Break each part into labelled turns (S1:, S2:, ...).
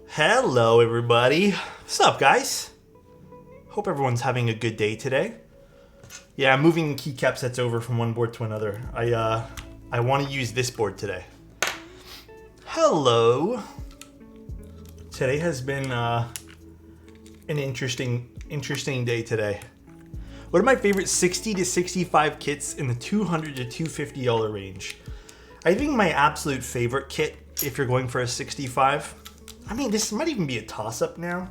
S1: Hello everybody. What's up guys? Hope everyone's having a good day today. Yeah, I'm moving keycap sets over from one board to another. I want to use this board today. Hello. Today has been an interesting day today. What are my favorite 60 to 65 kits in the $200 to $250 range? I think my absolute favorite kit, if you're going for a 65, I mean, this might even be a toss-up now.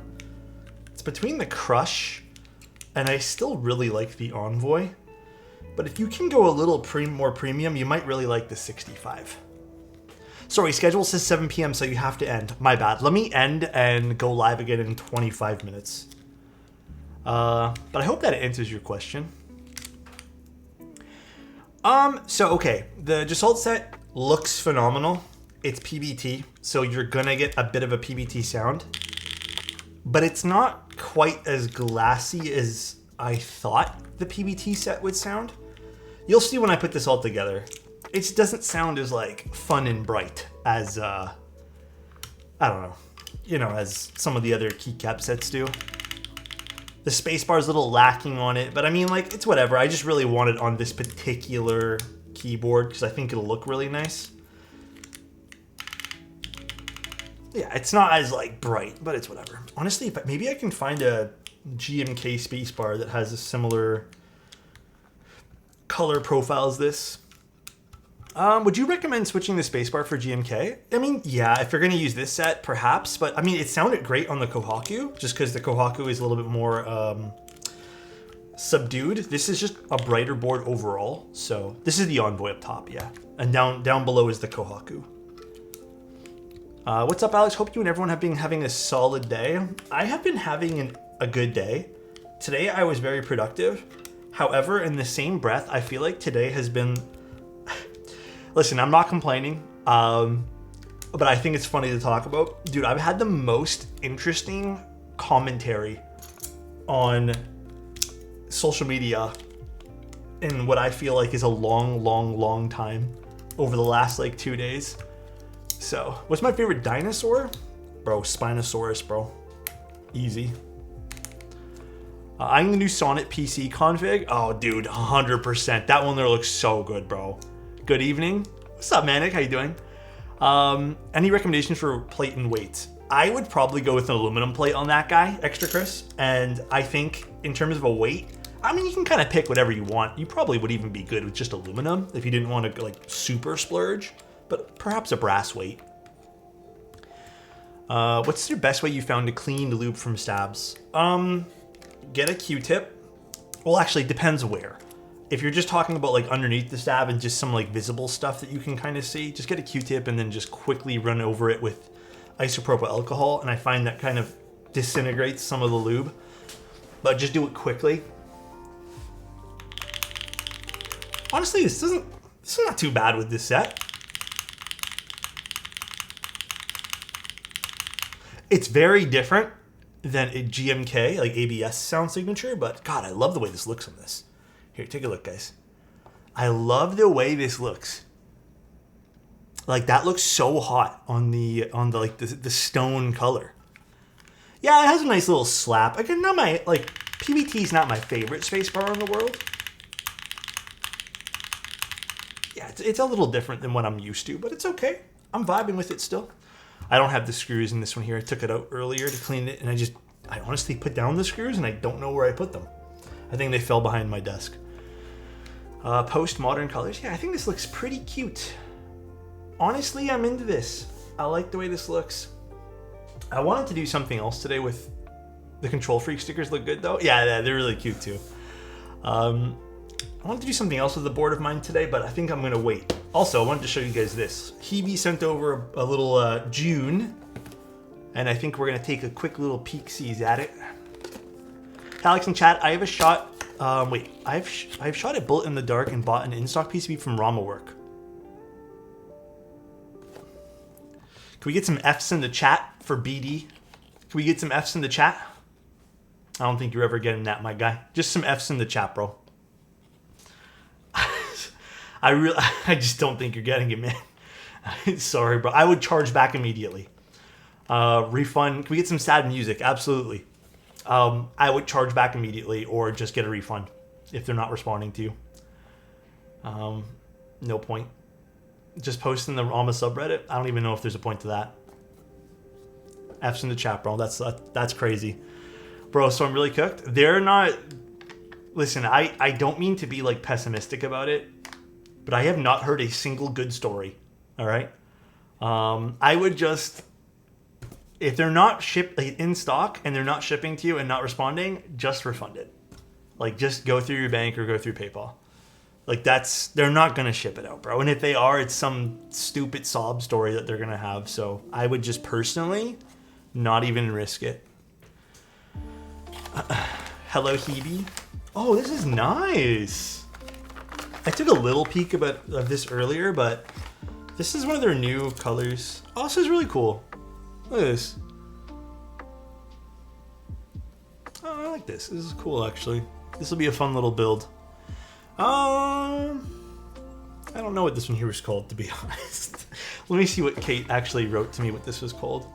S1: It's between the Crush, and I still really like the Envoy. But if you can go a little more premium, you might really like the 65. Sorry, schedule says 7 p.m., so you have to end. My bad. Let me end and go live again in 25 minutes. But I hope that answers your question. Okay, the Gestalt set looks phenomenal. It's PBT, so you're gonna get a bit of a PBT sound, but it's not quite as glassy as I thought the PBT set would sound. You'll see when I put this all together. It doesn't sound as like fun and bright as I don't know, you know, as some of the other keycap sets do. The spacebar is a little lacking on it, but I mean, like, it's whatever. I just really want it on this particular keyboard because I think it'll look really nice. Yeah, it's not as like bright, but it's whatever. Honestly, maybe I can find a GMK spacebar that has a similar color profile as this. Would you recommend switching the spacebar for GMK? I mean, yeah, if you're going to use this set, perhaps. But I mean, it sounded great on the Kohaku, just because the Kohaku is a little bit more subdued. This is just a brighter board overall. So this is the Envoy up top, yeah. And down below is the Kohaku. What's up, Alex? Hope you and everyone have been having a solid day. I have been having a good day. Today, I was very productive. However, in the same breath, I feel like today has been... Listen, I'm not complaining, but I think it's funny to talk about. Dude, I've had the most interesting commentary on social media in what I feel like is a long time over the last, like, 2 days. So, what's my favorite dinosaur? Bro, Spinosaurus, bro. Easy. I'm the new Sonnet PC config. Oh, dude, 100%. That one there looks so good, bro. Good evening. What's up, Manic? How you doing? Any recommendations for plate and weight? I would probably go with an aluminum plate on that guy, extra crisp. And I think in terms of a weight, I mean, you can kind of pick whatever you want. You probably would even be good with just aluminum if you didn't want to, like, super splurge. But perhaps a brass weight. What's your best way you found to clean the lube from stabs? Get a Q-tip. Well, actually, it depends where. If you're just talking about like underneath the stab and just some like visible stuff that you can kind of see, just get a Q-tip and then just quickly run over it with isopropyl alcohol. And I find that kind of disintegrates some of the lube. But just do it quickly. Honestly, this is not too bad with this set. It's very different than a GMK, like ABS sound signature, but God, I love the way this looks on this. Here, take a look, guys. I love the way this looks. Like, that looks so hot on the like the stone color. Yeah, it has a nice little slap. Again, not my, like, PBT is not my favorite spacebar in the world. Yeah, it's a little different than what I'm used to, but it's okay. I'm vibing with it still. I don't have the screws in this one here. I took it out earlier to clean it, and I honestly put down the screws, and I don't know where I put them. I think they fell behind my desk. Postmodern colors. Yeah, I think this looks pretty cute. Honestly, I'm into this. I like the way this looks. I wanted to do something else today with the Control Freak stickers. Look good, though. Yeah, they're really cute, too. I wanted to do something else with the board of mine today, but I think I'm going to wait. Also, I wanted to show you guys this. Hebe sent over a little June, and I think we're going to take a quick little peek-sees at it. Alex in chat, I have a shot. I've shot a bullet in the dark and bought an in-stock PCB from RamaWork. Can we get some Fs in the chat for BD? Can we get some Fs in the chat? I don't think you're ever getting that, my guy. Just some Fs in the chat, bro. I just don't think you're getting it, man. Sorry, bro. I would charge back immediately. Refund. Can we get some sad music? Absolutely. I would charge back immediately or just get a refund if they're not responding to you. No point. Just post in the Alma subreddit. I don't even know if there's a point to that. F's in the chat, bro. That's crazy. Bro, so I'm really cooked. They're not... Listen, I don't mean to be like pessimistic about it, but I have not heard a single good story. All right? I would just... If they're not in stock and they're not shipping to you and not responding, just refund it. Like, just go through your bank or go through PayPal. Like, they're not going to ship it out, bro. And if they are, it's some stupid sob story that they're going to have. So I would just personally not even risk it. Hello, Hebe. Oh, this is nice. I took a little peek of this earlier, but this is one of their new colors. Oh, this is really cool. Look at this. Oh, I like this. This is cool, actually. This will be a fun little build. I don't know what this one here was called, to be honest. Let me see what Kate actually wrote to me what this was called.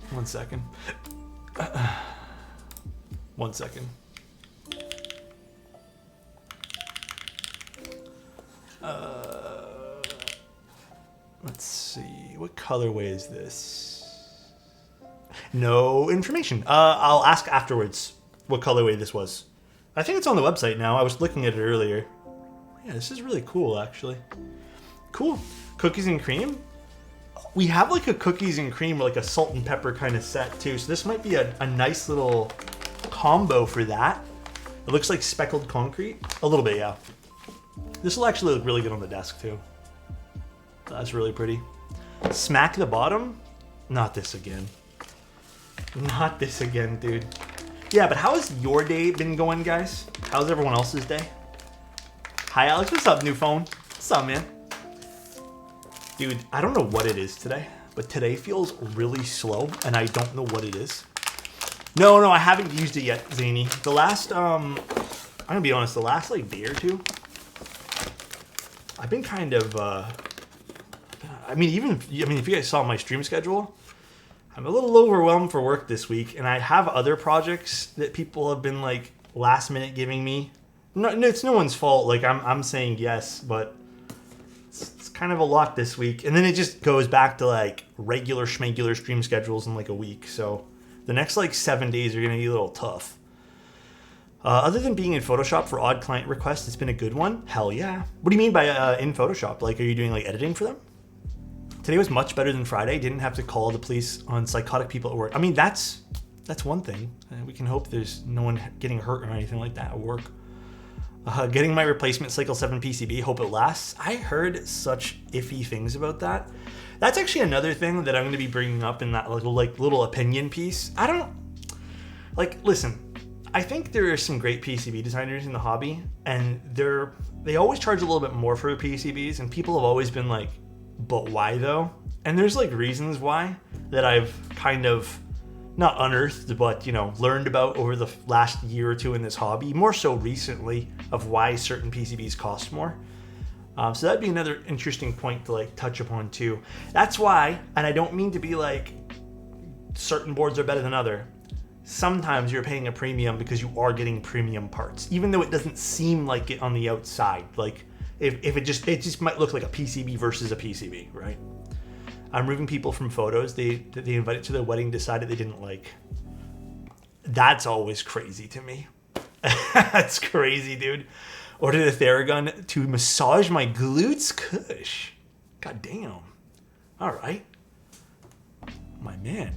S1: 1 second. 1 second. Let's see. What colorway is this? No information. I'll ask afterwards what colorway this was. I think it's on the website now. I was looking at it earlier. Yeah, this is really cool, actually. Cool. Cookies and cream? We have like a cookies and cream, like a salt and pepper kind of set too. So this might be a nice little combo for that. It looks like speckled concrete. A little bit, yeah. This will actually look really good on the desk too. That's really pretty. Smack the bottom? Not this again. Not this again, dude. Yeah, but how has your day been going, guys? How's everyone else's day? Hi, Alex. What's up, new phone? What's up, man? Dude, I don't know what it is today, but today feels really slow, and I don't know what it is. No, I haven't used it yet, Zany. The last, I'm gonna be honest, the last, like, day or two, I've been kind of, if you guys saw my stream schedule, I'm a little overwhelmed for work this week, and I have other projects that people have been, like, last minute giving me. No, it's no one's fault. Like, I'm saying yes, but it's kind of a lot this week. And then it just goes back to, like, regular schmegular stream schedules in, like, a week. So the next, like, 7 days are going to be a little tough. Other than being in Photoshop for odd client requests, it's been a good one. Hell yeah. What do you mean by in Photoshop? Like, are you doing, like, editing for them? Today was much better than Friday. Didn't have to call the police on psychotic people at work. I mean, that's one thing. We can hope there's no one getting hurt or anything like that at work. Getting my replacement Cycle 7 PCB. Hope it lasts. I heard such iffy things about that. That's actually another thing that I'm going to be bringing up in that little opinion piece. I don't... Like, listen. I think there are some great PCB designers in the hobby. And they always charge a little bit more for PCBs. And people have always been like, but why though? And there's like reasons why that I've kind of not unearthed, but learned about over the last year or two in this hobby, more so recently, of why certain PCBs cost more. So that'd be another interesting point to like touch upon too. That's why, and I don't mean to be like certain boards are better than other. Sometimes you're paying a premium because you are getting premium parts, even though it doesn't seem like it on the outside. Like if it just might look like a PCB versus a PCB, right? I'm removing people from photos they invited to their wedding, decided they didn't like. That's always crazy to me. That's crazy, dude. Ordered a Theragun to massage my glutes. Kush. God damn. All right. My man.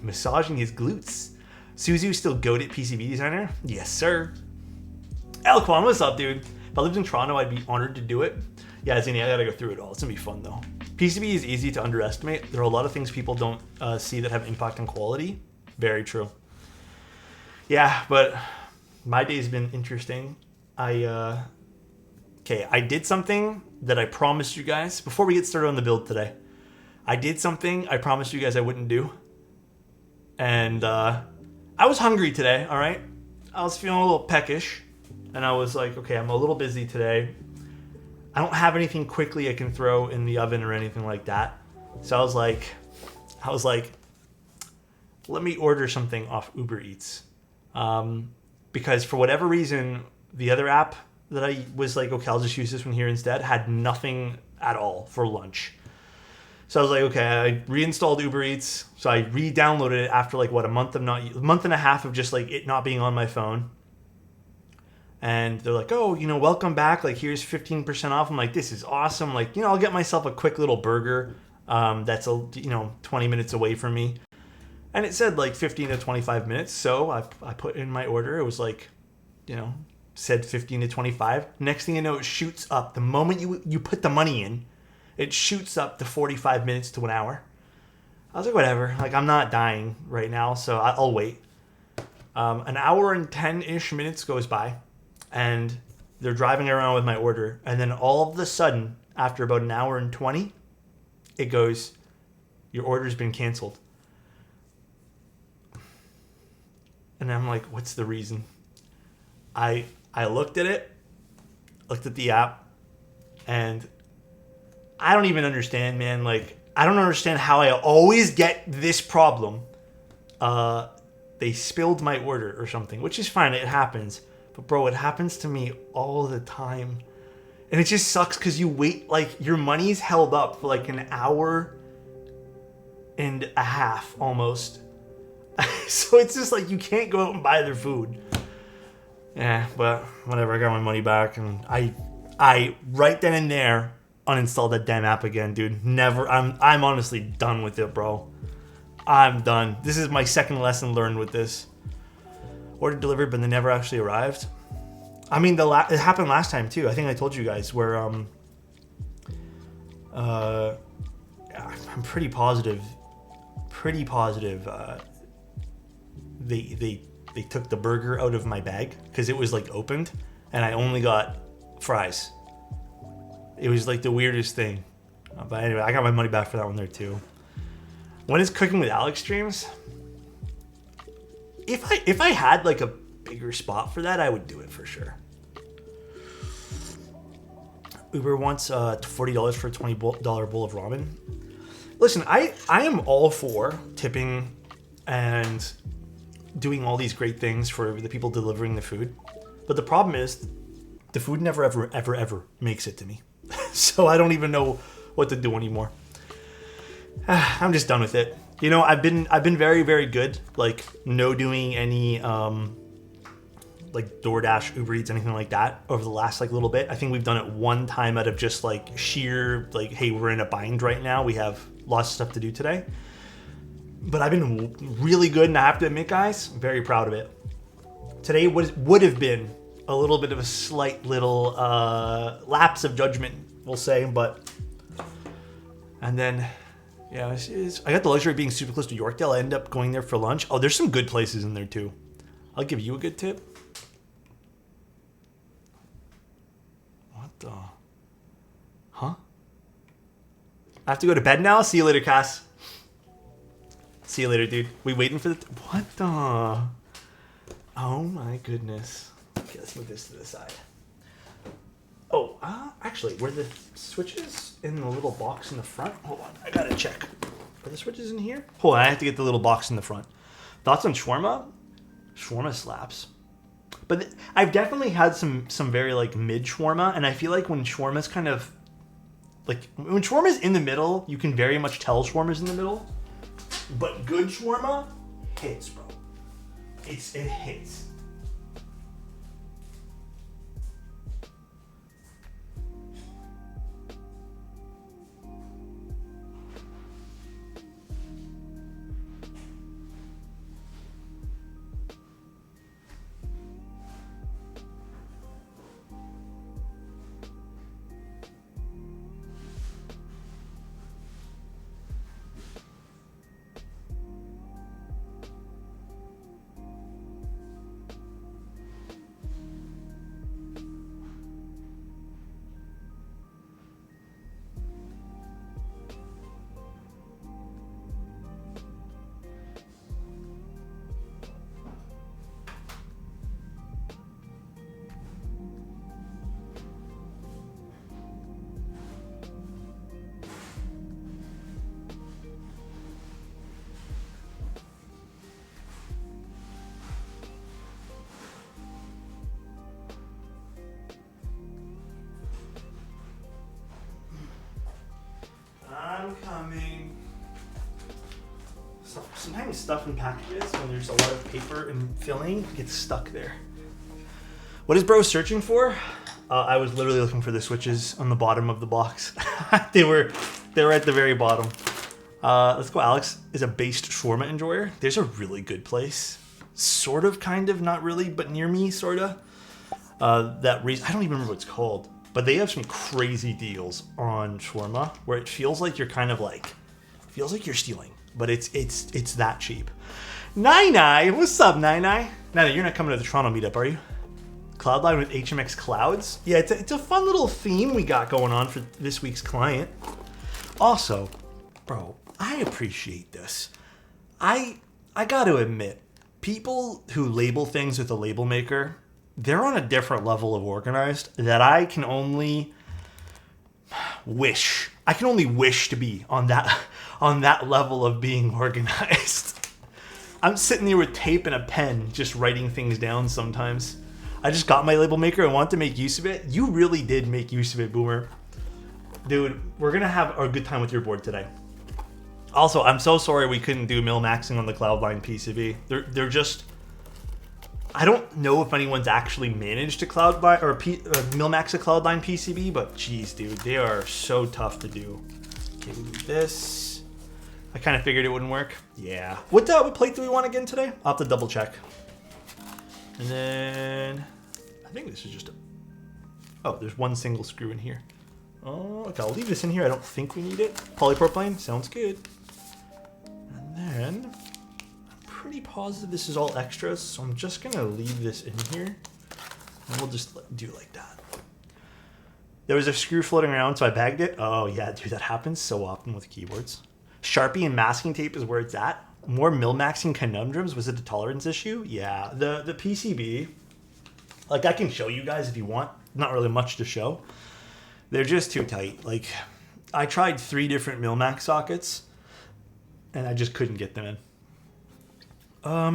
S1: Massaging his glutes. Suzu still goated PCB designer? Yes, sir. Elquan, what's up, dude? If I lived in Toronto, I'd be honored to do it. Yeah, Zany, I gotta go through it all. It's gonna be fun, though. PCB is easy to underestimate. There are a lot of things people don't see that have impact on quality. Very true. Yeah, but my day's been interesting. I did something that I promised you guys before we get started on the build today. I did something I promised you guys I wouldn't do. And I was hungry today, all right? I was feeling a little peckish. And I was like, okay, I'm a little busy today. I don't have anything quickly I can throw in the oven or anything like that. So I was like, let me order something off Uber Eats. Because for whatever reason, the other app that I was like, okay, I'll just use this one here instead, had nothing at all for lunch. So I was like, okay, I reinstalled Uber Eats. So I re-downloaded it after like, what, a month and a half of just like it not being on my phone. And they're like, oh, welcome back. Like, here's 15% off. I'm like, this is awesome. Like, I'll get myself a quick little burger that's, 20 minutes away from me. And it said like 15 to 25 minutes. So I put in my order. It was like, said 15 to 25. Next thing you know, it shoots up. The moment you put the money in, it shoots up to 45 minutes to an hour. I was like, whatever. Like, I'm not dying right now, so I'll wait. An hour and 10-ish minutes goes by, and they're driving around with my order. And then all of a sudden, after about an hour and 20, it goes, your order's been canceled. And I'm like, what's the reason? I looked at it, looked at the app, and I don't even understand, man. Like, I don't understand how I always get this problem. They spilled my order or something, which is fine. It happens. But, bro, it happens to me all the time. And it just sucks because you wait, like, your money's held up for like an hour and a half almost. So it's just like you can't go out and buy their food. Yeah, but whatever. I got my money back, and I right then and there uninstalled that damn app again, dude. Never. I'm honestly done with it, bro. I'm done. This is my second lesson learned with this. Order delivered, but they never actually arrived. I mean, it happened last time too. I think I told you guys where I'm pretty positive. They took the burger out of my bag because it was like opened, and I only got fries. It was like the weirdest thing. But anyway, I got my money back for that one there too. When is cooking with Alex streams? If I had like a bigger spot for that, I would do it for sure. Uber wants $40 for a $20 bowl of ramen. Listen, I am all for tipping and doing all these great things for the people delivering the food. But the problem is the food never, ever makes it to me. So I don't even know what to do anymore. I'm just done with it. I've been very, very good. Like, no doing any like DoorDash, Uber Eats, anything like that over the last like little bit. I think we've done it one time out of just like sheer like, hey, we're in a bind right now. We have lots of stuff to do today. But I've been really good, and I have to admit, guys, I'm very proud of it. Today would have been a little bit of a slight little lapse of judgment, we'll say, but... And then, yeah, I got the luxury of being super close to Yorkdale. I end up going there for lunch. Oh, there's some good places in there, too. I'll give you a good tip. What the... Huh? I have to go to bed now? See you later, Cass. See you later, dude. We waiting for the... What the... Oh, my goodness. Okay, let's move this to the side. Oh, actually, were the switches in the little box in the front? Hold on, I gotta check. Are the switches in here? Hold on, I have to get the little box in the front. Thoughts on shawarma? Shawarma slaps. But I've definitely had some very, like, mid shawarma, and I feel like when shawarma's kind of... Like, when shawarma's in the middle, you can very much tell shawarma's in the middle. But good shawarma hits, bro. It hits. I'm coming. Sometimes stuff in packages, when there's a lot of paper and filling, gets stuck there. What is bro searching for? I was literally looking for the switches on the bottom of the box. they were at the very bottom. Let's go. Alex is a based shawarma enjoyer. There's a really good place, sort of, kind of, not really, but near me, sort of. I don't even remember what it's called, but they have some crazy deals on shawarma where it feels like you're kind of like, feels like you're stealing, but it's that cheap. Nai, what's up, Nai? You're not coming to the Toronto meetup, are you? Cloudline with HMX Clouds. Yeah, it's a fun little theme we got going on for this week's client. Also, bro, I appreciate this. I got to admit, people who label things with a label maker, they're on a different level of organized that I can only wish. I can only wish to be on that level of being organized. I'm sitting there with tape and a pen, just writing things down sometimes. I just got my label maker and want to make use of it. You really did make use of it, Boomer. Dude, we're going to have a good time with your board today. Also, I'm so sorry we couldn't do mil-maxing on the Cloudline PCB. They're just... I don't know if anyone's actually managed to Cloudline or mil-max a Cloudline PCB, but geez, dude, they are so tough to do. Okay, we do this. I kind of figured it wouldn't work. Yeah. What plate do we want again today? I'll have to double check. And then I think this is just there's one single screw in here. Oh, okay, I'll leave this in here. I don't think we need it. Polypropylene, sounds good. And then I'm pretty positive this is all extras, so I'm just gonna leave this in here, and we'll just do like that. There was a screw floating around, so I bagged it. Oh yeah, dude, that happens so often with keyboards. Sharpie and masking tape is where it's at. More mil-maxing conundrums. Was it a tolerance issue? Yeah. The PCB, like, I can show you guys if you want. Not really much to show. They're just too tight. Like, I tried 3 different mil-max sockets, and I just couldn't get them in. I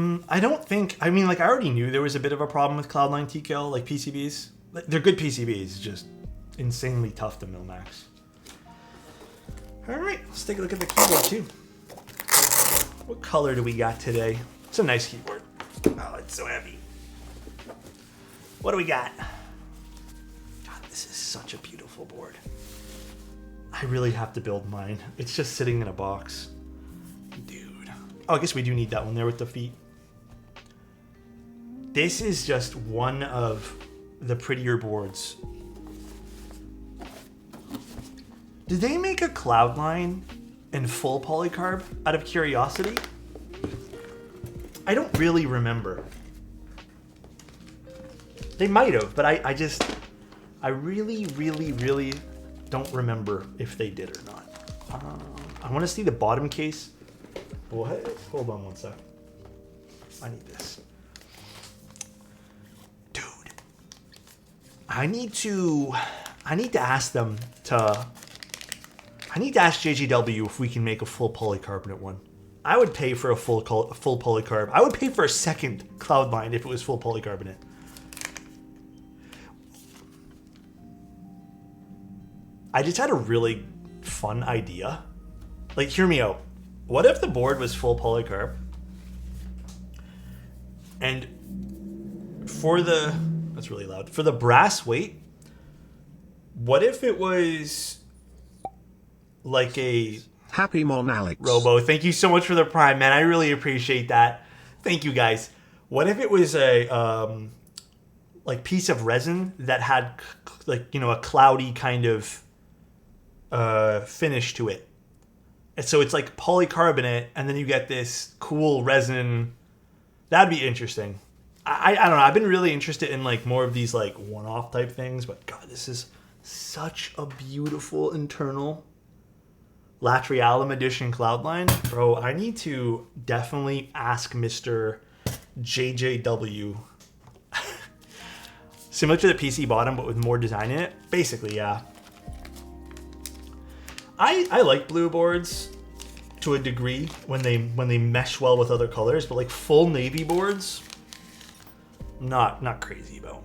S1: already knew there was a bit of a problem with Cloudline TKL, like PCBs. They're good PCBs, just insanely tough to mil-max. All right, let's take a look at the keyboard too. What color do we got today? It's a nice keyboard. Oh, it's so heavy. What do we got? God, this is such a beautiful board. I really have to build mine. It's just sitting in a box. Dude. Oh, I guess we do need that one there with the feet. This is just one of the prettier boards. Did they make a Cloudline in full polycarb out of curiosity? I don't really remember. They might have, but I really, really, really don't remember if they did or not. I want to see the bottom case. What? Hold on one sec. I need this. Dude. I need to ask them to... I need to ask JGW if we can make a full polycarbonate one. I would pay for a full polycarb. I would pay for a second Cloudline if it was full polycarbonate. I just had a really fun idea. Like, hear me out. What if the board was full polycarb? And for the... That's really loud. For the brass weight, what if it was... like a
S2: Happy Mon Alex
S1: Robo. Thank you so much for the prime, man. I really appreciate that. Thank you, guys. What if it was a like piece of resin that had like, you know, a cloudy kind of finish to it, and so it's like polycarbonate, and then you get this cool resin. That'd be interesting. I don't know. I've been really interested in like more of these like one-off type things, but God, this is such a beautiful internal. Latrialum edition Cloudline. Bro, I need to definitely ask Mr. JJW. Similar to the PC bottom, but with more design in it. Basically, yeah. I like blue boards to a degree when they mesh well with other colors, but like full navy boards, not crazy about.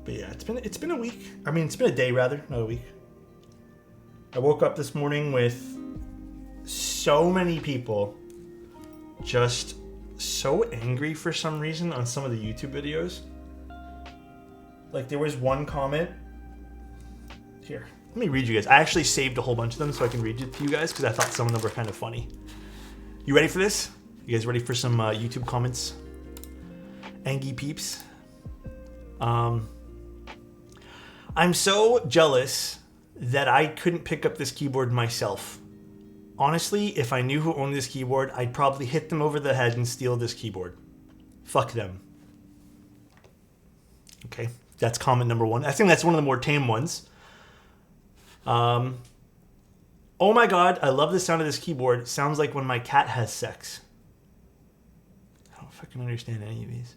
S1: But yeah, it's been a week. I mean, it's been a day rather, not a week. I woke up this morning with so many people just so angry for some reason on some of the YouTube videos. Like there was one comment. Here, let me read you guys. I actually saved a whole bunch of them so I can read it to you guys because I thought some of them were kind of funny. You ready for this? You guys ready for some YouTube comments? Angie peeps. I'm so jealous that I couldn't pick up this keyboard myself. Honestly, if I knew who owned this keyboard, I'd probably hit them over the head and steal this keyboard. Fuck them. Okay, that's comment number one. I think that's one of the more tame ones. Oh my god, I love the sound of this keyboard. It sounds like when my cat has sex. I don't fucking understand any of these.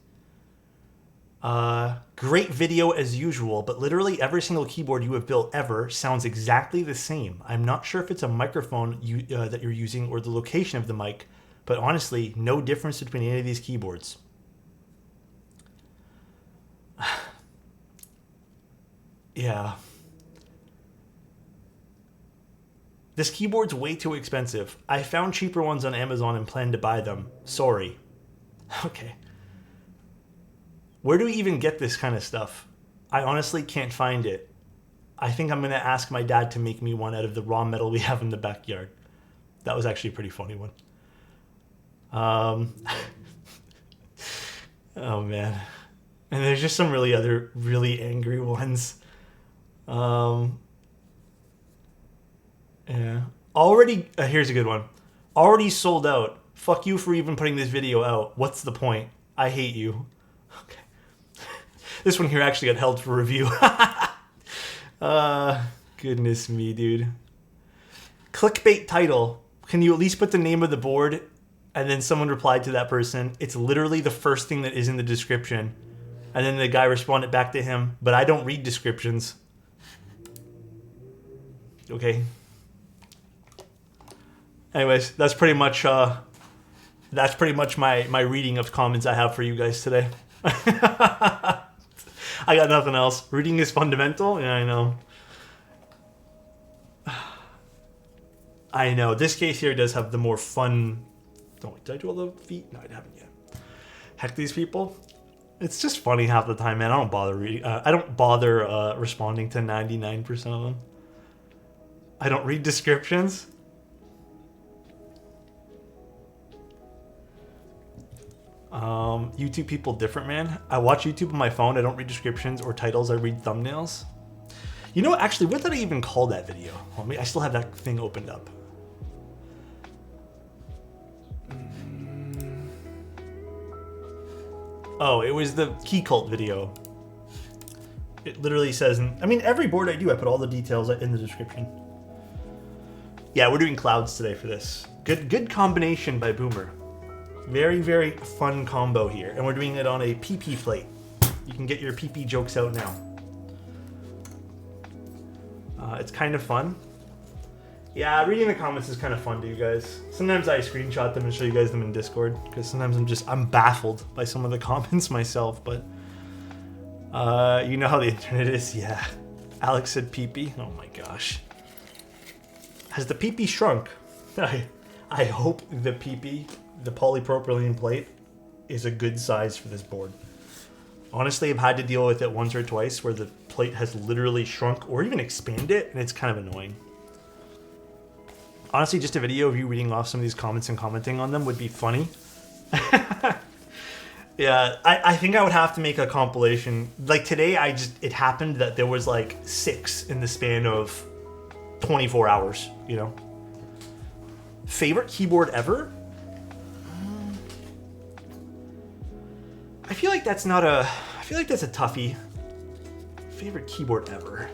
S1: Great video as usual, but literally every single keyboard you have built ever sounds exactly the same. I'm not sure if it's a microphone that you're using or the location of the mic, but honestly, no difference between any of these keyboards. Yeah. This keyboard's way too expensive. I found cheaper ones on Amazon and plan to buy them. Sorry. Okay. Where do we even get this kind of stuff? I honestly can't find it. I think I'm going to ask my dad to make me one out of the raw metal we have in the backyard. That was actually a pretty funny one. Oh, man. And there's just some really angry ones. Yeah. Already, here's a good one. Already sold out. Fuck you for even putting this video out. What's the point? I hate you. Okay. This one here actually got held for review. Goodness me, dude. Clickbait title. Can you at least put the name of the board? And then someone replied to that person. It's literally the first thing that is in the description. And then the guy responded back to him, but I don't read descriptions. Okay. Anyways, that's pretty much my reading of comments I have for you guys today. I got nothing else. Reading is fundamental. Yeah, I know. I know. This case here does have the more fun. Oh, did I do all the feet? No, I haven't yet. Heck, these people. It's just funny half the time, man. I don't bother reading. I don't bother responding to 99% of them. I don't read descriptions. YouTube people different, man. I watch YouTube on my phone. I don't read descriptions or titles. I read thumbnails. You know, actually, what did I even call that video? Well, I still have that thing opened up. Oh, it was the Key Cult video. It literally says, I mean, every board I do, I put all the details in the description. Yeah, we're doing clouds today for this. Good combination by Boomer. Very, very fun combo here. And we're doing it on a PP plate. You can get your PP jokes out now. It's kind of fun. Yeah, reading the comments is kind of fun to you guys. Sometimes I screenshot them and show you guys them in Discord, because sometimes I'm baffled by some of the comments myself, but you know how the internet is. Yeah. Alex said PP. Oh my gosh. Has the PP shrunk? I hope the PP, the polypropylene plate, is a good size for this board. Honestly, I've had to deal with it once or twice where the plate has literally shrunk or even expanded, and it's kind of annoying. Honestly, just a video of you reading off some of these comments and commenting on them would be funny. Yeah, I think I would have to make a compilation. Like today, it happened that there was like 6 in the span of 24 hours, you know? Favorite keyboard ever? I feel like that's a toughie. Favorite keyboard ever.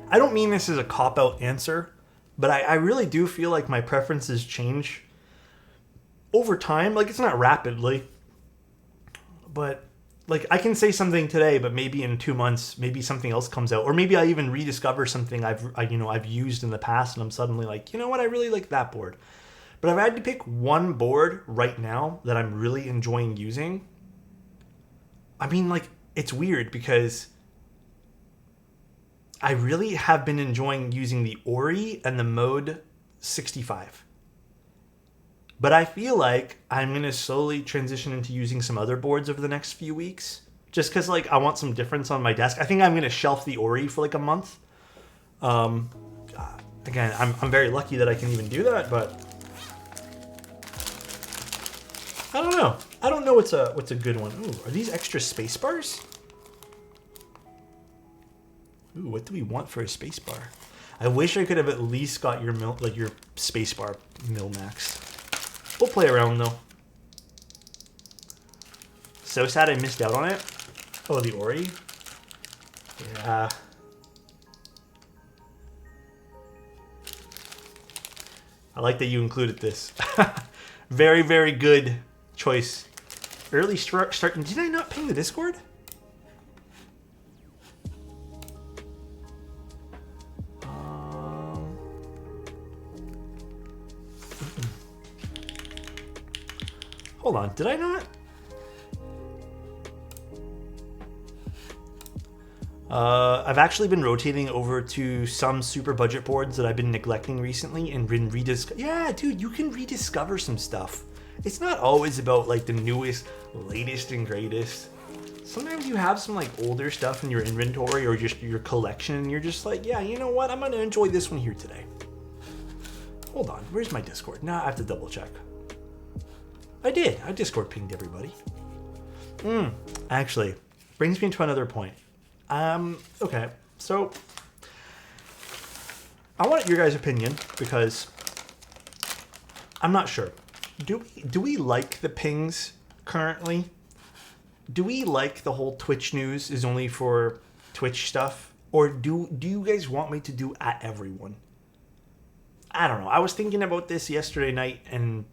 S1: I don't mean this as a cop-out answer, but I really do feel like my preferences change over time. Like, it's not rapidly, but like I can say something today, but maybe in 2 months, maybe something else comes out, or maybe I even rediscover something I've used in the past, and I'm suddenly like, you know what, I really like that board. But if I had to pick one board right now that I'm really enjoying using, I mean, like, it's weird because I really have been enjoying using the Ori and the Mode 65. But I feel like I'm going to slowly transition into using some other boards over the next few weeks. Just because like I want some difference on my desk. I think I'm going to shelf the Ori for like a month. Again, I'm very lucky that I can even do that, but I don't know. I don't know what's a good one. Ooh, are these extra space bars? Ooh, what do we want for a space bar? I wish I could have at least got your your space bar mil max. We'll play around though. So sad I missed out on it. Oh, the Ori. Yeah. I like that you included this. Very, very good choice. Early start. Did I not ping the Discord? Hold on. Did I not? I've actually been rotating over to some super budget boards that I've been neglecting recently and been yeah, dude, you can rediscover some stuff. It's not always about like the newest, latest and greatest. Sometimes you have some like older stuff in your inventory or just your collection and you're just like, yeah, you know what? I'm gonna enjoy this one here today. Hold on, where's my Discord? Now I have to double check. I did. I Discord pinged everybody. Actually, brings me to another point. Okay, so I want your guys' opinion because I'm not sure. Do we like the pings currently? Do we like the whole Twitch news is only for Twitch stuff? Or do you guys want me to do at everyone? I don't know. I was thinking about this yesterday night and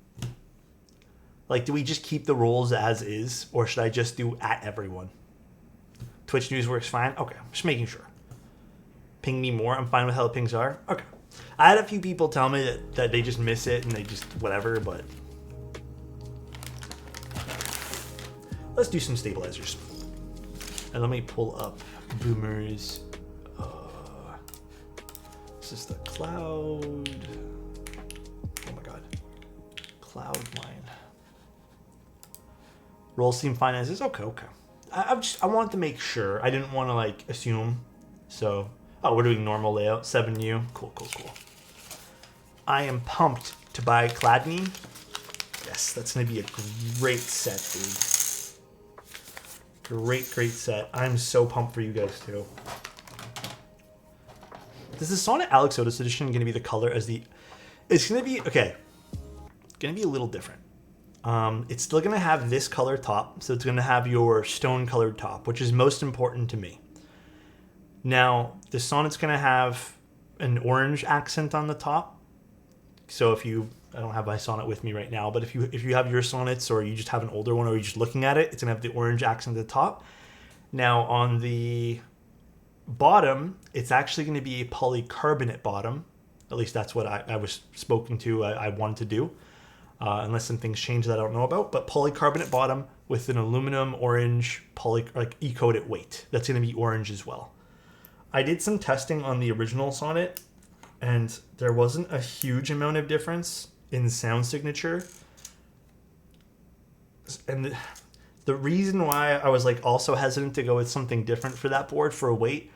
S1: like, do we just keep the rules as is or should I just do at everyone? Twitch news works fine? Okay, just making sure. Ping me more. I'm fine with how the pings are. Okay. I had a few people tell me that they just miss it and they just whatever, but let's do some stabilizers. And let me pull up Boomer's. This is the Cloud. Oh my god. Cloudline. Rolls seem fine as is. Okay. I wanted to make sure. I didn't want to like assume. So, we're doing normal layout, 7U. Cool. I am pumped to buy Cloudline. Yes, that's going to be a great set, dude. Great set. I'm so pumped for you guys too. Is the Sonnet Alexotos edition going to be the color as the... It's going to be... Okay. It's going to be a little different. It's still going to have this color top, so it's going to have your stone colored top, which is most important to me. Now, the Sonnet's going to have an orange accent on the top. So if you, I don't have my Sonnet with me right now, but if you have your Sonnets or you just have an older one or you're just looking at it, it's going to have the orange accent at the top. Now, on the bottom, it's actually going to be a polycarbonate bottom. At least that's what I was spoken to, I wanted to do. Unless some things change that I don't know about, but polycarbonate bottom with an aluminum orange e-coated weight. That's going to be orange as well. I did some testing on the original Sonnet, and there wasn't a huge amount of difference in sound signature. And the reason why I was like also hesitant to go with something different for that board for a weight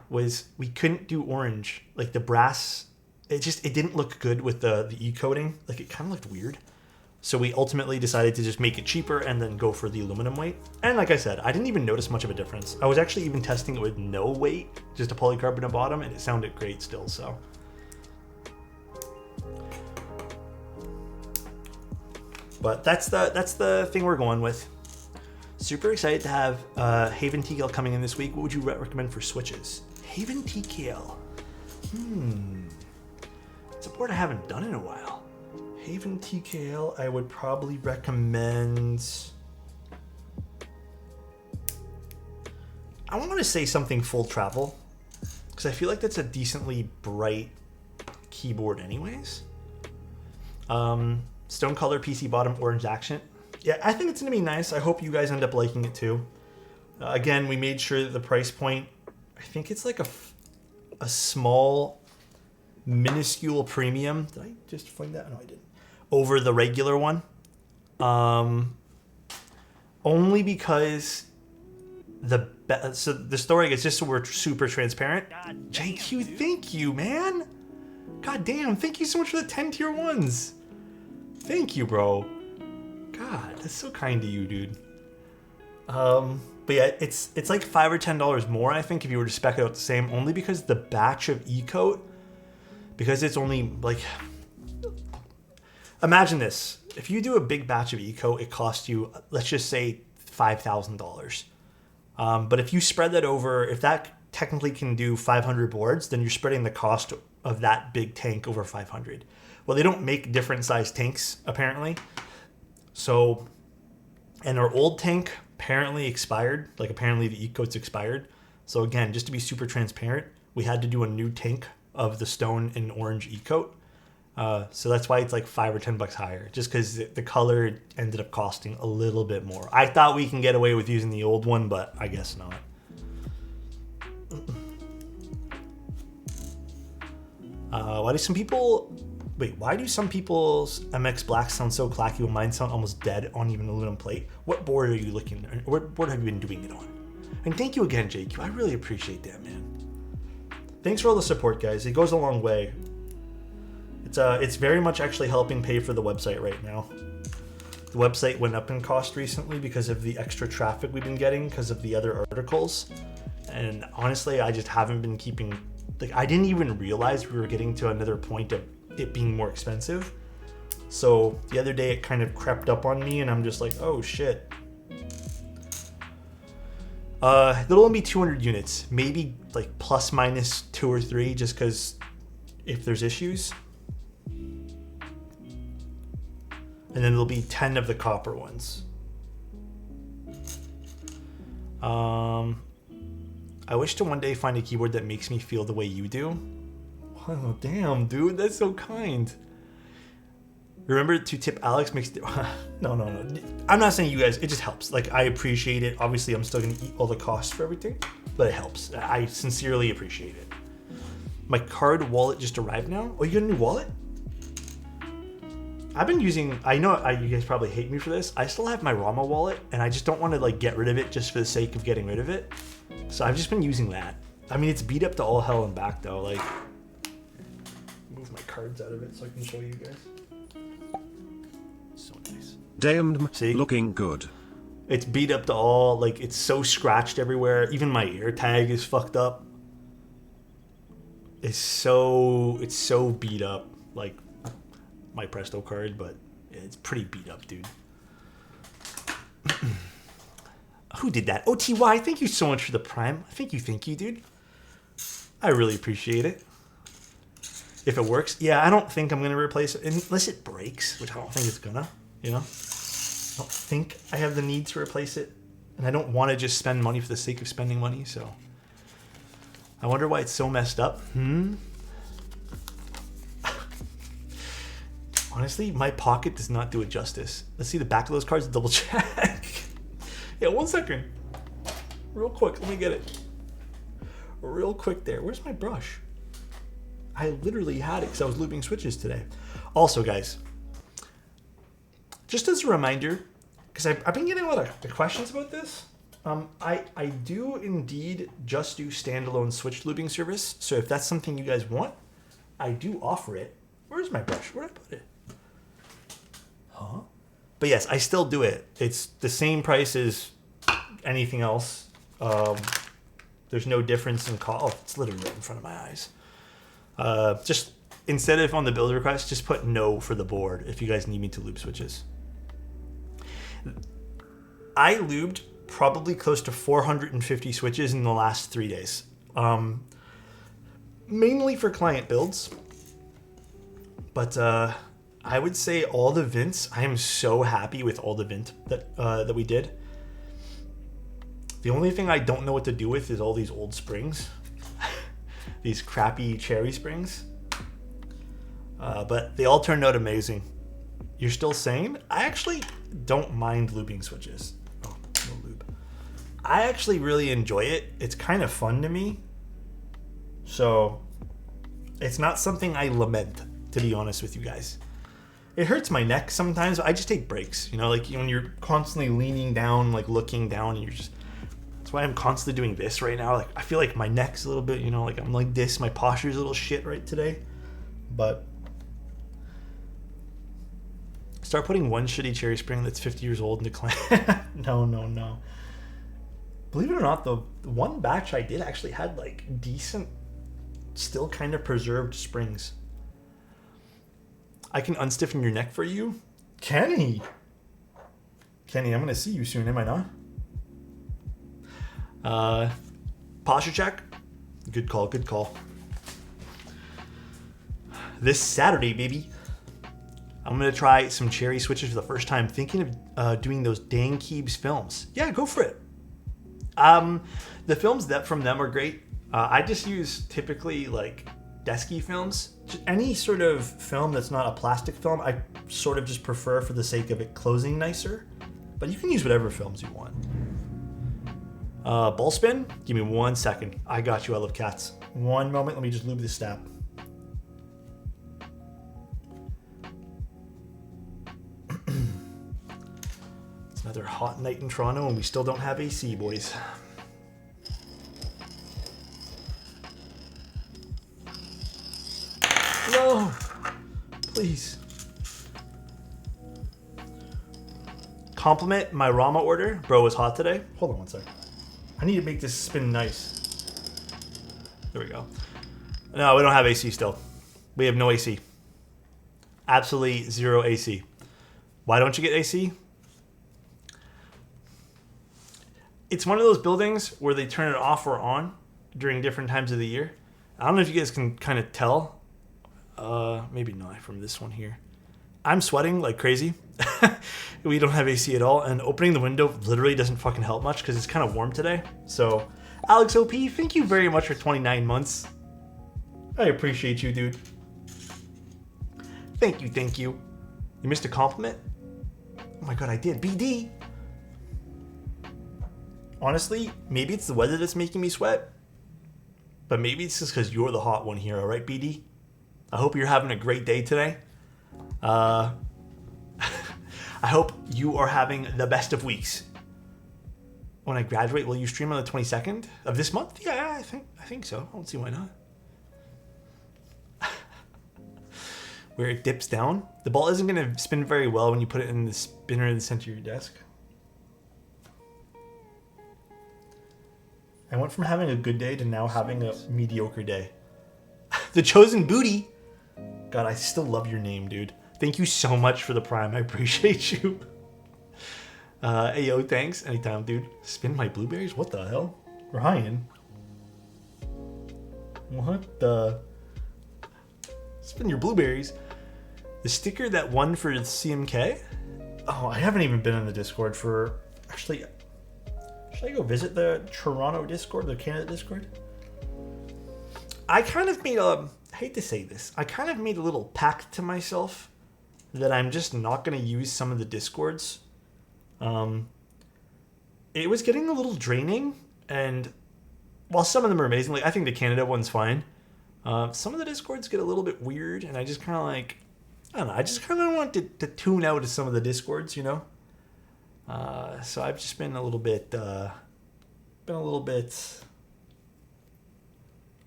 S1: was we couldn't do orange. Like the brass, it didn't look good with the e-coating. Like it kind of looked weird. So we ultimately decided to just make it cheaper and then go for the aluminum weight. And like I said, I didn't even notice much of a difference. I was actually even testing it with no weight, just a polycarbonate bottom, and it sounded great still, so. But that's the thing we're going with. Super excited to have Haven TKL coming in this week. What would you recommend for switches? Haven TKL. It's a board I haven't done in a while. Haven TKL, I would probably recommend... I want to say something full travel, because I feel like that's a decently bright keyboard anyways. Stone color PC bottom, orange accent. Yeah, I think it's going to be nice. I hope you guys end up liking it too. Again, we made sure that the price point, I think it's like a small, minuscule premium. Did I just find that? No, I didn't. Over the regular one. Only because so the story is just so we're super transparent. JQ, thank you, man. God damn, thank you so much for the 10 tier 1s. Thank you, bro. God, that's so kind to you, dude. But yeah, it's like $5 or $10 more, I think, if you were to spec it out the same, only because the batch of E-coat, because it's only like, imagine this. If you do a big batch of E-coat, it costs you, let's just say $5,000. But if you spread that over, if that technically can do 500 boards, then you're spreading the cost of that big tank over 500. Well, they don't make different size tanks, apparently. So, and our old tank apparently expired. Like, apparently the E-coat's expired. So again, just to be super transparent, we had to do a new tank of the stone and orange E-coat. So that's why it's like $5 or $10 higher, just because the color ended up costing a little bit more. I thought we can get away with using the old one, but I guess not. Why do some people's MX Black sound so clacky when mine sound almost dead on even aluminum plate? What board are you looking at? What board have you been doing it on? And thank you again, JQ. I really appreciate that, man. Thanks for all the support, guys. It goes a long way. It's very much actually helping pay for the website right now. The website went up in cost recently because of the extra traffic we've been getting because of the other articles. And honestly, I just haven't been keeping, like, I didn't even realize we were getting to another point of it being more expensive. So the other day it kind of crept up on me and I'm just like, oh shit. There'll only be 200 units, maybe like plus minus 2 or 3, just because if there's issues. And then there'll be 10 of the copper ones. I wish to one day find a keyboard that makes me feel the way you do. Oh, damn, dude, that's so kind. Remember to tip Alex makes no. I'm not saying you guys, it just helps. Like, I appreciate it. Obviously, I'm still gonna eat all the costs for everything, but it helps. I sincerely appreciate it. My card wallet just arrived now. Oh, you got a new wallet? I've been using, I know you guys probably hate me for this. I still have my Rama wallet and I just don't want to like get rid of it just for the sake of getting rid of it. So I've just been using that. I mean, it's beat up to all hell and back though. Like, move my cards out of it so I can show you guys. So nice.
S2: Damn,
S1: see?
S2: Looking good.
S1: It's beat up to all, like, it's so scratched everywhere. Even my ear tag is fucked up. It's so beat up. Like, my Presto card, but it's pretty beat up, dude. Who did that? OTY, thank you so much for the Prime. Thank you, dude. I really appreciate it. If it works, yeah, I don't think I'm gonna replace it unless it breaks, which I don't think it's gonna, you know? I don't think I have the need to replace it, and I don't want to just spend money for the sake of spending money, so. I wonder why it's so messed up. Honestly, my pocket does not do it justice. Let's see the back of those cards, double check. Yeah, 1 second. Real quick, let me get it. Real quick there. Where's my brush? I literally had it because I was looping switches today. Also, guys, just as a reminder, because I've been getting a lot of questions about this, I do indeed just do standalone switch looping service. So if that's something you guys want, I do offer it. Where's my brush? Where'd I put it? Huh? But yes, I still do it. It's the same price as anything else. There's no difference in cost. Oh, it's literally right in front of my eyes. Just instead of on the build request, just put no for the board if you guys need me to loop switches. I lubed probably close to 450 switches in the last 3 days. Mainly for client builds. But I would say all the vints, I am so happy with all the vint that we did. The only thing I don't know what to do with is all these old springs. These crappy cherry springs. But they all turned out amazing. You're still sane? I actually don't mind looping switches. Oh, no lube. I actually really enjoy it. It's kind of fun to me. So it's not something I lament, to be honest with you guys. It hurts my neck sometimes. I just take breaks, you know, like when you're constantly leaning down, like looking down, and you're just, that's why I'm constantly doing this right now. Like I feel like my neck's a little bit, you know, like I'm like this, my posture's a little shit right today. But start putting one shitty cherry spring that's 50 years old into clan. No. Believe it or not, the one batch I did actually had like decent, still kind of preserved springs. I can unstiffen your neck for you. Kenny, I'm going to see you soon, am I not? Posture check. Good call. This Saturday, baby, I'm going to try some cherry switches for the first time. Thinking of doing those Dan Keebs films. Yeah, go for it. The films that from them are great. I just use typically like desky films. Just any sort of film that's not a plastic film, I sort of just prefer for the sake of it closing nicer. But you can use whatever films you want. Ball spin? Give me 1 second. I got you, I love cats. One moment, let me just lube this stab. It's another hot night in Toronto and we still don't have AC, boys. No, please. Compliment my Rama order. Bro was hot today. Hold on 1 second. I need to make this spin nice. There we go. No, we don't have AC still. We have no AC. Absolutely zero AC. Why don't you get AC? It's one of those buildings where they turn it off or on during different times of the year. I don't know if you guys can kind of tell. Maybe not from this one here. I'm sweating like crazy. We don't have AC at all, and opening the window literally doesn't fucking help much because it's kind of warm today. So, Alex OP, thank you very much for 29 months. I appreciate you, dude. Thank you. You missed a compliment? Oh my god, I did. BD! Honestly, maybe it's the weather that's making me sweat, but maybe it's just because you're the hot one here, alright, BD? I hope you're having a great day today. I hope you are having the best of weeks. When I graduate, will you stream on the 22nd of this month? Yeah, I think so. I don't see why not. Where it dips down. The ball isn't going to spin very well when you put it in the spinner in the center of your desk. I went from having a good day to now having a mediocre day. The Chosen Booty. God, I still love your name, dude. Thank you so much for the prime. I appreciate you. Hey, yo, thanks. Anytime, dude. Spin my blueberries? What the hell? Ryan? What the? Spin your blueberries. The sticker that won for the CMK? Oh, I haven't even been in the Discord for... Actually, should I go visit the Toronto Discord, the Canada Discord? I kind of made a... I hate to say this. I kind of made a little pact to myself that I'm just not going to use some of the Discords. It was getting a little draining, and while some of them are amazing, like I think the Canada one's fine, some of the Discords get a little bit weird, and I just kind of like, I don't know, I just kind of want to tune out of some of the Discords, you know? So I've just been a little bit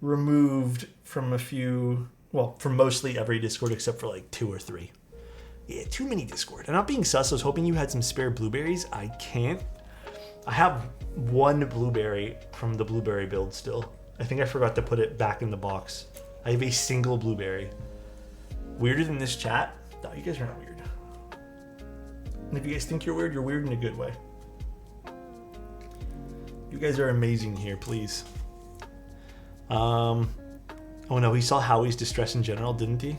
S1: removed from a few, well, from mostly every Discord except for like 2 or 3. Yeah, too many Discord. I'm not being sus. I was hoping you had some spare blueberries. I can't. I have 1 blueberry from the blueberry build still. I think I forgot to put it back in the box. I have a single blueberry. Weirder than this chat? No, you guys are not weird. And if you guys think you're weird in a good way. You guys are amazing here, please. Oh no, he saw Howie's distress in general, didn't he?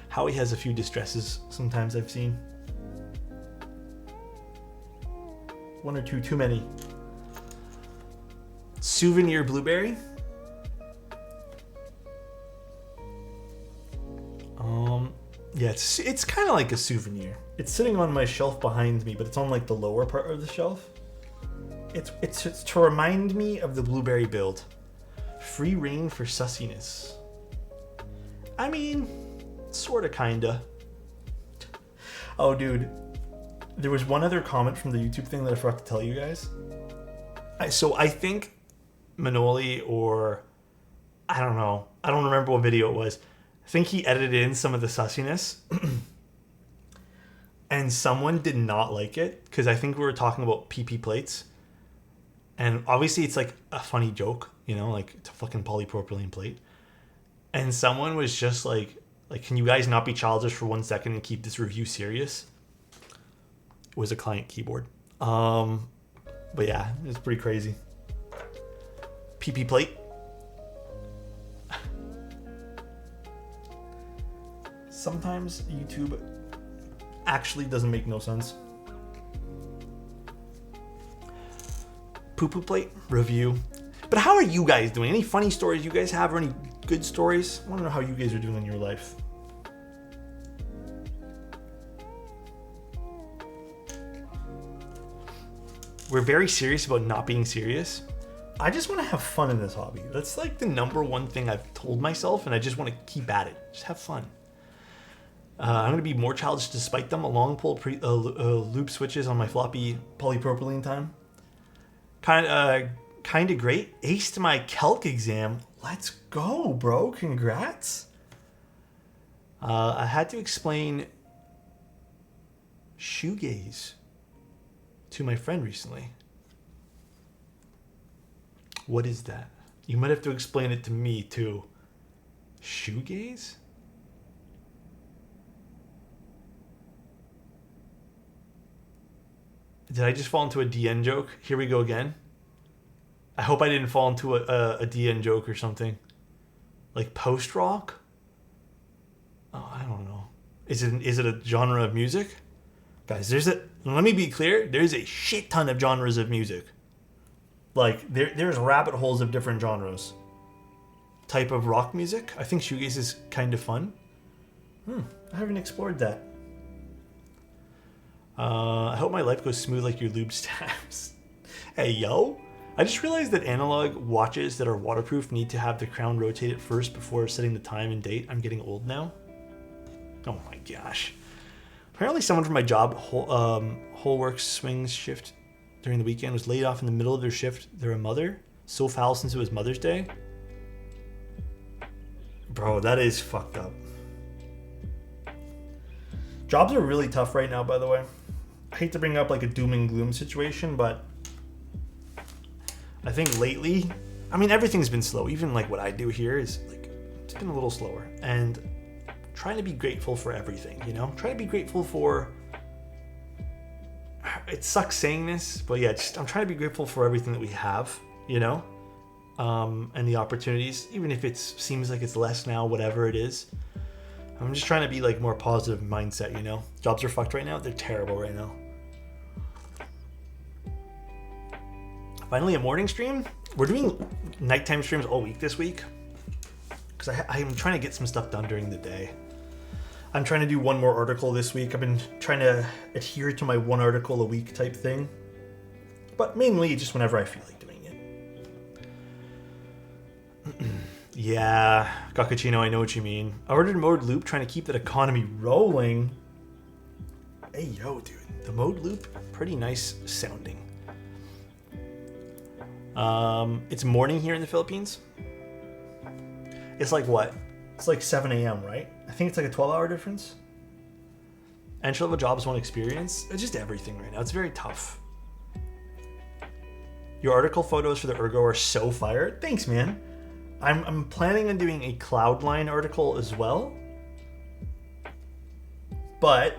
S1: Howie has a few distresses sometimes I've seen. 1 or 2 too many. Souvenir blueberry? Yeah, it's kind of like a souvenir. It's sitting on my shelf behind me, but it's on like the lower part of the shelf. It's to remind me of the blueberry build. Free reign for sussiness. I mean, sorta, kinda. Oh, dude. There was one other comment from the YouTube thing that I forgot to tell you guys. So I think Manoli, or I don't know. I don't remember what video it was. I think he edited in some of the sussiness. And someone did not like it because I think we were talking about PP plates. And obviously it's like a funny joke, you know, like it's a fucking polypropylene plate. And someone was just like, can you guys not be childish for 1 second and keep this review serious? It was a client keyboard. But yeah, it's pretty crazy. PP plate. Sometimes YouTube actually doesn't make no sense. Poo-poo plate review. But how are you guys doing? Any funny stories you guys have, or any good stories? I want to know how you guys are doing in your life. We're very serious about not being serious. I just want to have fun in this hobby. That's like the number one thing I've told myself, and I just want to keep at it. Just have fun. I'm going to be more childish despite them. A long pull loop switches on my floppy polypropylene time. Kind of great. Aced my calc exam. Let's go, bro. Congrats. I had to explain shoegaze to my friend recently. What is that? You might have to explain it to me too. Shoegaze? Did I just fall into a DN joke? Here we go again. I hope I didn't fall into a DN joke or something. Like post-rock? Oh, I don't know. Is it a genre of music? Guys, let me be clear, there's a shit ton of genres of music. Like, there's rabbit holes of different genres. Type of rock music? I think shoegaze is kind of fun. I haven't explored that. I hope my life goes smooth like your Lube stabs. Hey, yo. I just realized that analog watches that are waterproof need to have the crown rotated first before setting the time and date. I'm getting old now. Oh my gosh. Apparently someone from my job, whole work swings shift during the weekend, was laid off in the middle of their shift. They're a mother. So foul since it was Mother's Day. Bro, that is fucked up. Jobs are really tough right now, by the way. I hate to bring up like a doom and gloom situation, but I think lately, I mean, everything's been slow. Even like what I do here is like, it's been a little slower. And trying to be grateful for everything, you know? Try to be grateful for, it sucks saying this, but yeah, I'm trying to be grateful for everything that we have, you know? And the opportunities, even if it seems like it's less now, whatever it is. I'm just trying to be like more positive mindset, you know? Jobs are fucked right now. They're terrible right now. Finally, a morning stream. We're doing nighttime streams all week this week because I'm trying to get some stuff done during the day. I'm trying to do one more article this week. I've been trying to adhere to my one article a week type thing, but mainly just whenever I feel like doing it. Yeah, Gakachino, I know what you mean. I ordered mode loop trying to keep that economy rolling. Hey, yo, dude. The mode loop, pretty nice sounding. It's morning here in the Philippines. It's like what? It's like 7 a.m., right? I think it's like a 12-hour difference. Entry-level jobs won't experience. It's just everything right now. It's very tough. Your article photos for the Ergo are so fire. Thanks, man. I'm planning on doing a Cloudline article as well. But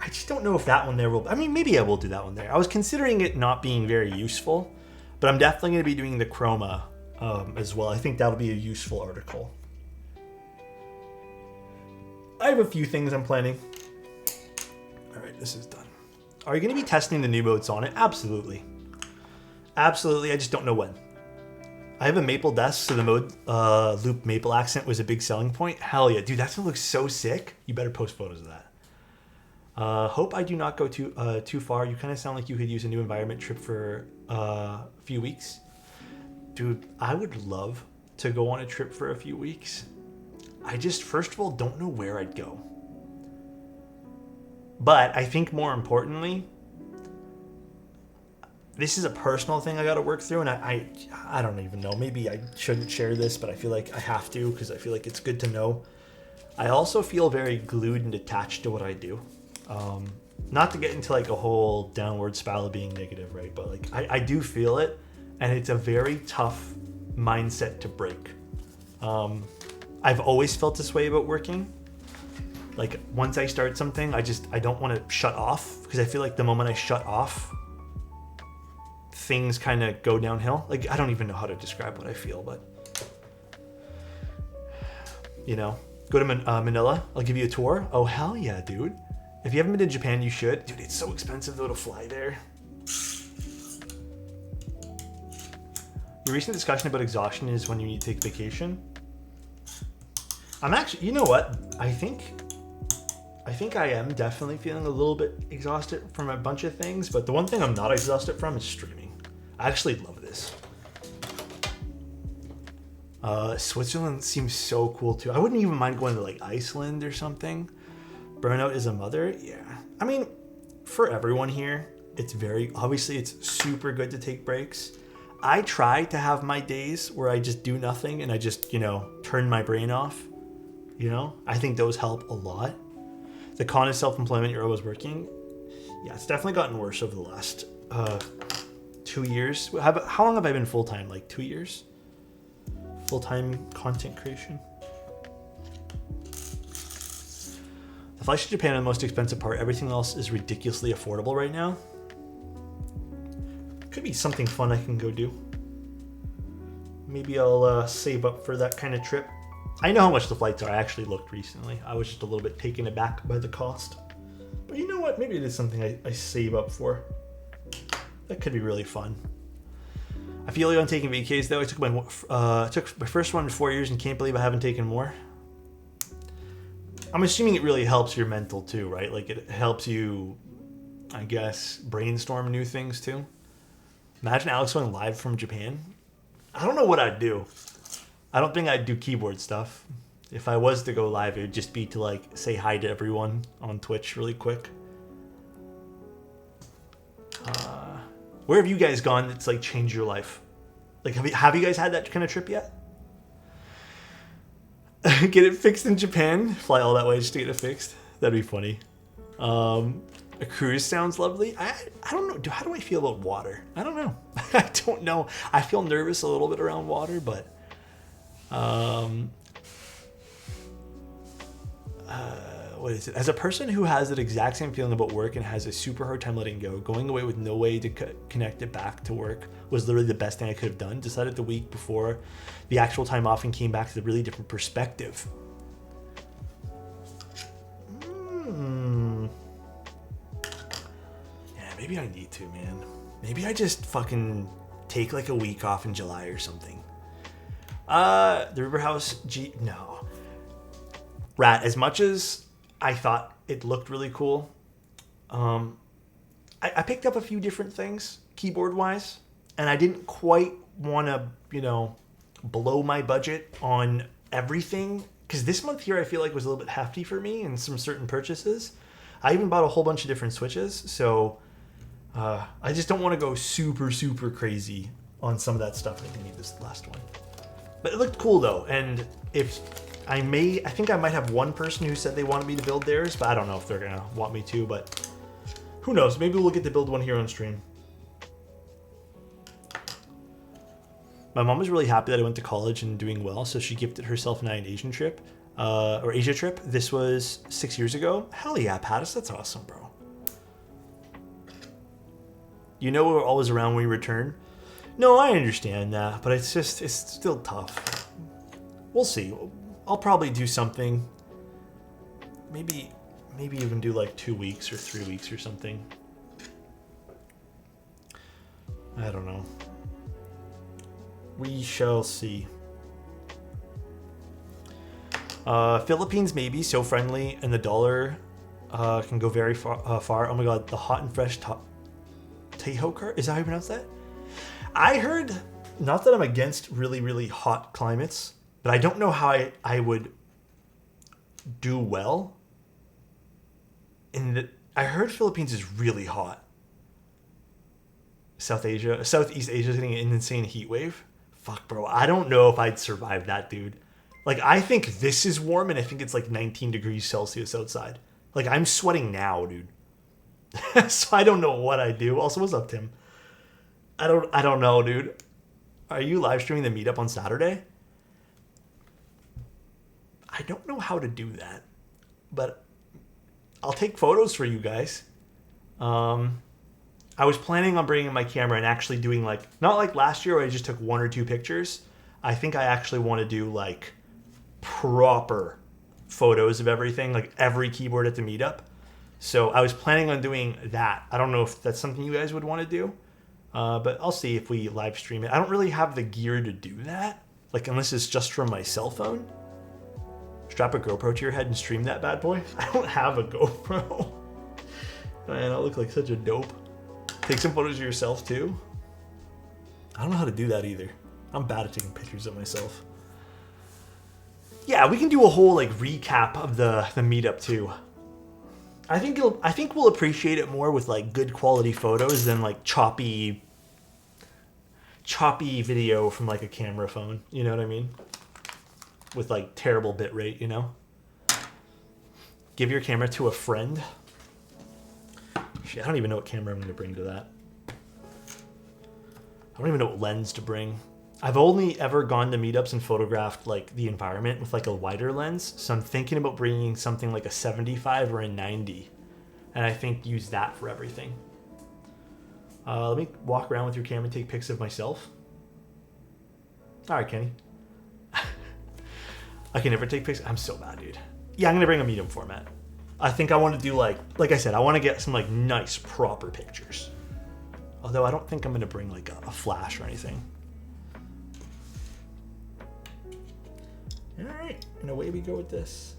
S1: I just don't know if that one there will... I mean, maybe I will do that one there. I was considering it not being very useful, but I'm definitely going to be doing the Chroma as well. I think that'll be a useful article. I have a few things I'm planning. All right, this is done. Are you going to be testing the new mode Sonnet? Absolutely. Absolutely, I just don't know when. I have a maple desk, so the mode loop maple accent was a big selling point. Hell yeah, dude, that's gonna look so sick. You better post photos of that. Hope I do not go too far. You kind of sound like you could use a new environment trip for a few weeks. Dude, I would love to go on a trip for a few weeks. I just, first of all, don't know where I'd go. But I think more importantly, this is a personal thing I got to work through, and I don't even know. Maybe I shouldn't share this, but I feel like I have to because I feel like it's good to know. I also feel very glued and attached to what I do. Not to get into like a whole downward spiral of being negative, right? But like I do feel it, and it's a very tough mindset to break. I've always felt this way about working. Like once I start something, I don't want to shut off because I feel like the moment I shut off, things kind of go downhill. Like I don't even know how to describe what I feel, but you know, go to Manila. I'll give you a tour. Oh hell yeah, dude! If you haven't been to Japan, you should. Dude, it's so expensive though to fly there. Your recent discussion about exhaustion is when you need to take vacation. I'm actually, you know what? I think I am definitely feeling a little bit exhausted from a bunch of things, but the one thing I'm not exhausted from is streaming. I actually love this. Switzerland seems so cool too. I wouldn't even mind going to like Iceland or something. Burnout is a mother. Yeah. I mean, for everyone here, it's obviously it's super good to take breaks. I try to have my days where I just do nothing and I just, turn my brain off. I think those help a lot. The con is self-employment, you're always working. Yeah, it's definitely gotten worse over the last 2 years. How long have I been full-time? Like 2 years? Full-time content creation. The flights to Japan are the most expensive part. Everything else is ridiculously affordable right now. Could be something fun I can go do. Maybe I'll save up for that kind of trip. I know how much the flights are. I actually looked recently. I was just a little bit taken aback by the cost. But you know what? Maybe it is something I save up for. That could be really fun. I feel like I'm taking vacays though. I took my first one in 4 years and can't believe I haven't taken more. I'm assuming it really helps your mental too, right? Like it helps you, I guess, brainstorm new things too. Imagine Alex going live from Japan. I don't know what I'd do. I don't think I'd do keyboard stuff. If I was to go live, it would just be to like say hi to everyone on Twitch really quick. Where have you guys gone that's like changed your life? Like have you guys had that kind of trip yet? Get it fixed in Japan? Fly all that way just to get it fixed? That'd be funny. A cruise sounds lovely. I don't know. How do I feel about water? I don't know. I don't know. I feel nervous a little bit around water, but what is it? As a person who has that exact same feeling about work and has a super hard time letting go, going away with no way to connect it back to work was literally the best thing I could have done. Decided the week before the actual time off and came back to a really different perspective. Yeah, maybe I need to, man. Maybe I just fucking take like a week off in July or something. The River House no. Rat, as much as I thought it looked really cool, I picked up a few different things keyboard wise, and I didn't quite want to, blow my budget on everything, because this month here I feel like was a little bit hefty for me in some certain purchases. I even bought a whole bunch of different switches, so I just don't want to go super, super crazy on some of that stuff. I think I need this last one. But it looked cool though, and I think I might have one person who said they wanted me to build theirs, but I don't know if they're gonna want me to, but who knows? Maybe we'll get to build one here on stream. My mom was really happy that I went to college and doing well, so she gifted herself and I an Asian trip, or Asia trip. This was 6 years ago. Hell yeah, Pattis, that's awesome, bro. We're always around when we return. No, I understand that, but it's still tough. We'll see. I'll probably do something. Maybe even do like 2 weeks or 3 weeks or something. I don't know. We shall see. Philippines maybe, so friendly, and the dollar can go very far. Oh my god, the hot and fresh Tejo cart? Is that how you pronounce that? I heard Not that I'm against really, really hot climates, but I don't know how I would do well. I heard Philippines is really hot. Southeast Asia is getting an insane heat wave. Fuck, bro. I don't know if I'd survive that, dude. Like, I think this is warm, and I think it's like 19 degrees Celsius outside. Like, I'm sweating now, dude. So I don't know what I do. Also, what's up, Tim? I don't know, dude. Are you live streaming the meetup on Saturday? I don't know how to do that, but I'll take photos for you guys. I was planning on bringing my camera and actually doing like, not like last year where I just took 1 or 2 pictures. I think I actually want to do like proper photos of everything, like every keyboard at the meetup. So I was planning on doing that. I don't know if that's something you guys would want to do, but I'll see if we live stream it. I don't really have the gear to do that, like unless it's just from my cell phone. Strap a GoPro to your head and stream that bad boy. I don't have a GoPro. Man, I look like such a dope. Take some photos of yourself too. I don't know how to do that either. I'm bad at taking pictures of myself. Yeah, we can do a whole like recap of the meetup too. I think we'll appreciate it more with like good quality photos than like choppy video from like a camera phone. You know what I mean? With like terrible bitrate, you know? Give your camera to a friend. Shit, I don't even know what camera I'm going to bring to that. I don't even know what lens to bring. I've only ever gone to meetups and photographed like the environment with like a wider lens. So I'm thinking about bringing something like a 75 or a 90. And I think use that for everything. Let me walk around with your camera and take pics of myself. All right, Kenny. I can never take pics. I'm so bad, dude. Yeah, I'm going to bring a medium format. I think I want to do like I said, I want to get some like nice proper pictures. Although I don't think I'm going to bring like a flash or anything. All right, and away we go with this.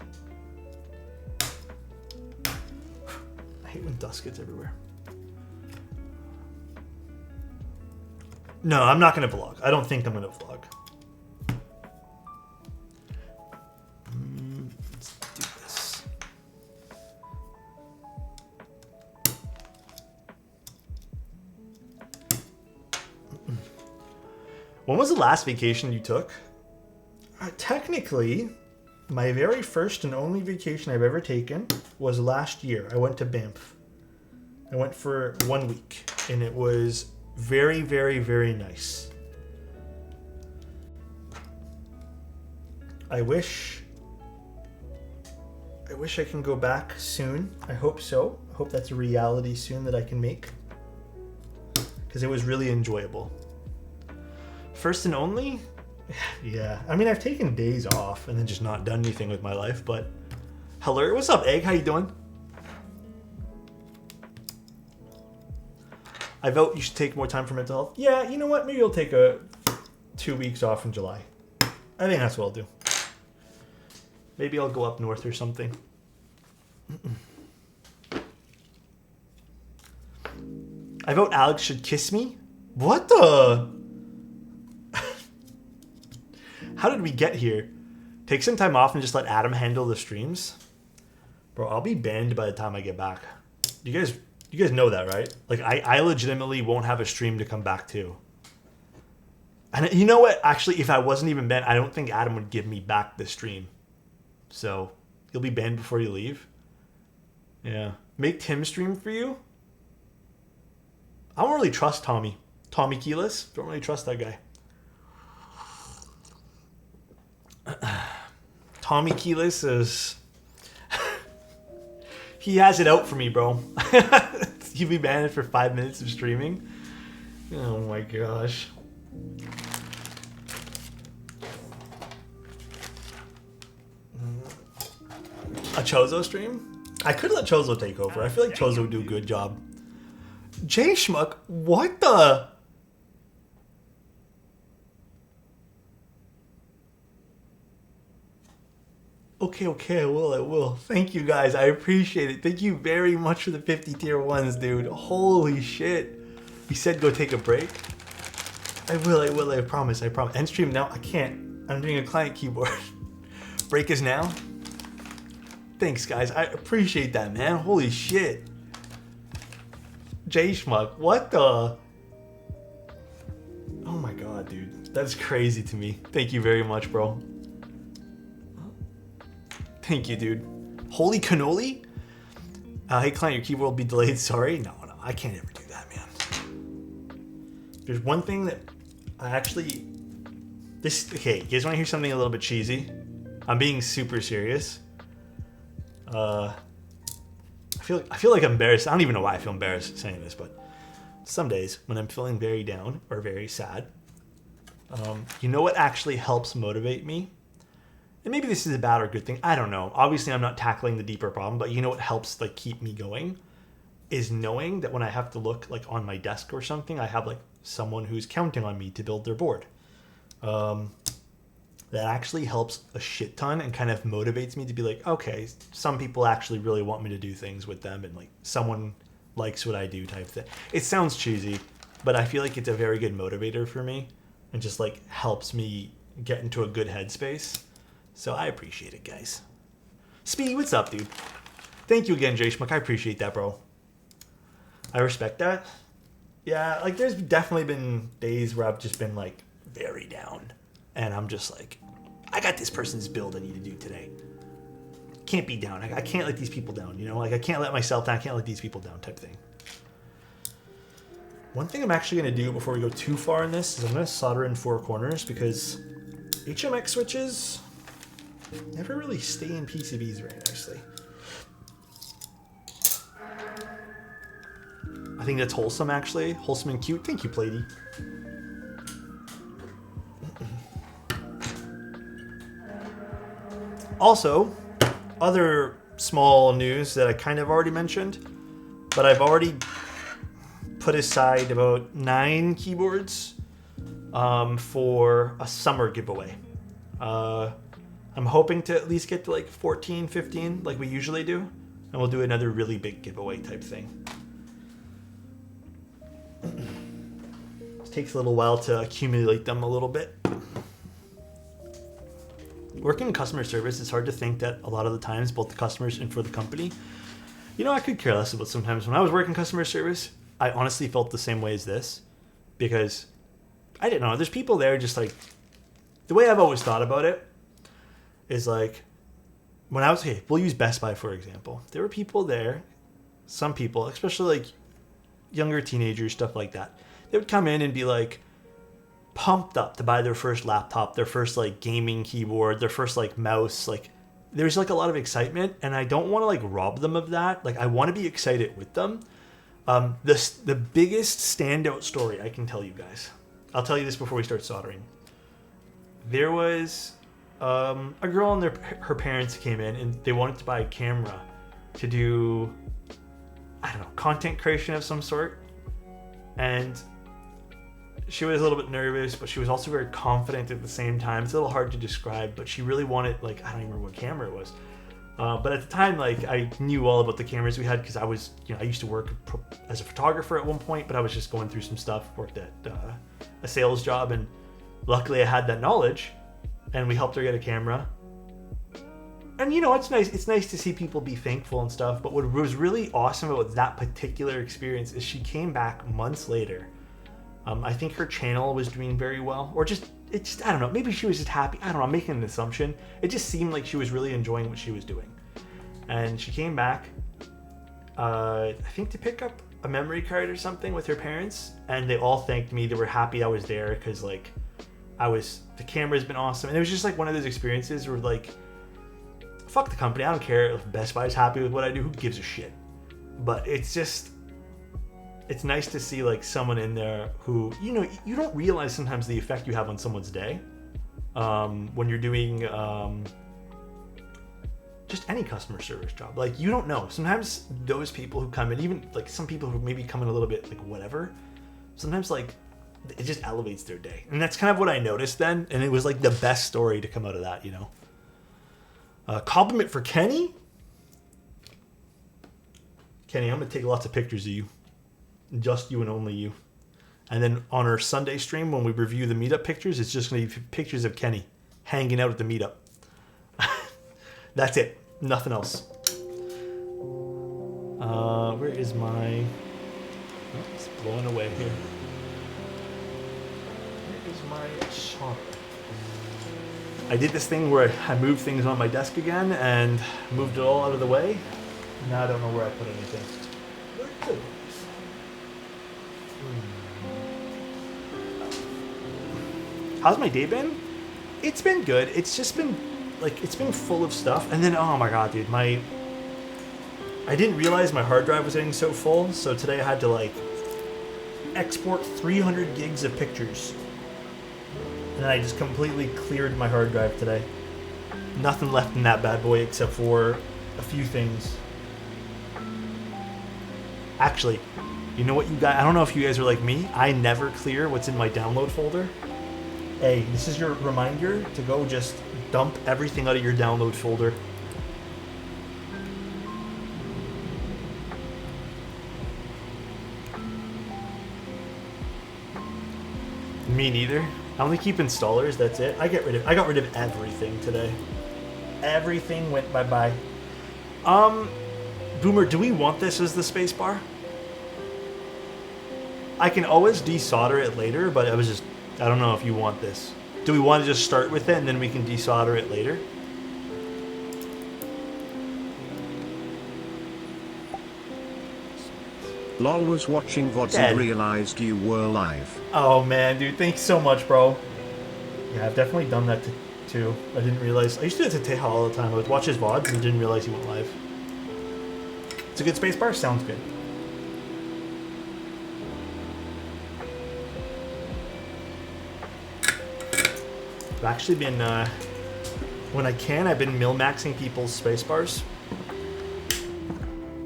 S1: I hate when dust gets everywhere. No, I'm not going to vlog. I don't think I'm going to vlog. Let's do this. When was the last vacation you took? Technically, my very first and only vacation I've ever taken was last year. I went to Banff. I went for 1 week, and it was very, very, very nice. I wish I can go back soon. I hope so. I hope that's a reality soon that I can make, because it was really enjoyable. First and only? Yeah. I mean, I've taken days off and then just not done anything with my life, but hello. What's up, Egg? How you doing? I vote you should take more time for mental health. Yeah, you know what? Maybe I'll take 2 weeks off in July. I think that's what I'll do. Maybe I'll go up north or something. I vote Alex should kiss me. What the? How did we get here? Take some time off and just let Adam handle the streams? Bro, I'll be banned by the time I get back. You guys know that, right? Like, I legitimately won't have a stream to come back to. And you know what? Actually, if I wasn't even banned, I don't think Adam would give me back the stream. So, you'll be banned before you leave? Yeah. Make Tim stream for you? I don't really trust Tommy. Tommy Keyless? Don't really trust that guy. Tommy Keyless is... he has it out for me, bro. He'll be banned for 5 minutes of streaming. Oh my gosh. A Chozo stream? I could let Chozo take over. I feel like Chozo would do a good job. Jay Schmuck, what the... Okay, I will. Thank you guys, I appreciate it. Thank you very much for the 50 tier 1s, dude. Holy shit. He said go take a break. I promise. End stream now. I can't. I'm doing a client keyboard. Break is now. Thanks, guys. I appreciate that, man. Holy shit. J Schmuck, what the? Oh my god, dude. That's crazy to me. Thank you very much, bro. Thank you, dude. Holy cannoli? Hey, client, your keyboard will be delayed. Sorry. No, I can't ever do that, man. There's one thing that I actually... Okay, you guys want to hear something a little bit cheesy? I'm being super serious. I feel like I'm embarrassed. I don't even know why I feel embarrassed saying this, but some days when I'm feeling very down or very sad, you know what actually helps motivate me? And maybe this is a bad or good thing. I don't know. Obviously, I'm not tackling the deeper problem, but you know what helps like keep me going is knowing that when I have to look like on my desk or something, I have like someone who's counting on me to build their board. That actually helps a shit ton and kind of motivates me to be like, okay, some people actually really want me to do things with them and like someone likes what I do type thing. It sounds cheesy, but I feel like it's a very good motivator for me and just like helps me get into a good headspace. So I appreciate it, guys. Speedy, what's up, dude? Thank you again, Jay Schmuck. I appreciate that, bro. I respect that. Yeah, like there's definitely been days where I've just been like very down. And I'm just like, I got this person's build I need to do today. Can't be down. I can't let these people down, you know? Like I can't let myself down. I can't let these people down type thing. One thing I'm actually going to do before we go too far in this is I'm going to solder in 4 corners because HMX switches never really stay in PCBs very nicely. I think that's wholesome, actually. Wholesome and cute. Thank you, Plady. Also, other small news that I kind of already mentioned, but I've already put aside about 9 keyboards for a summer giveaway. I'm hoping to at least get to like 14, 15 like we usually do, and we'll do another really big giveaway type thing. It takes a little while to accumulate them a little bit. Working in customer service, it's hard to think that a lot of the times, both the customers and for the company, you know, I could care less about sometimes. When I was working customer service, I honestly felt the same way as this because I didn't know. There's people there just like, the way I've always thought about it is like, when I was, okay, we'll use Best Buy for example. There were people there, some people, especially like younger teenagers, stuff like that. They would come in and be like, pumped up to buy their first laptop, their first like gaming keyboard, their first like mouse. Like there's like a lot of excitement and I don't want to like rob them of that. Like I want to be excited with them. The biggest standout story I can tell you guys, I'll tell you this before we start soldering. There was a girl and her parents came in and they wanted to buy a camera to do, I don't know, content creation of some sort. And she was a little bit nervous, but she was also very confident at the same time. It's a little hard to describe, but she really wanted, like, I don't even remember what camera it was. But at the time, like, I knew all about the cameras we had because I was, you know, I used to work as a photographer at one point, but I was just going through some stuff, worked at a sales job, and luckily I had that knowledge, and we helped her get a camera. And, you know, it's nice. It's nice to see people be thankful and stuff, but what was really awesome about that particular experience is she came back months later. I think her channel was doing very well, or I don't know, maybe she was just happy. I don't know, I'm making an assumption. It just seemed like she was really enjoying what she was doing. And she came back, I think to pick up a memory card or something with her parents, and they all thanked me. They were happy I was there because like, the camera's been awesome. And it was just like one of those experiences where like, fuck the company, I don't care if Best Buy is happy with what I do, who gives a shit? But it's nice to see like someone in there who, you know, you don't realize sometimes the effect you have on someone's day when you're doing just any customer service job. Like you don't know. Sometimes those people who come in, even like some people who maybe come in a little bit like whatever, sometimes like it just elevates their day. And that's kind of what I noticed then. And it was like the best story to come out of that, you know. Compliment for Kenny. Kenny, I'm going to take lots of pictures of you. Just you and only you. And then on our Sunday stream, when we review the meetup pictures, it's just going to be pictures of Kenny hanging out at the meetup. That's it. Nothing else. Where is my... Oh, it's blowing away here. Where is my shop? I did this thing where I moved things on my desk again and moved it all out of the way. Now I don't know where I put anything. Where did How's my day been? It's been good. It's just been, like, it's been full of stuff. And then, oh my god, dude, I didn't realize my hard drive was getting so full, so today I had to, like, export 300 gigs of pictures. And I just completely cleared my hard drive today. Nothing left in that bad boy except for a few things. Actually, you know what you guys, I don't know if you guys are like me, I never clear what's in my download folder. Hey, this is your reminder to go just dump everything out of your download folder. Me neither. I only keep installers, that's it. I got rid of everything today. Everything went bye-bye. Boomer, do we want this as the spacebar? I can always desolder it later, but I don't know if you want this. Do we want to just start with it and then we can desolder it later?
S2: LOL was watching VODs and realized you were live.
S1: Oh man, dude, thanks so much, bro. Yeah, I've definitely done that too. I didn't realize. I used to do it to Teja all the time. I would watch his VODs and didn't realize he went live. It's a good spacebar? Sounds good. I've actually been, when I can, I've been min-maxing people's spacebars.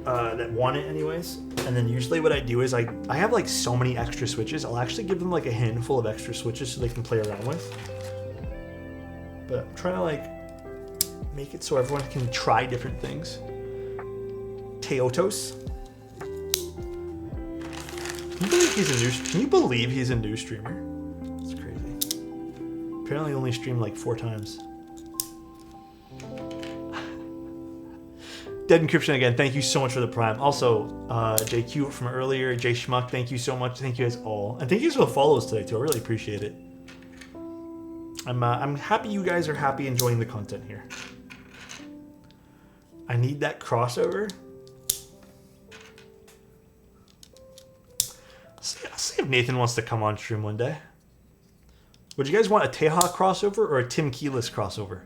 S1: That want it anyways. And then usually what I do is I have like so many extra switches. I'll actually give them like a handful of extra switches so they can play around with. But I'm trying to like make it so everyone can try different things. Teotos. Can you believe he's a new streamer? It's crazy. Apparently only streamed like 4 times. Dead Encryption again, thank you so much for the prime. Also, JQ from earlier, J Schmuck, thank you so much. Thank you guys all. And thank you for the follows today too, I really appreciate it. I'm happy you guys are happy enjoying the content here. I need that crossover. I'll see if Nathan wants to come on stream one day. Would you guys want a Teja crossover or a Tim Keyless crossover?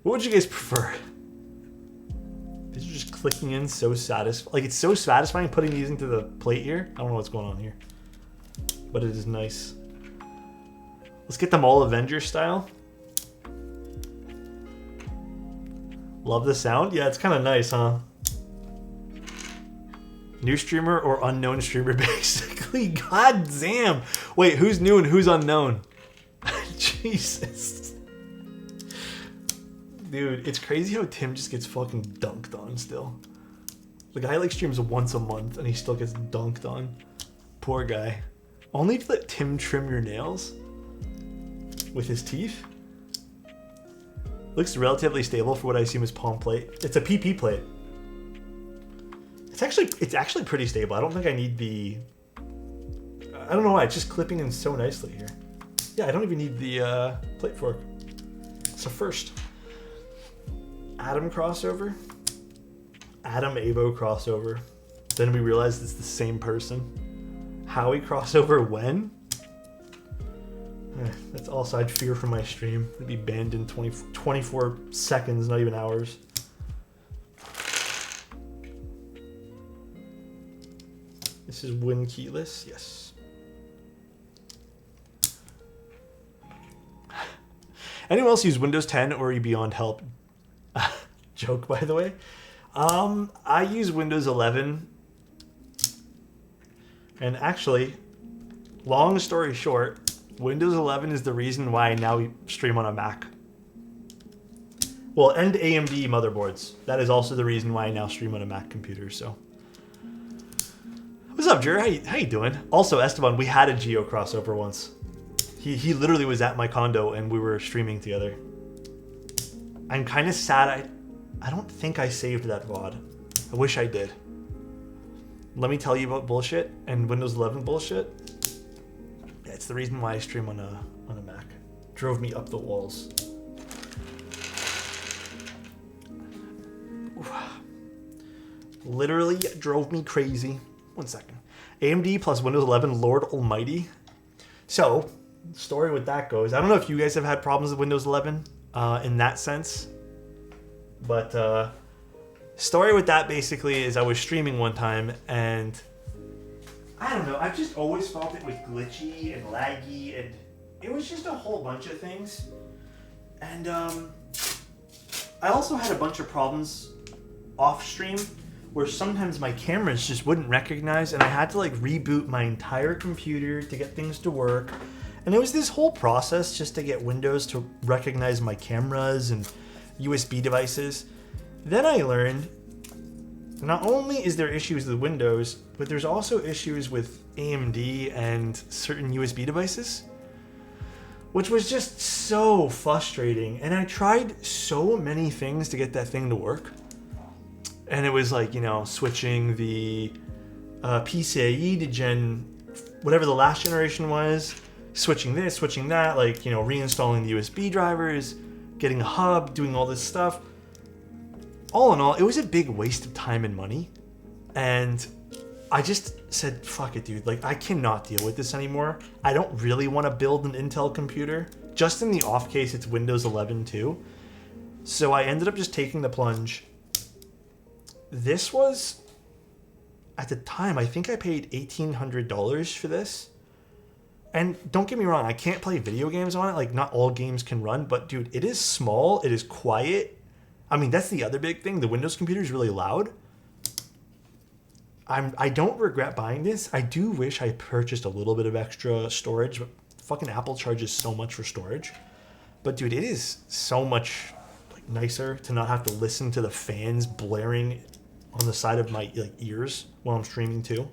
S1: What would you guys prefer? These are just clicking in so satisfying. Like, it's so satisfying putting these into the plate here. I don't know what's going on here. But it is nice. Let's get them all Avenger style. Love the sound? Yeah, it's kind of nice, huh? New streamer or unknown streamer, basically. God damn. Wait, who's new and who's unknown? Jesus. Dude, it's crazy how Tim just gets fucking dunked on still. The guy like streams once a month and he still gets dunked on. Poor guy. Only if you let Tim trim your nails with his teeth. Looks relatively stable for what I assume is palm plate. It's a PP plate. It's actually pretty stable. I don't think I need the... I don't know why, it's just clipping in so nicely here. Yeah, I don't even need the plate fork. It's a first. Adam crossover. Adam Avo crossover. Then we realized it's the same person. Howie crossover when? That's also I'd fear for my stream. It'd be banned in 24 seconds, not even hours. This is Win Keyless, yes. Anyone else use Windows 10 or are you beyond help? Joke, by the way. I use Windows 11. And actually, long story short, Windows 11 is the reason why I now stream on a Mac. Well, and AMD motherboards. That is also the reason why I now stream on a Mac computer. So, what's up, Jerry? How you doing? Also, Esteban, we had a Geo crossover once. He literally was at my condo and we were streaming together. I'm kind of sad. I don't think I saved that VOD. I wish I did. Let me tell you about bullshit and Windows 11 bullshit. Yeah, it's the reason why I stream on a Mac. Drove me up the walls. Literally drove me crazy. 1 second. AMD plus Windows 11, Lord Almighty. So, story with that goes. I don't know if you guys have had problems with Windows 11 in that sense. But story with that basically is I was streaming one time and I don't know. I've just always felt it was glitchy and laggy and it was just a whole bunch of things. And I also had a bunch of problems off stream where sometimes my cameras just wouldn't recognize and I had to like reboot my entire computer to get things to work. And it was this whole process just to get Windows to recognize my cameras and USB devices. Then I learned not only is there issues with Windows, but there's also issues with AMD and certain USB devices, which was just so frustrating. And I tried so many things to get that thing to work. And it was like, you know, switching the PCIe to whatever the last generation was, switching this, switching that, like, you know, reinstalling the USB drivers, getting a hub, doing all this stuff. All in all, it was a big waste of time and money. And I just said, fuck it, dude. Like, I cannot deal with this anymore. I don't really want to build an Intel computer. Just in the off case, it's Windows 11 too. So I ended up just taking the plunge. This was, at the time, I think I paid $1,800 for this. And don't get me wrong, I can't play video games on it. Like, not all games can run. But, dude, it is small. It is quiet. I mean, that's the other big thing. The Windows computer is really loud. I don't regret buying this. I do wish I purchased a little bit of extra storage. But fucking Apple charges so much for storage. But, dude, it is so much like nicer to not have to listen to the fans blaring on the side of my ears while I'm streaming, too.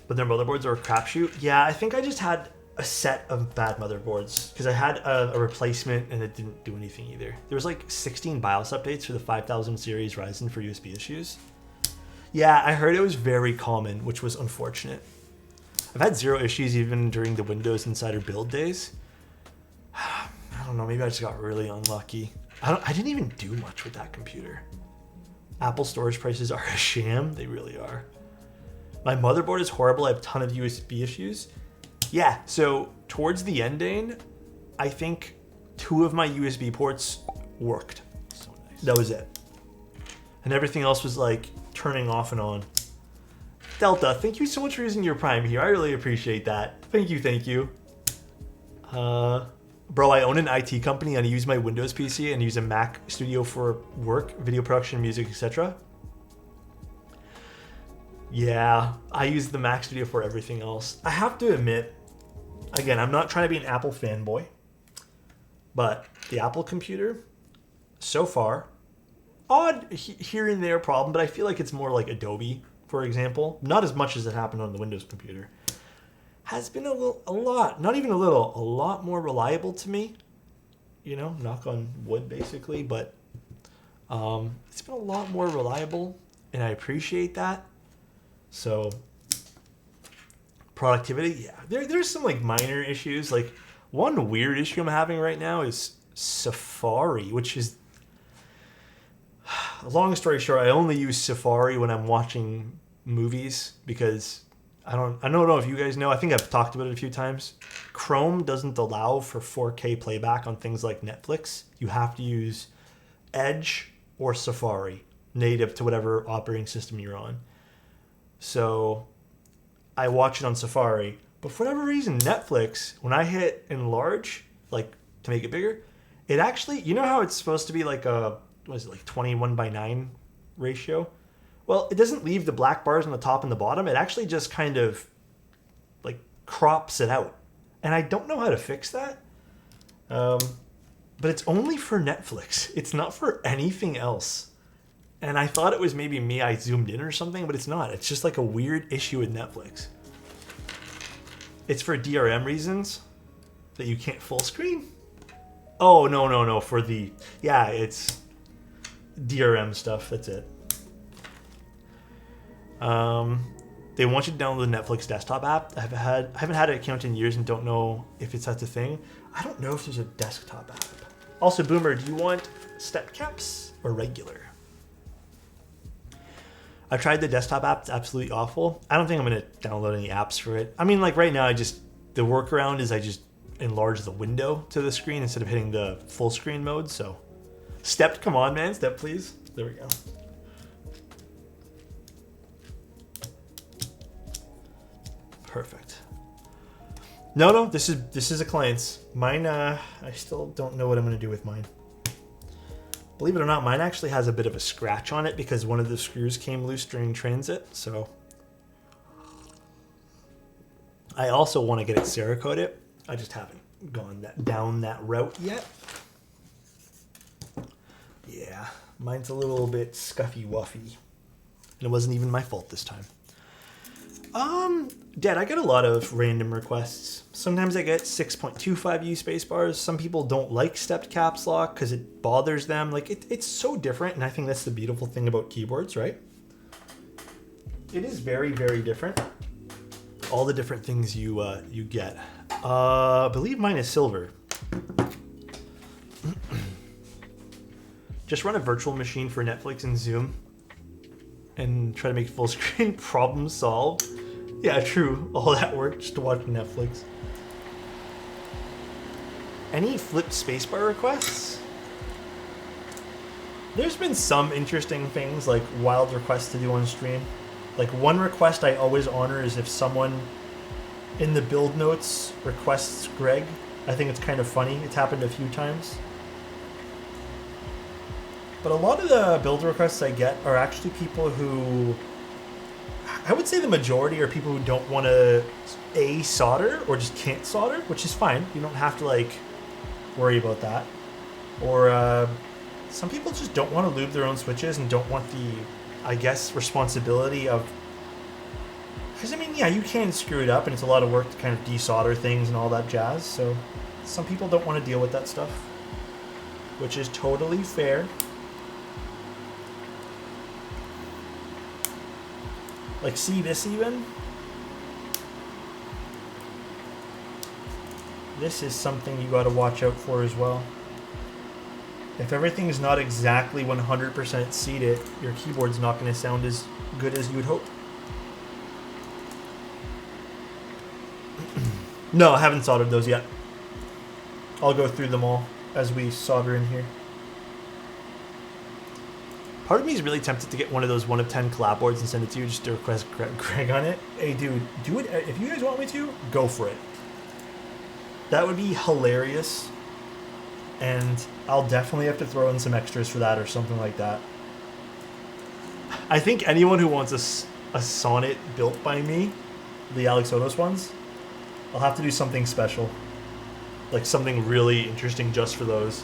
S1: But their motherboards are a crapshoot. Yeah, I think I just had a set of bad motherboards because I had a replacement and it didn't do anything either. There was like 16 BIOS updates for the 5000 series Ryzen for USB issues. Yeah, I heard it was very common, which was unfortunate. I've had 0 issues even during the Windows Insider build days. I don't know, maybe I just got really unlucky. I didn't even do much with that computer. Apple storage prices are a sham. They really are. My motherboard is horrible. I have a ton of USB issues. Yeah, so towards the end, Dane, I think 2 of my USB ports worked. So nice. That was it. And everything else was like turning off and on. Delta, thank you so much for using your Prime here. I really appreciate that. Thank you, thank you. Bro, I own an IT company and I use my Windows PC and use a Mac Studio for work, video production, music, etc. Yeah, I use the Mac Studio for everything else. I have to admit, again, I'm not trying to be an Apple fanboy, but the Apple computer, so far, odd here and there problem, but I feel like it's more like Adobe, for example. Not as much as it happened on the Windows computer. Has been a lot more reliable to me. You know, knock on wood, basically, but it's been a lot more reliable, and I appreciate that. So, productivity, yeah. There's some like minor issues. Like one weird issue I'm having right now is Safari, which is, long story short, I only use Safari when I'm watching movies because I don't know if you guys know. I think I've talked about it a few times. Chrome doesn't allow for 4K playback on things like Netflix. You have to use Edge or Safari, native to whatever operating system you're on. So I watch it on Safari, but for whatever reason, Netflix, when I hit enlarge, like to make it bigger, it actually, you know how it's supposed to be like a, what is it, like 21:9 ratio? Well, it doesn't leave the black bars on the top and the bottom. It actually just kind of like crops it out. And I don't know how to fix that. but it's only for Netflix. It's not for anything else. And I thought it was maybe me, I zoomed in or something, but it's not. It's just like a weird issue with Netflix. It's for DRM reasons that you can't full screen. Oh, no. For the, yeah, it's DRM stuff. That's it. They want you to download the Netflix desktop app. I haven't had an account in years and don't know if it's such a thing. I don't know if there's a desktop app. Also, Boomer, do you want step caps or regular? I tried the desktop app. It's absolutely awful. I don't think I'm going to download any apps for it. I mean, like right now, the workaround is I just enlarge the window to the screen instead of hitting the full screen mode. So, Step, come on, man. Step, please. There we go. Perfect. No, this is a client's. Mine, I still don't know what I'm going to do with mine. Believe it or not, mine actually has a bit of a scratch on it because one of the screws came loose during transit, so I also want to get it Cerakoted. I just haven't gone down that route yet. Yeah, mine's a little bit scuffy-wuffy. And it wasn't even my fault this time. Dad, I get a lot of random requests. Sometimes I get 6.25U spacebars. Some people don't like stepped caps lock because it bothers them. Like, it's so different, and I think that's the beautiful thing about keyboards, right? It is very, very different. All the different things you get. I believe mine is silver. Just run a virtual machine for Netflix and Zoom and try to make full screen. Problem solved. Yeah, true. All that work just to watch Netflix. Any flipped spacebar requests? There's been some interesting things, like wild requests to do on stream. Like one request I always honor is if someone in the build notes requests Greg. I think it's kind of funny. It's happened a few times. But a lot of the build requests I get are actually people who, I would say the majority are people who don't want to solder or just can't solder, which is fine. You don't have to like worry about that. Or some people just don't want to lube their own switches and don't want the, I guess, responsibility of, because I mean, yeah, you can screw it up and it's a lot of work to kind of desolder things and all that jazz. So some people don't want to deal with that stuff, which is totally fair. Like, see this even? This is something you gotta watch out for as well. If everything is not exactly 100% seated, your keyboard's not gonna sound as good as you would hope. No, I haven't soldered those yet. I'll go through them all as we solder in here. Part of me is really tempted to get one of those 1 of 10 collab boards and send it to you just to request Greg on it. Hey, dude, do it. If you guys want me to, go for it. That would be hilarious. And I'll definitely have to throw in some extras for that or something like that. I think anyone who wants a Sonnet built by me, the Alexotos ones, I'll have to do something special. Like something really interesting just for those.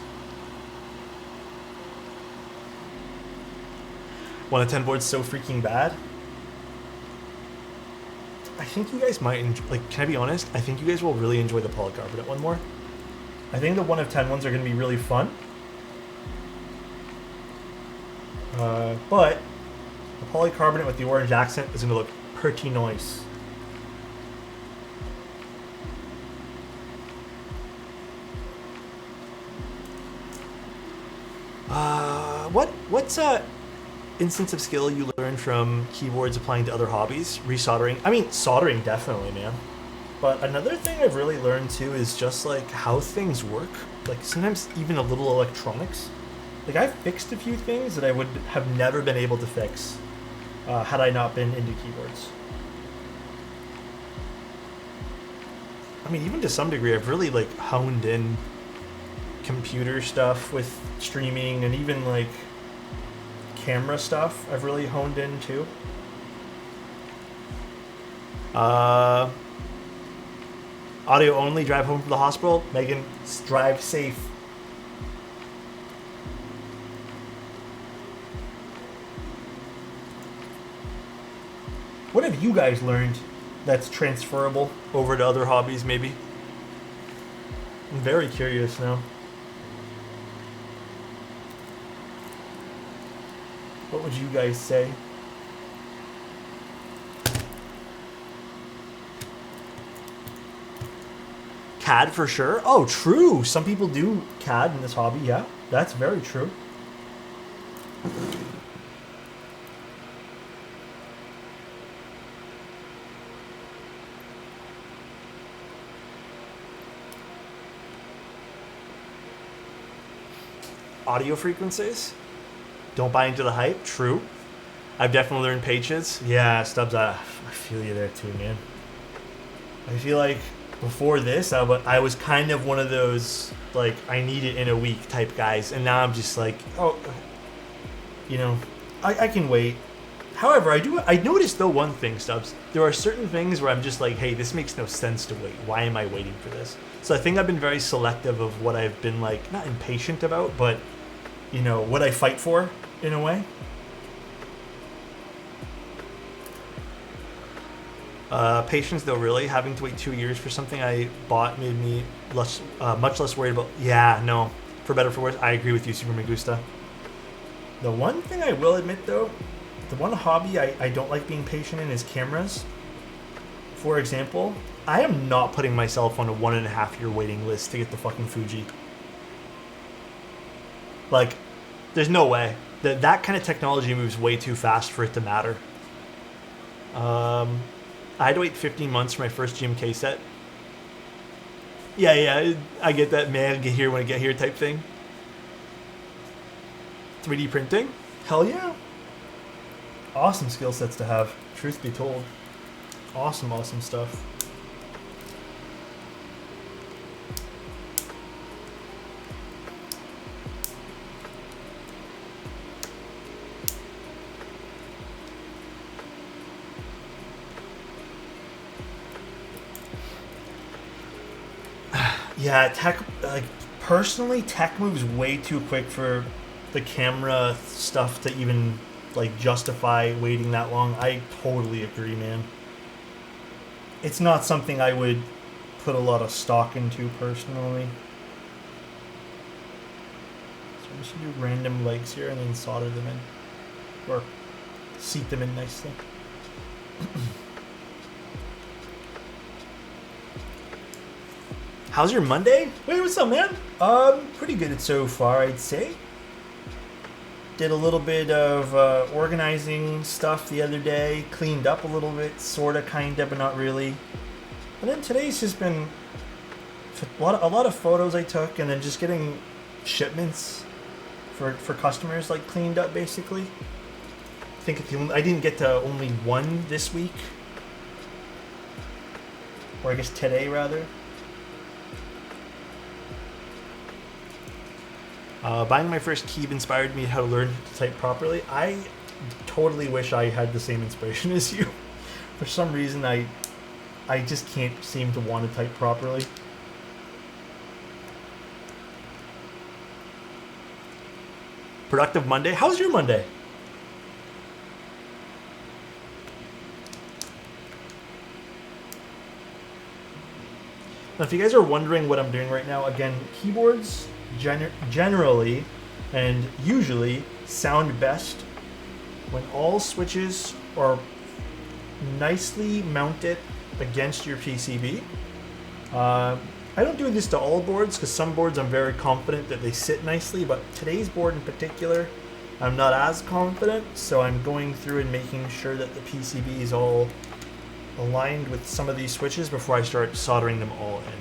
S1: 1 of 10 boards so freaking bad. I think you guys might like. Can I be honest? I think you guys will really enjoy the polycarbonate one more. I think the 1 of 10 ones are going to be really fun. But the polycarbonate with the orange accent is going to look pretty nice. What's instance of skill you learned from keyboards applying to other hobbies? Resoldering. I mean, soldering definitely, man. But another thing I've really learned too is just like how things work. Like sometimes even a little electronics. Like I've fixed a few things that I would have never been able to fix had I not been into keyboards. I mean, even to some degree, I've really like honed in computer stuff with streaming and even like camera stuff I've really honed in too. Audio only, drive home from the hospital. Megan, drive safe. What have you guys learned that's transferable over to other hobbies, maybe? I'm very curious now. What would you guys say? CAD for sure. Oh, true. Some people do CAD in this hobby. Yeah, that's very true. Audio frequencies. Don't buy into the hype. True. I've definitely learned patience. Yeah, Stubbs, I feel you there too, man. I feel like before this, I was kind of one of those, like, I need it in a week type guys. And now I'm just like, oh, you know, I can wait. However, I noticed, though, one thing, Stubbs. There are certain things where I'm just like, hey, this makes no sense to wait. Why am I waiting for this? So I think I've been very selective of what I've been, like, not impatient about, but, you know, what I fight for, in a way. Patience, though, really. Having to wait 2 years for something I bought made me much less worried about... Yeah, no. For better or for worse, I agree with you, Super Megusta. The one thing I will admit, though, the one hobby I don't like being patient in is cameras. For example, I am not putting myself on a 1.5 year waiting list to get the fucking Fuji. Like, there's no way. That kind of technology moves way too fast for it to matter. I had to wait 15 months for my first GMK set. Yeah, I get that, man, get here when I get here type thing. 3D printing? Hell yeah. Awesome skill sets to have, truth be told. Awesome stuff. Yeah, tech, like, personally, tech moves way too quick for the camera stuff to even, like, justify waiting that long. I totally agree, man. It's not something I would put a lot of stock into personally. So I'm just gonna do random legs here and then solder them in. Or seat them in nicely. How's your Monday? Wait, what's up, man? Pretty good so far, I'd say. Did a little bit of organizing stuff the other day. Cleaned up a little bit, sorta, kinda, but not really. And then today's just been a lot of photos I took, and then just getting shipments for customers, like, cleaned up basically. I think I didn't get to only one this week, or I guess today rather. Buying my first keyb inspired me how to learn to type properly. I totally wish I had the same inspiration as you. For some reason, I just can't seem to want to type properly. Productive Monday? How's your Monday? Now, if you guys are wondering what I'm doing right now, again, keyboards generally and usually sound best when all switches are nicely mounted against your PCB. I don't do this to all boards because some boards I'm very confident that they sit nicely, but today's board in particular I'm not as confident, so I'm going through and making sure that the PCB is all aligned with some of these switches before I start soldering them all in.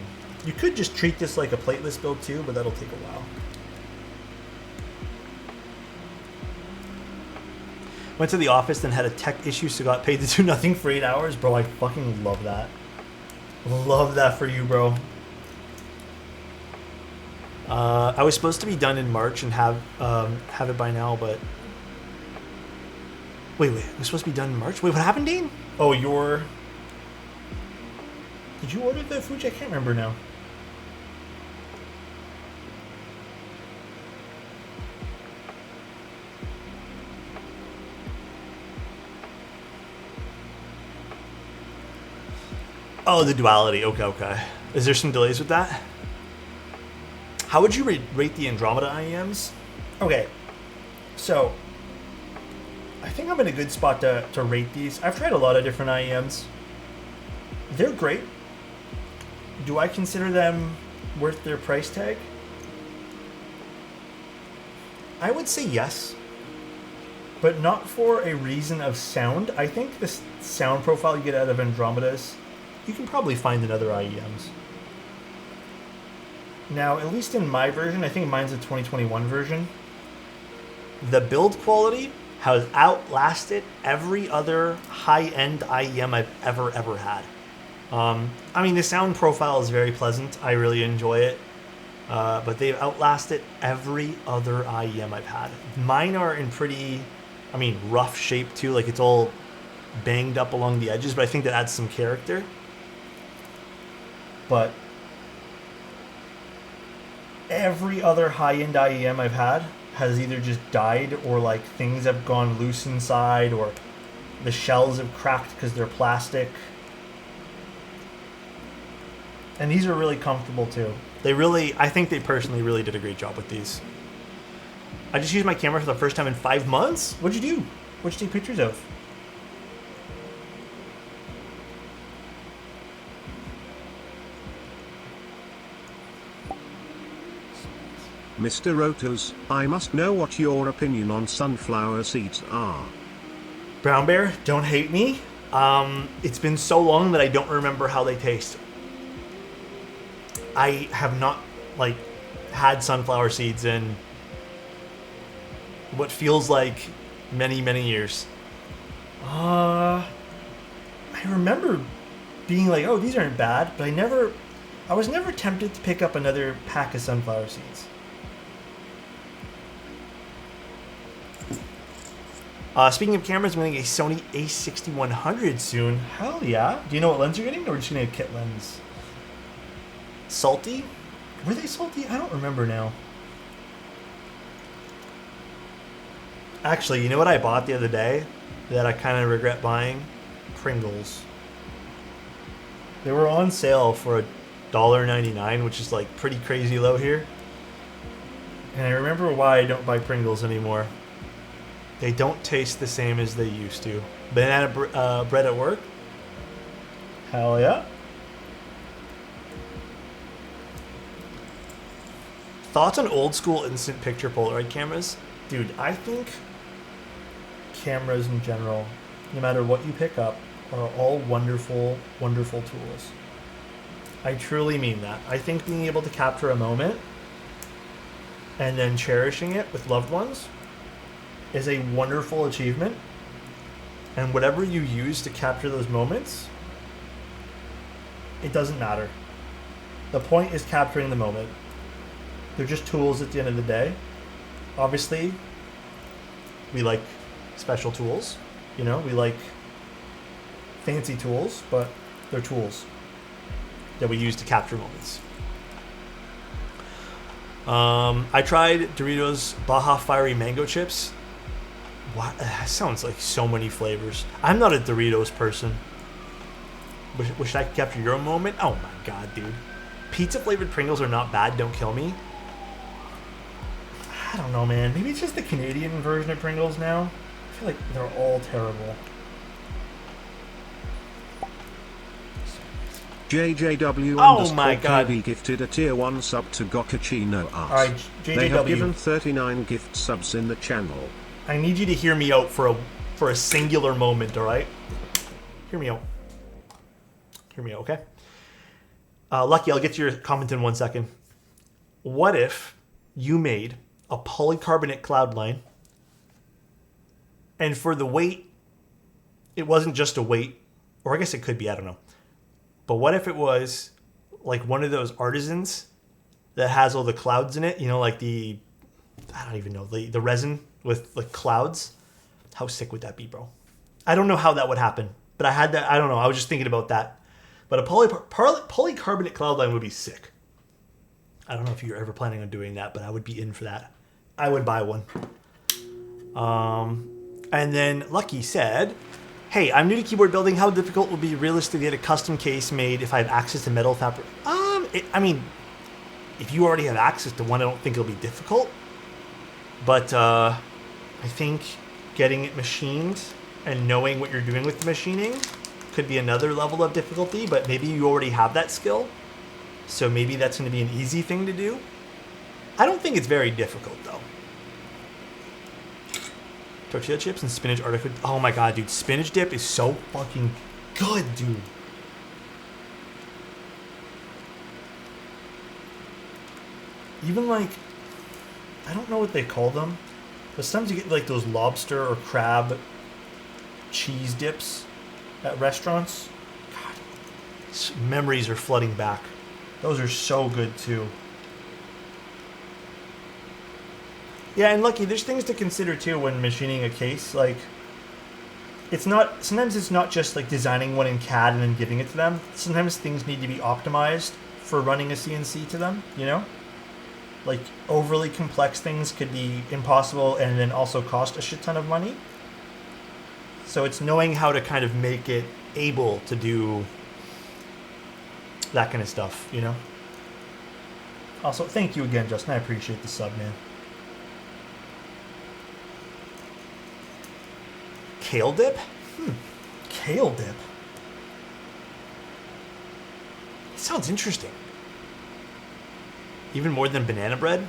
S1: You could just treat this like a plateless build too, but that'll take a while. Went to the office and had a tech issue, so got paid to do nothing for 8 hours. Bro, I fucking love that. Love that for you, bro. I was supposed to be done in March and have it by now, but... Wait, I was supposed to be done in March? Wait, what happened, Dean? Oh, Did you order the Fuji? I can't remember now. Oh, the duality. Okay, okay. Is there some delays with that? How would you rate the Andromeda iems? Okay, so I think I'm in a good spot to rate these. I've tried a lot of different iems. They're great. Do I consider them worth their price tag? I would say yes, but not for a reason of sound. I think the sound profile you get out of Andromedas, you can probably find in other IEMs. Now, at least in my version, I think mine's a 2021 version, the build quality has outlasted every other high-end IEM I've ever had. I mean, the sound profile is very pleasant. I really enjoy it. But they've outlasted every other IEM I've had. Mine are in pretty, I mean, rough shape too. Like, it's all banged up along the edges, but I think that adds some character. But every other high-end IEM I've had has either just died, or like things have gone loose inside, or the shells have cracked because they're plastic. And these are really comfortable too. I think they personally really did a great job with these. I just used my camera for the first time in 5 months. What'd you do? What'd you take pictures of?
S2: Mr. Rotos, I must know what your opinion on sunflower seeds are.
S1: Brown Bear, don't hate me. It's been so long that I don't remember how they taste. I have not, like, had sunflower seeds in what feels like many, many years. I remember being like, oh, these aren't bad, but I was never tempted to pick up another pack of sunflower seeds. Speaking of cameras, I'm getting a Sony a6100 soon. Hell yeah. Do you know what lens you're getting, or just getting a kit lens? Salty? Were they salty? I don't remember now. Actually, you know what I bought the other day that I kind of regret buying? Pringles. They were on sale for $1.99, which is like pretty crazy low here. And I remember why I don't buy Pringles anymore. They don't taste the same as they used to. Banana bread at work? Hell yeah. Thoughts on old school instant picture Polaroid cameras? Dude, I think cameras in general, no matter what you pick up, are all wonderful, wonderful tools. I truly mean that. I think being able to capture a moment and then cherishing it with loved ones is a wonderful achievement. And whatever you use to capture those moments, it doesn't matter. The point is capturing the moment. They're just tools at the end of the day. Obviously, we like special tools. You know, we like fancy tools, but they're tools that we use to capture moments. I tried Doritos Baja Fiery Mango Chips. What? That sounds like so many flavors. I'm not a Doritos person. Wish I could capture your moment? Oh my god, dude. Pizza flavored Pringles are not bad, don't kill me. I don't know, man. Maybe it's just the Canadian version of Pringles now. I feel like they're all terrible.
S2: JJW
S1: oh my god.
S2: KB gifted a tier 1 sub to Gokachino Art.
S1: Alright, JJW.
S2: They have given 39 gift subs in the channel.
S1: I need you to hear me out for a singular moment, alright? Hear me out. Hear me out, okay? Lucky, I'll get to your comment in 1 second. What if you made a polycarbonate Cloudline, and for the weight, it wasn't just a weight, or I guess it could be, I don't know. But what if it was like one of those artisans that has all the clouds in it, you know, like I don't even know, the resin with like clouds? How sick would that be, bro? I don't know how that would happen, but I had that, I don't know, I was just thinking about that. But a polycarbonate Cloudline would be sick. I don't know if you're ever planning on doing that, but I would be in for that. I would buy one. And then Lucky said, Hey, I'm new to keyboard building. How difficult will be realistically to get a custom case made if I have access to metal fabric? I mean, if you already have access to one, I don't think it'll be difficult. But I think getting it machined and knowing what you're doing with the machining could be another level of difficulty, but maybe you already have that skill. So maybe that's going to be an easy thing to do. I don't think it's very difficult, though. Tortilla chips and spinach artichoke. Oh my god, dude. Spinach dip is so fucking good, dude. Even like, I don't know what they call them, but sometimes you get like those lobster or crab cheese dips at restaurants. God, memories are flooding back. Those are so good too. Yeah, and Lucky, there's things to consider too when machining a case. Like, sometimes it's not just like designing one in CAD and then giving it to them. Sometimes things need to be optimized for running a CNC to them, you know? Like, overly complex things could be impossible and then also cost a shit ton of money. So it's knowing how to kind of make it able to do that kind of stuff, you know? Also, thank you again, Justin. I appreciate the sub, man. Kale dip? Kale dip. It sounds interesting. Even more than banana bread?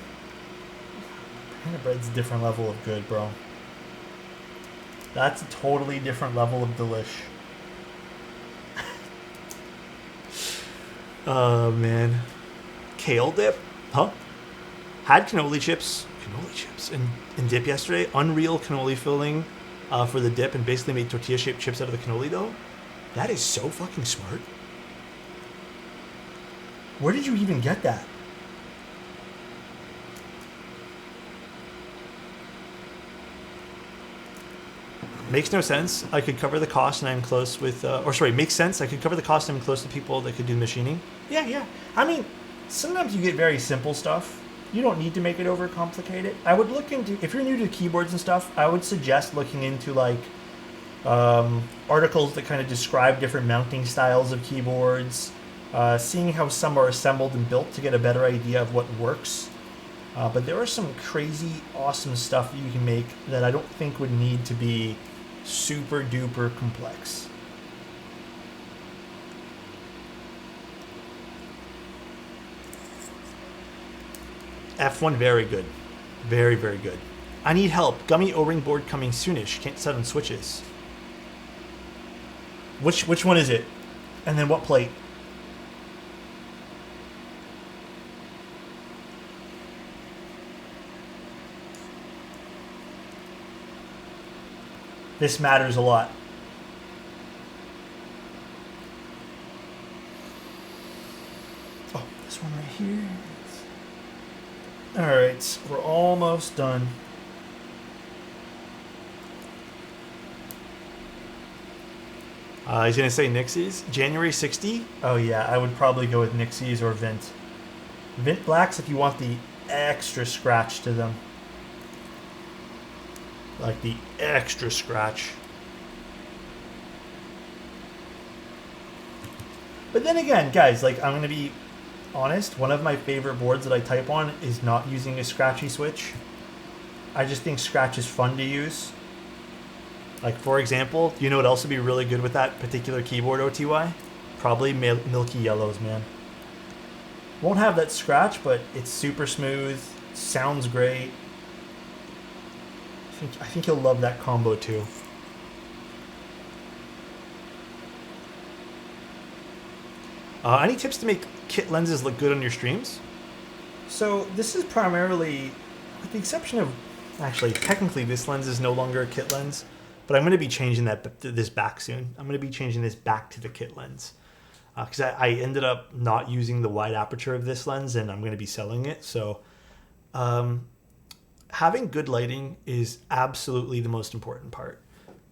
S1: Banana bread's a different level of good, bro. That's a totally different level of delish. Oh, man. Kale dip? Huh? Had cannoli chips and dip yesterday. Unreal cannoli filling for the dip and basically made tortilla-shaped chips out of the cannoli, though. That is so fucking smart. Where did you even get that? Makes no sense. I could cover the cost and I'm close with... makes sense. I could cover the cost and I'm close to people that could do the machining. Yeah. I mean, sometimes you get very simple stuff. You don't need to make it overcomplicated. I would look into... If you're new to keyboards and stuff, I would suggest looking into, like, articles that kind of describe different mounting styles of keyboards, seeing how some are assembled and built to get a better idea of what works. But there are some crazy, awesome stuff that you can make that I don't think would need to be super duper complex. F1 very good. Very, very good. I need help. Gummy O-ring board coming soonish. Can't set on switches. Which one is it? And then what plate? This matters a lot. Oh, this one right here. Alright, we're almost done. He's going to say Nixies. January 60? Oh yeah, I would probably go with Nixies or Vint. Vint Blacks if you want the extra scratch to them. Like the extra scratch. But then again, guys, like, I'm going to be honest, one of my favorite boards that I type on is not using a scratchy switch. I just think scratch is fun to use. Like, for example, you know what else would be really good with that particular keyboard, OTY? Probably Milky Yellows, man. Won't have that scratch, but it's super smooth, sounds great. I think you'll love that combo too. Any tips to make kit lenses look good on your streams? So this is primarily, with the exception of, actually, technically this lens is no longer a kit lens, but I'm going to be changing this back soon. I'm going to be changing this back to the kit lens. Because I ended up not using the wide aperture of this lens and I'm going to be selling it. So having good lighting is absolutely the most important part.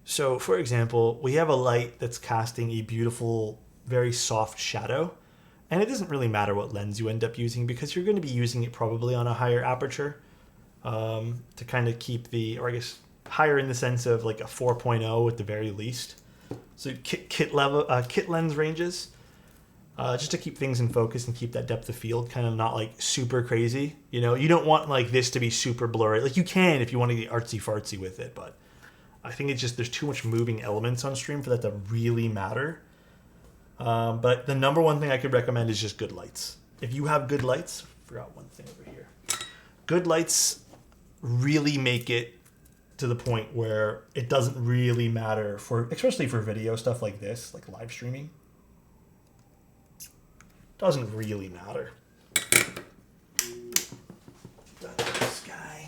S1: So for example, we have a light that's casting a beautiful, very soft shadow. And it doesn't really matter what lens you end up using because you're going to be using it probably on a higher aperture to kind of keep the, or I guess higher in the sense of like a 4.0 at the very least. So kit lens ranges, just to keep things in focus and keep that depth of field kind of not like super crazy. You know, you don't want like this to be super blurry. Like you can if you want to get artsy fartsy with it, but I think it's just there's too much moving elements on stream for that to really matter. But the number one thing I could recommend is just good lights. If you have good lights, forgot one thing over here. Good lights really make it to the point where it doesn't really matter for, especially for video stuff like this, like live streaming. Doesn't really matter. This guy.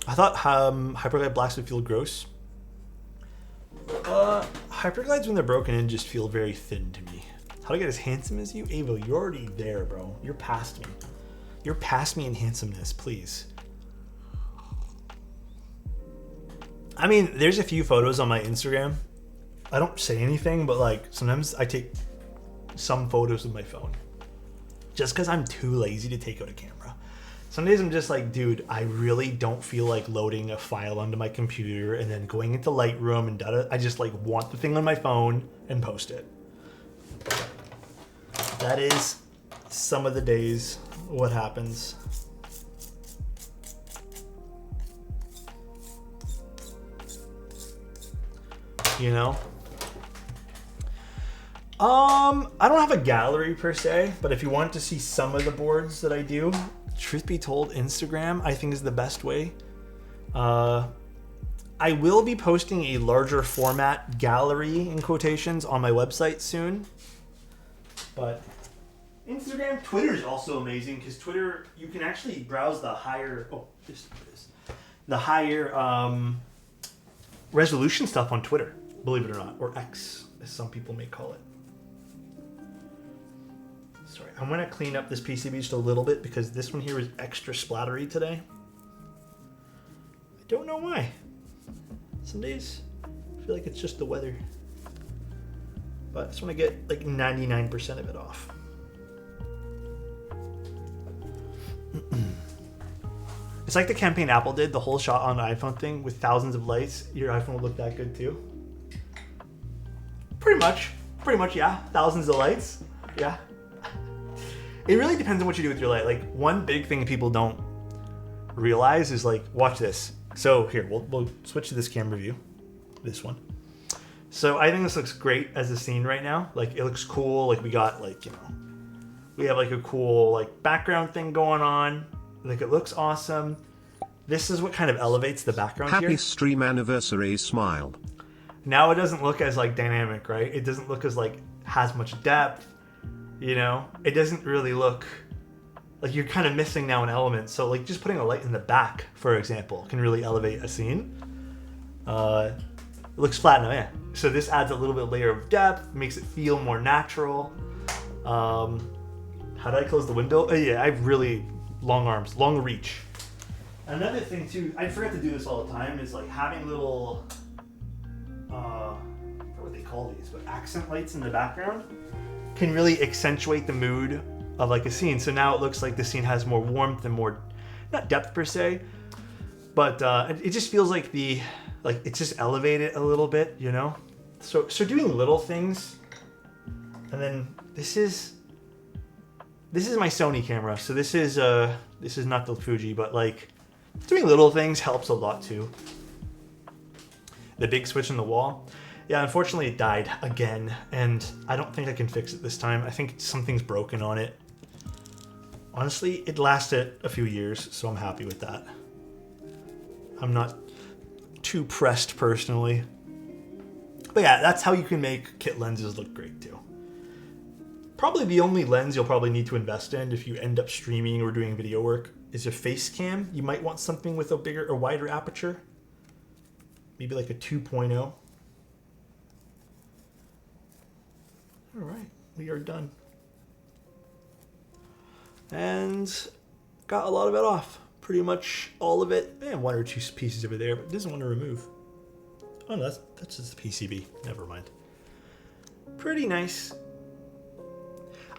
S1: I thought hyperglide blacks would feel gross. Hyperglides when they're broken in just feel very thin to me. How do I get as handsome as you? Avo, you're already there, bro. You're past me. You're past me in handsomeness, please. I mean, there's a few photos on my Instagram. I don't say anything, but like sometimes I take some photos with my phone. Just because I'm too lazy to take out a camera. Some days I'm just like, dude, I really don't feel like loading a file onto my computer and then going into Lightroom and da-da. I just like want the thing on my phone and post it. That is some of the days what happens. You know? I don't have a gallery per se, but if you want to see some of the boards that I do, truth be told, Instagram I think is the best way. I will be posting a larger format gallery in quotations on my website soon. But Instagram, Twitter is also amazing because Twitter, you can actually browse the higher, the higher resolution stuff on Twitter, believe it or not, or X, as some people may call it. Sorry, I'm going to clean up this PCB just a little bit because this one here is extra splattery today. I don't know why. Some days I feel like it's just the weather. But I just want to get like 99% of it off. It's like the campaign Apple did, the whole shot on the iPhone thing with thousands of lights. Your iPhone will look that good too. Pretty much, yeah. Thousands of lights, yeah. It really depends on what you do with your light. Like one big thing people don't realize is like, watch this. So here, we'll switch to this camera view, this one. So I think this looks great as a scene right now. Like it looks cool. Like we got like, you know, we have like a cool like background thing going on. Like it looks awesome. This is what kind of elevates the background here.
S2: Happy stream anniversary, smile.
S1: Now it doesn't look as like dynamic, right? It doesn't look as like has much depth, you know? It doesn't really look like you're kind of missing now an element. So like just putting a light in the back, for example, can really elevate a scene. It looks flat now, yeah. So this adds a little bit layer of depth, makes it feel more natural. How did I close the window? Oh, yeah, I have really long arms, long reach. Another thing too, I forget to do this all the time, is like having little, I forget what they call these, but accent lights in the background can really accentuate the mood of like a scene. So now it looks like the scene has more warmth and more, not depth per se, but it just feels like it's just elevated a little bit, you know? So doing little things, and then this is my Sony camera. So this is not the Fuji, but like doing little things helps a lot too. The big switch in the wall. Yeah, unfortunately it died again, and I don't think I can fix it this time. I think something's broken on it. Honestly, it lasted a few years, so I'm happy with that. I'm not too pressed personally. But yeah, that's how you can make kit lenses look great too. Probably the only lens you'll probably need to invest in if you end up streaming or doing video work is a face cam. You might want something with a bigger or wider aperture. Maybe like a 2.0. All right, we are done. And got a lot of it off. Pretty much all of it. And one or two pieces over there, but it doesn't want to remove. Oh no, that's just the PCB. Never mind. Pretty nice.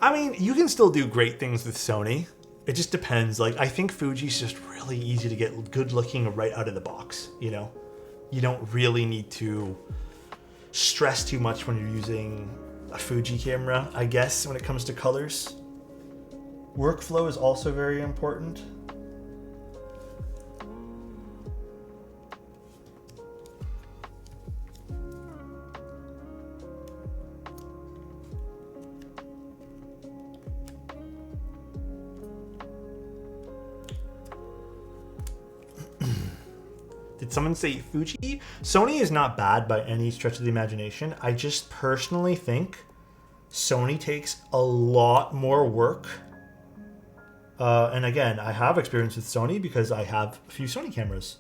S1: I mean, you can still do great things with Sony. It just depends. Like, I think Fuji's just really easy to get good looking right out of the box, you know? you don't really need to stress too much when you're using a Fuji camera, I guess, when it comes to colors. Workflow is also very important. Did someone say Fuji? Sony is not bad by any stretch of the imagination. I just personally think Sony takes a lot more work. And again, I have experience with Sony because I have a few Sony cameras.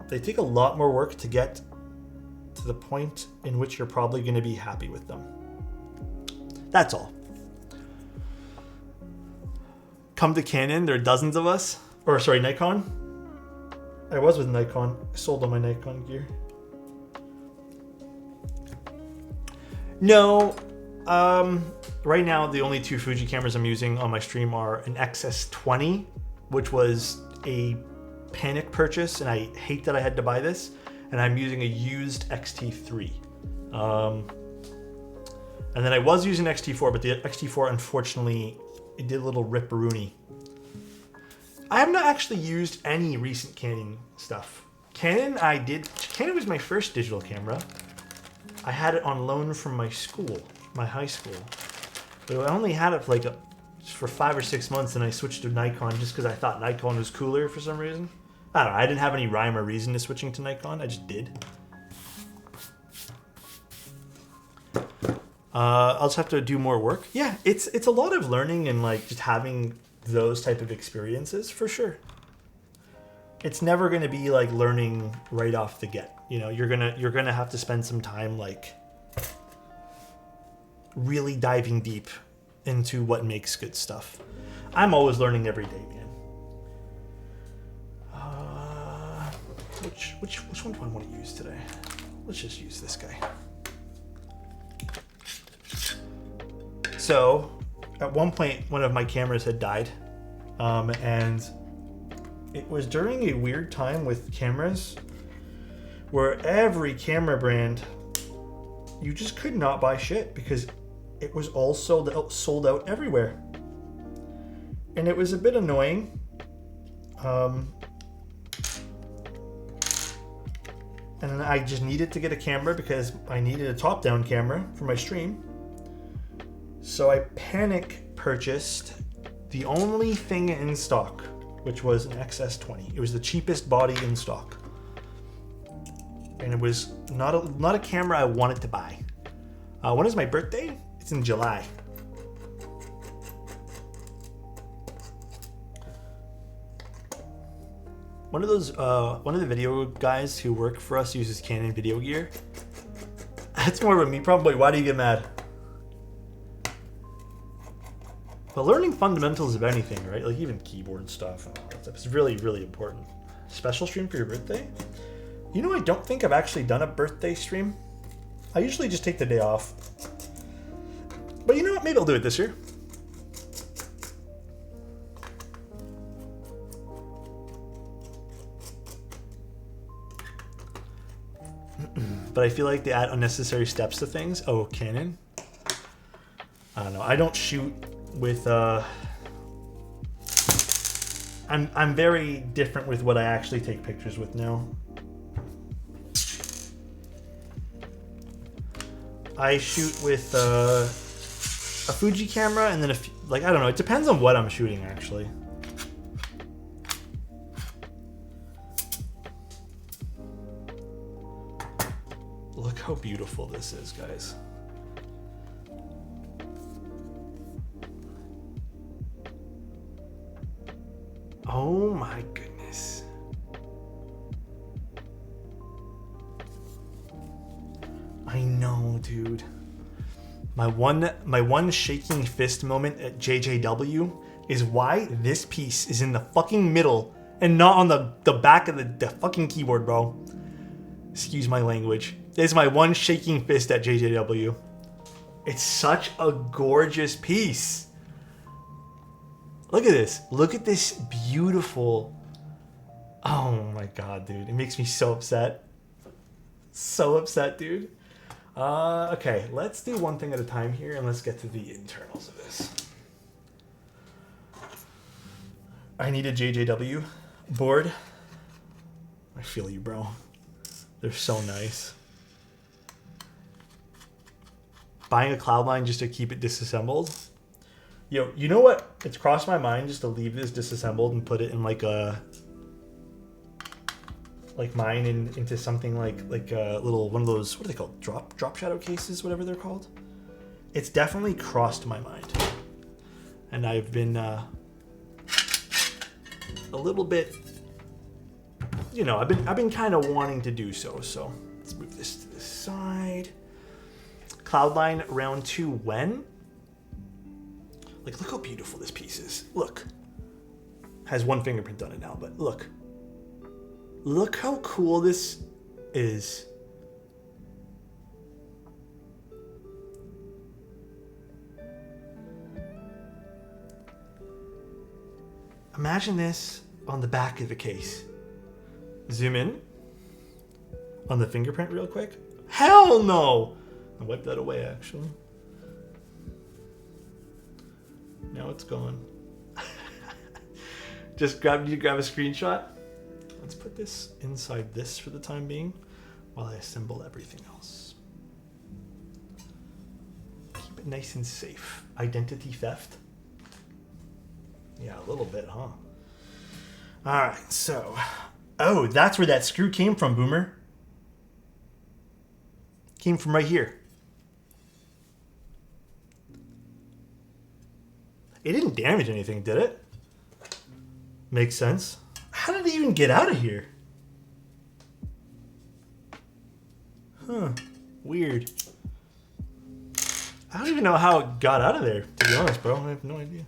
S1: They take a lot more work to get to the point in which you're probably going to be happy with them. That's all. Come to Canon, there are dozens of us. Or sorry, Nikon. I was with Nikon. I sold all my Nikon gear. No. Right now, the only two Fuji cameras I'm using on my stream are an XS20, which was a panic purchase, and I hate that I had to buy this. And I'm using a used XT3. And then I was using XT4, but the XT4, unfortunately, it did a little ripperoonie. I have not actually used any recent Canon stuff. Canon was my first digital camera. I had it on loan from my school, my high school. But I only had it for for 5 or 6 months, and I switched to Nikon just because I thought Nikon was cooler for some reason. I don't know, I didn't have any rhyme or reason to switching to Nikon, I just did. I'll just have to do more work. Yeah, it's a lot of learning and just having those type of experiences for sure. It's never going to be learning right off the get. You're gonna have to spend some time really diving deep into what makes good stuff. I'm always learning every day, man. Which one do I want to use today? Let's just use this guy. So, at one point, one of my cameras had died, and it was during a weird time with cameras where every camera brand, you just could not buy shit because it was all sold out everywhere. And it was a bit annoying. And I just needed to get a camera because I needed a top-down camera for my stream. So I panic purchased the only thing in stock, which was an XS20. It was the cheapest body in stock. And it was not a camera I wanted to buy. When is my birthday? It's in July. One of the video guys who work for us uses Canon video gear. That's more of a me problem. Why do you get mad? But learning fundamentals of anything, right? Even keyboard stuff and all that stuff is really, really important. Special stream for your birthday? I don't think I've actually done a birthday stream. I usually just take the day off. But you know what? Maybe I'll do it this year. But I feel like they add unnecessary steps to things. Oh, Canon? I don't know. I don't shoot with I'm very different with what I actually take pictures with now. I shoot with a Fuji camera and then I don't know, it depends on what I'm shooting actually. Look how beautiful this is, guys. Oh my goodness. I know, dude. My one shaking fist moment at JJW is why this piece is in the fucking middle and not on the back of the fucking keyboard, bro. Excuse my language. This is my one shaking fist at JJW. It's such a gorgeous piece. Look at this. Look at this beautiful Oh my god, dude. It makes me so upset. So upset, dude. Okay, let's do one thing at a time here and let's get to the internals of this. I need a JJW board. I feel you, bro. They're so nice. Buying a Cloudline just to keep it disassembled. Yo, you know what? It's crossed my mind just to leave this disassembled and put it in like a... like mine into something like a little one of those, what are they called, drop shadow cases, whatever they're called. It's definitely crossed my mind, and I've been a little bit, you know, I've been kind of wanting to do so. So let's move this to the side. Cloudline round 2 when? Like, look how beautiful this piece is. Look, has one fingerprint on it now, but look. Look how cool this is. Imagine this on the back of the case. Zoom in on the fingerprint real quick. Hell no! I'll wipe that away, actually. Now it's gone. Just grab a screenshot. Let's put this inside this for the time being while I assemble everything else. Keep it nice and safe. Identity theft? Yeah, a little bit, huh? Alright, so... oh, that's where that screw came from, Boomer. Came from right here. It didn't damage anything, did it? Makes sense. How did it even get out of here? Huh. Weird. I don't even know how it got out of there, to be honest, bro. I have no idea.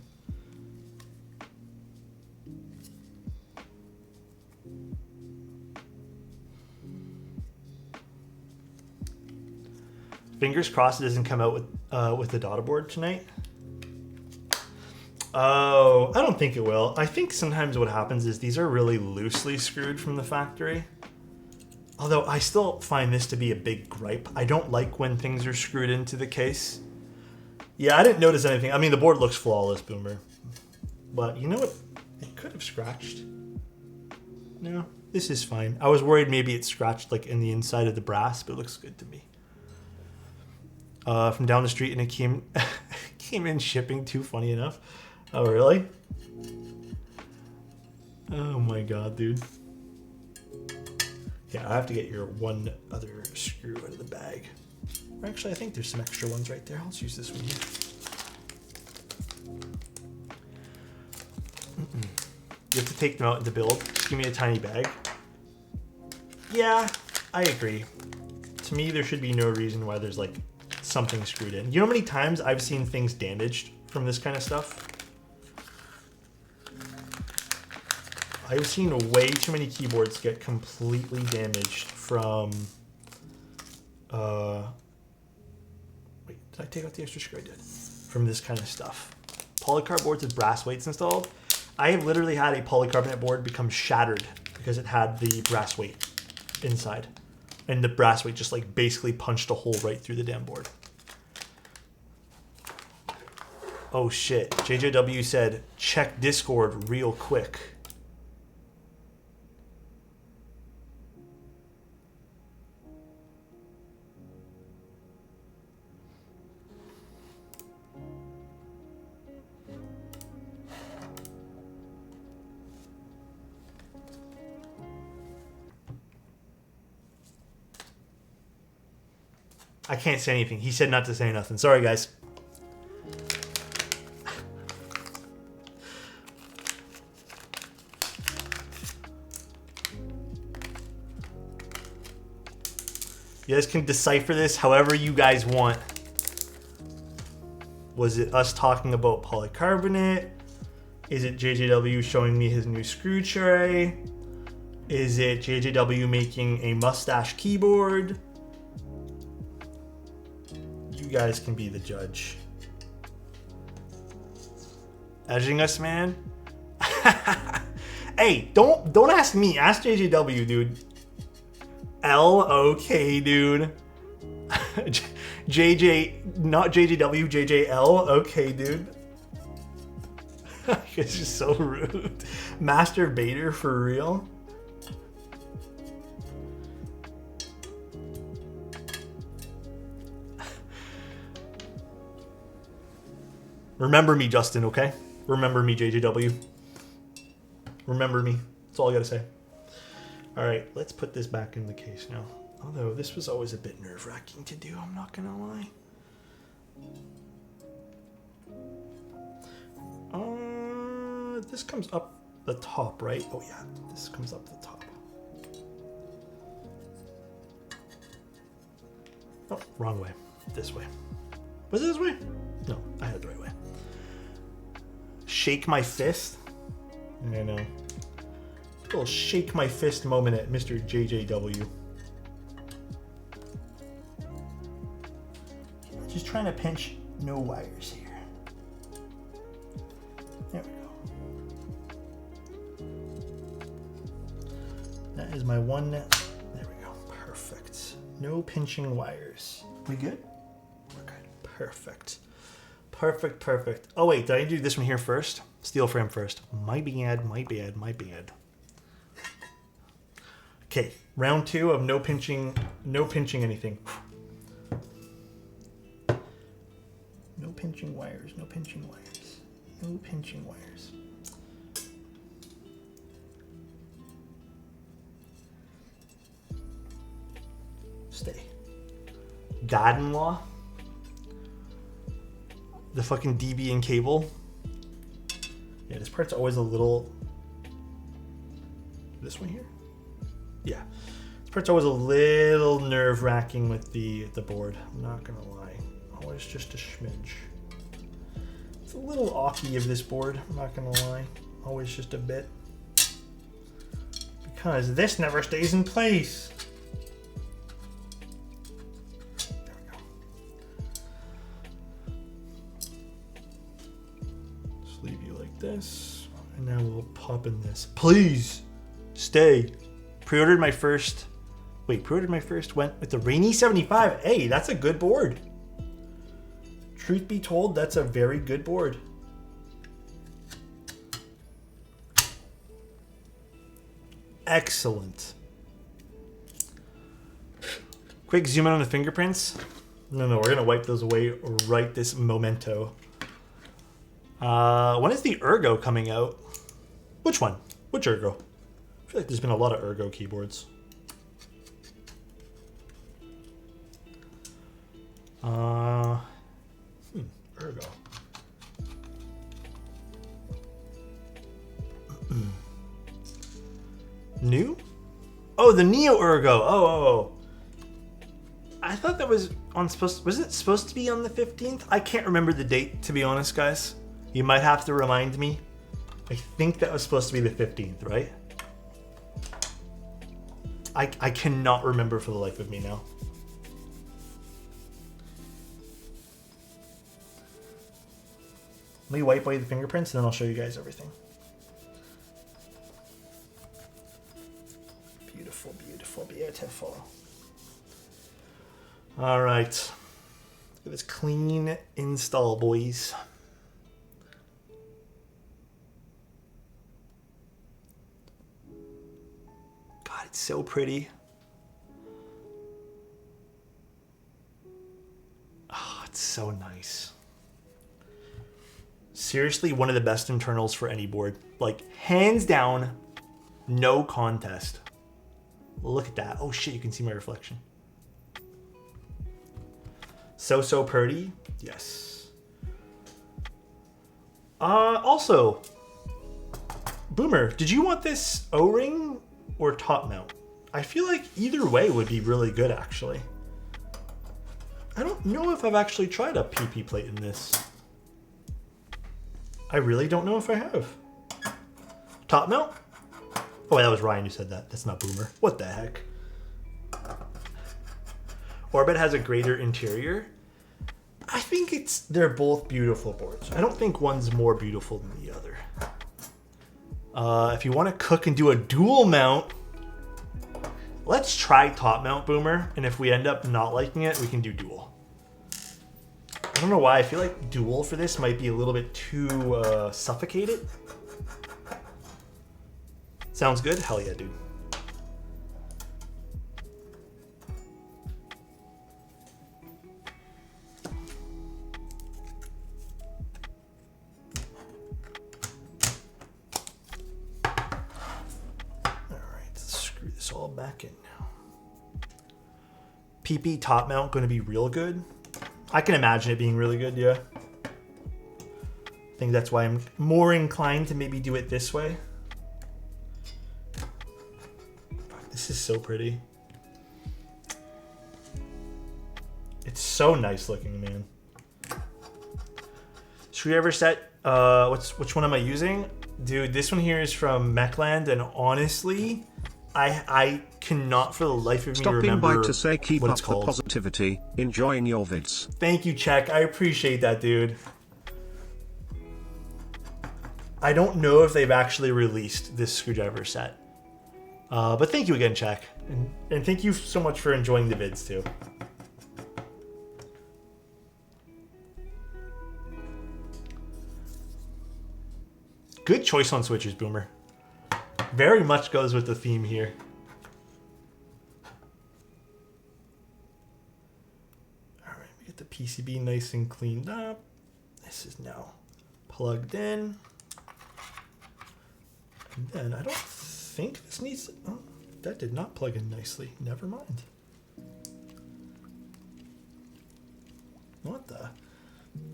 S1: Fingers crossed it doesn't come out with the daughter board tonight. Oh, I don't think it will. I think sometimes what happens is these are really loosely screwed from the factory. Although I still find this to be a big gripe. I don't like when things are screwed into the case. Yeah, I didn't notice anything. I mean, the board looks flawless, Boomer. But you know what? It could have scratched. No, this is fine. I was worried maybe it scratched like in the inside of the brass, but it looks good to me. From down the street, and it came in shipping too, funny enough. Oh, really? Oh my god, dude. Yeah, I have to get your one other screw out of the bag. Or actually, I think there's some extra ones right there. I'll just use this one here. You have to take them out in the build. Just give me a tiny bag. Yeah, I agree. To me, there should be no reason why there's like something screwed in. You know how many times I've seen things damaged from this kind of stuff? I've seen way too many keyboards get completely damaged from... wait, did I take out the extra screw? I did. From this kind of stuff. Polycarb boards with brass weights installed. I have literally had a polycarbonate board become shattered because it had the brass weight inside. And the brass weight just like basically punched a hole right through the damn board. Oh shit. JJW said, check Discord real quick. I can't say anything. He said not to say nothing. Sorry, guys. You guys can decipher this however you guys want. Was it us talking about polycarbonate? Is it JJW showing me his new screw tray? Is it JJW making a mustache keyboard? You guys can be the judge. Edging us, man? Hey, don't ask me. Ask JJW, dude. L, okay, dude. JJ, not JJW, JJL, okay, dude. It's just so rude. Master Bader, for real? Remember me, Justin, okay? Remember me, JJW. Remember me. That's all I gotta say. All right, let's put this back in the case now. Although this was always a bit nerve-wracking to do, I'm not gonna lie. This comes up the top, right? Oh yeah, this comes up the top. Oh, wrong way. This way. Was it this way? No, I had it the right way. Shake my fist. I know. A little shake my fist moment at Mr. JJW. Just trying to pinch no wires here. There we go. That is my one. There we go. Perfect. No pinching wires. We good? We're good. Perfect. Perfect, perfect. Oh wait, did I do this one here first? Steel frame first. My bad, my bad, my bad. Okay, round 2 of no pinching anything. No pinching wires, no pinching wires, no pinching wires. Stay. Dad-in-law. The fucking DB and cable. Yeah, this part's always a little... This one here? Yeah. This part's always a little nerve-wracking with the board. I'm not gonna lie. Always just a smidge. It's a little awky of this board, I'm not gonna lie. Always just a bit. Because this never stays in place. There we go. Just leave you like this. And now we'll pop in this. Please stay. Pre-ordered my first. Wait, pre-ordered my first. Went with the Rainy 75. Hey, that's a good board. Truth be told, that's a very good board. Excellent. Quick zoom in on the fingerprints. No, we're gonna wipe those away right this momento. When is the Ergo coming out? Which one? Which Ergo? I feel like there's been a lot of Ergo keyboards. Ergo. New? Oh, the Neo Ergo. Oh. I thought that was on was it supposed to be on the 15th? I can't remember the date, to be honest, guys. You might have to remind me. I think that was supposed to be the 15th, right? I cannot remember for the life of me now. Let me wipe away the fingerprints and then I'll show you guys everything. Beautiful, beautiful, beautiful. All right. Look at this clean install, boys. God, it's so pretty. Oh, it's so nice. Seriously, one of the best internals for any board. Like, hands down, no contest. Look at that. Oh shit, you can see my reflection. So pretty. Yes. Also, Boomer, did you want this O-ring or top mount? I feel like either way would be really good, actually. I don't know if I've actually tried a PP plate in this. I really don't know if I have. Top mount? Oh, that was Ryan who said that. That's not Boomer. What the heck? Orbit has a greater interior. I think they're both beautiful boards. I don't think one's more beautiful than the other. If you want to cook and do a dual mount, let's try top mount, Boomer. And if we end up not liking it, we can do dual. I don't know why. I feel like dual for this might be a little bit too suffocated. Sounds good? Hell yeah, dude. All back in now. PP top mount going to be real good. I can imagine it being really good, yeah. I think that's why I'm more inclined to maybe do it this way. This is so pretty. It's so nice looking, man. Screwdriver set. Which one am I using? Dude, this one here is from Mechland, and honestly, I cannot for the life of me remember
S2: Stopping by to say keep
S1: what
S2: up
S1: it's
S2: the
S1: called.
S2: positivity, enjoying your vids.
S1: Thank you, Check. I appreciate that, dude. I don't know if they've actually released this screwdriver set. But thank you again, Check. And thank you so much for enjoying the vids, too. Good choice on switches, Boomer. Very much goes with the theme here. All right, we get the PCB nice and cleaned up. This is now plugged in. And then I don't think this needs... Oh, that did not plug in nicely. Never mind. What the...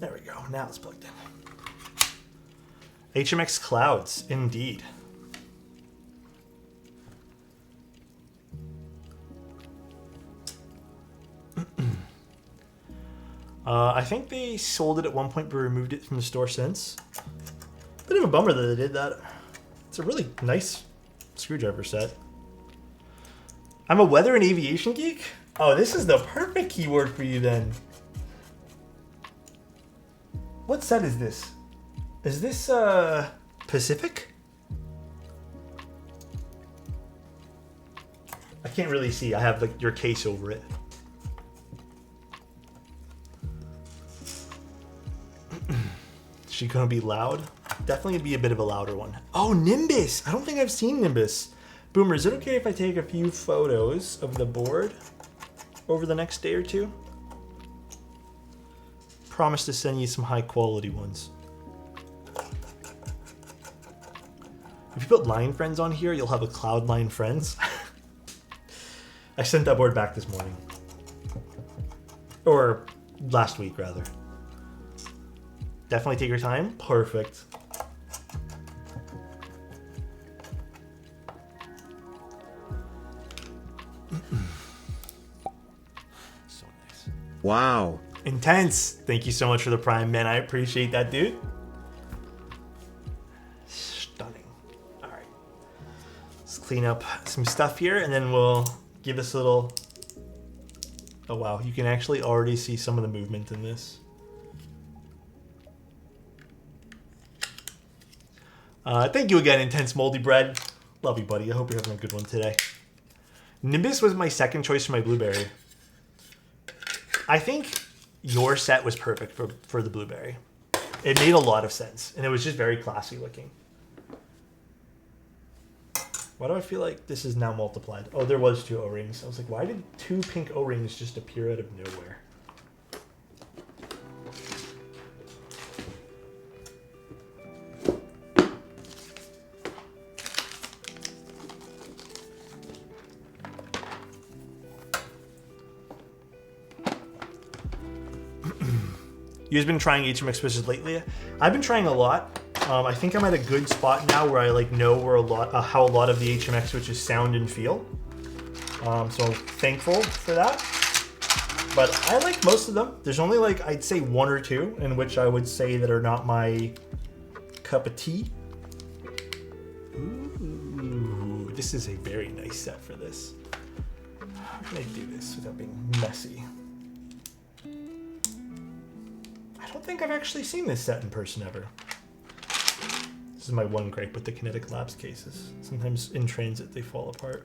S1: There we go. Now it's plugged in. HMX Clouds, indeed. I think they sold it at one point but removed it from the store since. Bit of a bummer that they did that. It's a really nice screwdriver set. I'm a weather and aviation geek? Oh, this is the perfect keyword for you then. What set is this? Is this Pacific? I can't really see. I have like your case over it. Is she gonna be loud? Definitely gonna be a bit of a louder one. Oh, Nimbus! I don't think I've seen Nimbus. Boomer, is it okay if I take a few photos of the board over the next day or two? Promise to send you some high quality ones. If you put line friends on here, you'll have a Cloudline friends. I sent that board back this morning. Or last week, rather. Definitely take your time. Perfect. So nice.
S2: Wow.
S1: Intense. Thank you so much for the Prime, man. I appreciate that, dude. Stunning. All right. Let's clean up some stuff here, and then we'll give this a little... Oh, wow. You can actually already see some of the movement in this. Thank you again, Intense Moldy Bread. Love you, buddy. I hope you're having a good one today. Nimbus was my second choice for my blueberry. I think your set was perfect for the blueberry. It made a lot of sense, and it was just very classy looking. Why do I feel like this is now multiplied? Oh, there was 2 O-rings. I was like, why did 2 pink O-rings just appear out of nowhere? You've been trying HMX switches lately? I've been trying a lot. I think I'm at a good spot now where I like know where how a lot of the HMX switches sound and feel. So I'm thankful for that. But I like most of them. There's only like, I'd say 1 or 2 in which I would say that are not my cup of tea. Ooh, this is a very nice set for this. How can I do this without being messy? I don't think I've actually seen this set in person ever. This is my one gripe with the Kinetic Labs cases. Sometimes in transit they fall apart.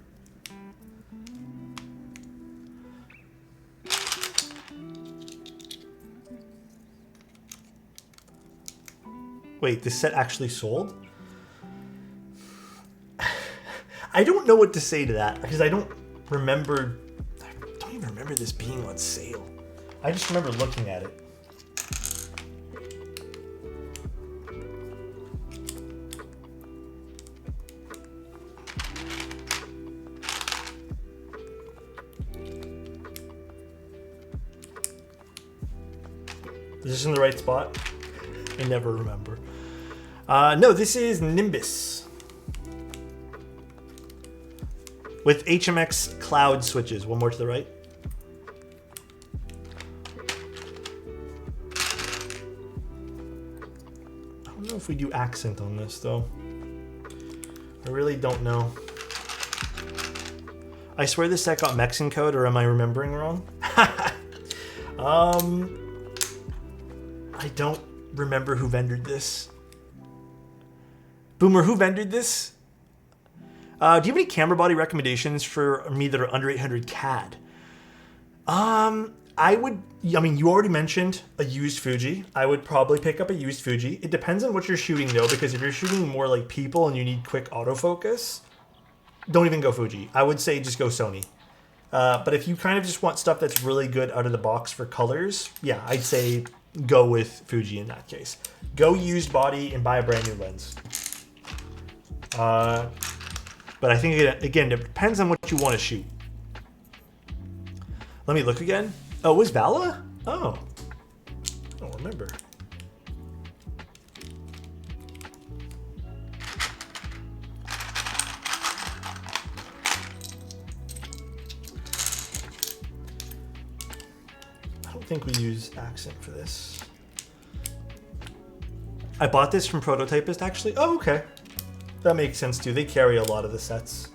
S1: Wait, this set actually sold? I don't know what to say to that because I don't even remember this being on sale. I just remember looking at it. Is this in the right spot? I never remember. No, this is Nimbus. With HMX cloud switches. One more to the right. I don't know if we do accent on this, though. I really don't know. I swear this set got Mexican code, or am I remembering wrong? I don't remember who vendored this. Boomer, who vendored this? Do you have any camera body recommendations for me that are under 800 CAD? I mean, you already mentioned a used Fuji. I would probably pick up a used Fuji. It depends on what you're shooting though, because if you're shooting more like people and you need quick autofocus, don't even go Fuji. I would say just go Sony. But if you kind of just want stuff that's really good out of the box for colors, yeah, I'd say go with Fuji in that case. Go used body and buy a brand new lens. But I think, again, it depends on what you want to shoot. Let me look again. Oh, was Vala? Oh. I don't remember. I don't think we use accent for this. I bought this from Prototypist, actually. Oh, okay. That makes sense too. They carry a lot of the sets.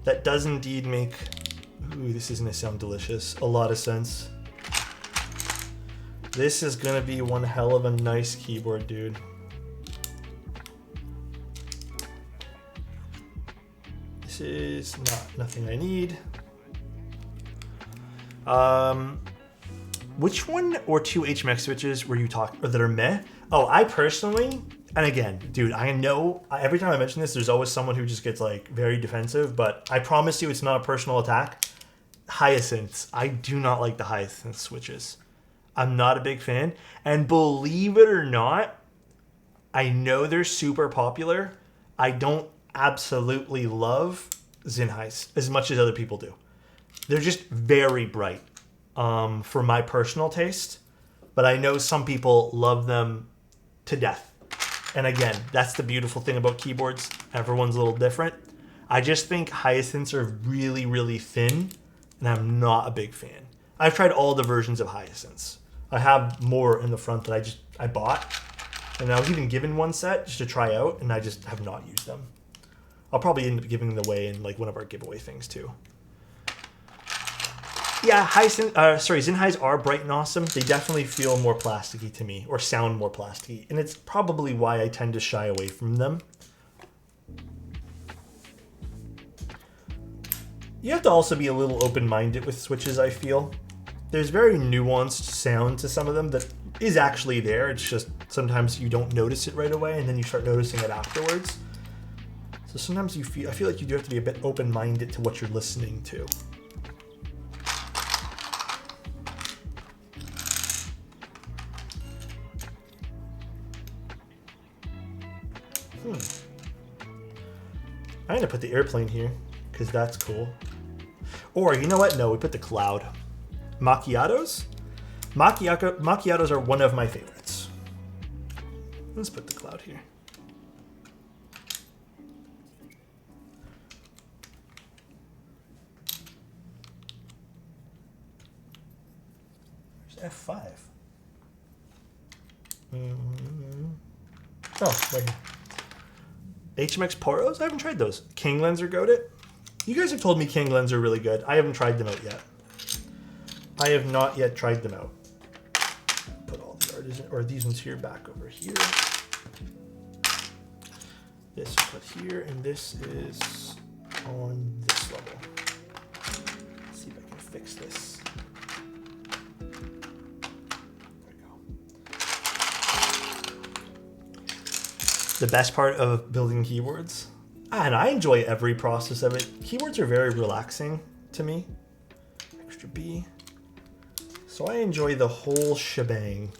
S1: That does indeed make, ooh, this is gonna sound delicious, a lot of sense. This is gonna be one hell of a nice keyboard, dude. This is nothing I need. Which one or two HMX switches were you talking, or that are meh? Oh, I personally, and again, dude, I know every time I mention this, there's always someone who just gets like very defensive, but I promise you it's not a personal attack. Hyacinths. I do not like the Hyacinth switches. I'm not a big fan. And believe it or not, I know they're super popular. I don't absolutely love Zinhais as much as other people do. They're just very bright for my personal taste, but I know some people love them to death. And again, that's the beautiful thing about keyboards. Everyone's a little different. I just think Hyacinths are really, really thin, and I'm not a big fan. I've tried all the versions of Hyacinths. I have more in the front that I bought, and I was even given one set just to try out, and I just have not used them. I'll probably end up giving them away in like one of our giveaway things too. Yeah, Zinhais are bright and awesome. They definitely feel more plasticky to me, or sound more plasticky, and it's probably why I tend to shy away from them. You have to also be a little open-minded with switches, I feel. There's very nuanced sound to some of them that is actually there. It's just sometimes you don't notice it right away, and then you start noticing it afterwards. So sometimes I feel like you do have to be a bit open-minded to what you're listening to. I'm gonna put the airplane here because that's cool. Or you know what? No, we put the cloud. Macchiatos? Macchiatos are one of my favorites. Let's put the cloud here. There's F5. Oh, right here. HMX Poros? I haven't tried those. King Lens are goated? You guys have told me King Lens are really good. I haven't tried them out yet. I have not yet tried them out. Put all the artisan, or these ones here back over here. This put here, and this is on this level. Let's see if I can fix this. There we go. The best part of building keyboards, and I enjoy every process of it. Keyboards are very relaxing to me. Extra B. So I enjoy the whole shebang.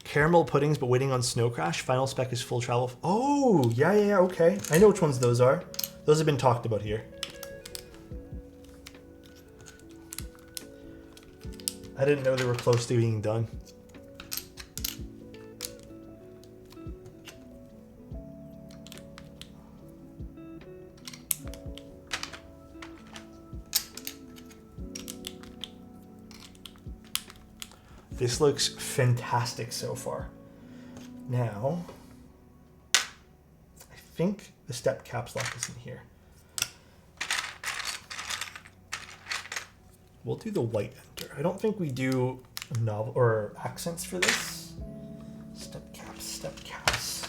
S1: Caramel puddings, but waiting on Snow Crash. Final spec is full travel. Oh, yeah, okay. I know which ones those are. Those have been talked about here. I didn't know they were close to being done. This looks fantastic so far. Now, I think the step caps lock is in here. We'll do the white enter. I don't think we do novel or accents for this. Step caps, step caps.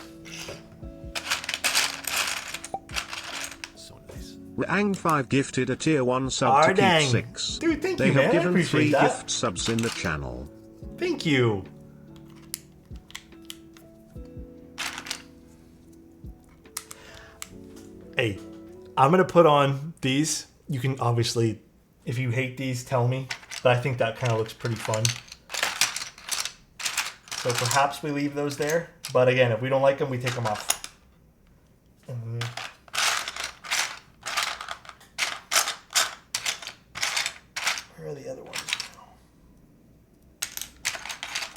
S2: So nice. Rang5 gifted a tier 1 sub to Keep 6.
S1: Dude, thank
S2: they
S1: you, man.
S2: have given 3
S1: that.
S2: gift subs in the channel.
S1: Thank you. Hey, I'm gonna put on these. You can obviously, if you hate these, tell me. But I think that kind of looks pretty fun. So perhaps we leave those there. But again, if we don't like them, we take them off. Where are the other ones?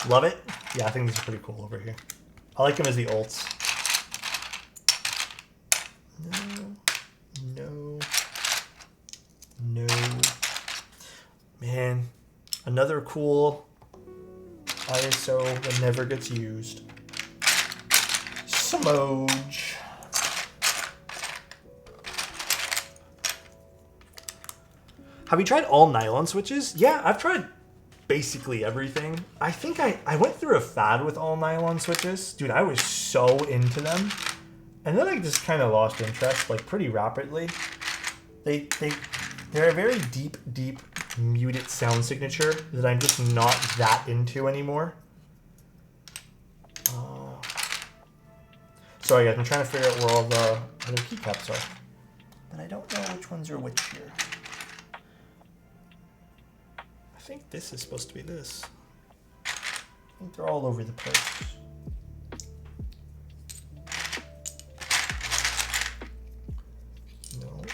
S1: Love it. Yeah, I think these are pretty cool over here. I like them as the ults. No. Man, another cool ISO that never gets used. Smoj. Have you tried all nylon switches? Yeah, I've tried basically everything. I think I went through a fad with all nylon switches. Dude, I was so into them. And then I just kind of lost interest like pretty rapidly. They're a very deep muted sound signature that I'm just not that into anymore. Sorry guys, I'm trying to figure out where all the other keycaps are. But I don't know which ones are which here. I think this is supposed to be this. I think they're all over the place. No.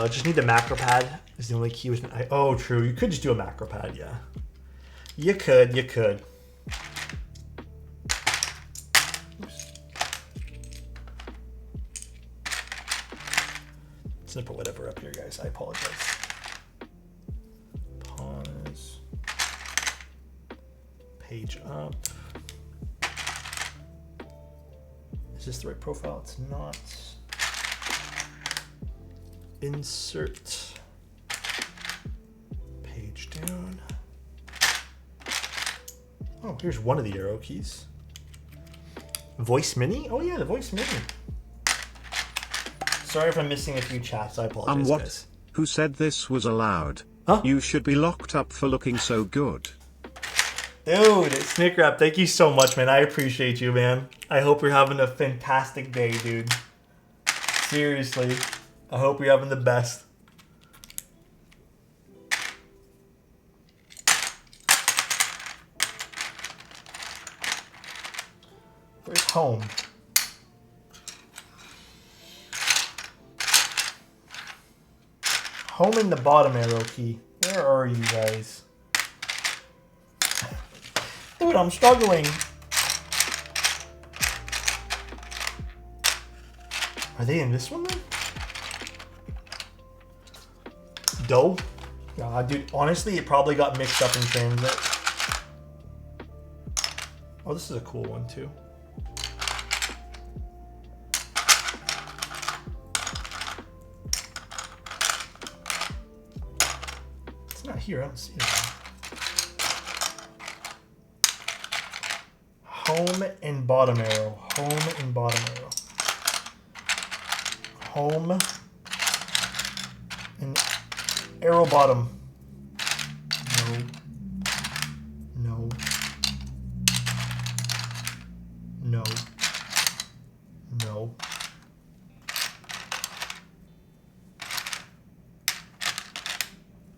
S1: Just need the macro pad is the only key with oh, true. You could just do a macro pad, yeah. You could. Oops. Just gonna put whatever up here, guys. I apologize. Pause. Page up. Is this the right profile? It's not. Insert. Page down. Oh, here's one of the arrow keys. Voice Mini? Oh yeah, the Voice Mini. Sorry if I'm missing a few chats. I apologize,
S2: what?
S1: Guys.
S2: Who said this was allowed?
S1: Huh?
S2: You should be locked up for looking so good.
S1: Dude, Snickrap, thank you so much, man. I appreciate you, man. I hope you're having a fantastic day, dude. Seriously. I hope you're having the best. Where's home? Home in the bottom arrow key. Where are you guys? Dude, I'm struggling. Are they in this one then? Dough? Dude, honestly, it probably got mixed up in transit. Oh, this is a cool one too. It's not here, I don't see it. home and bottom arrow. Home and bottom arrow. Home and arrow bottom. No. No. No. No.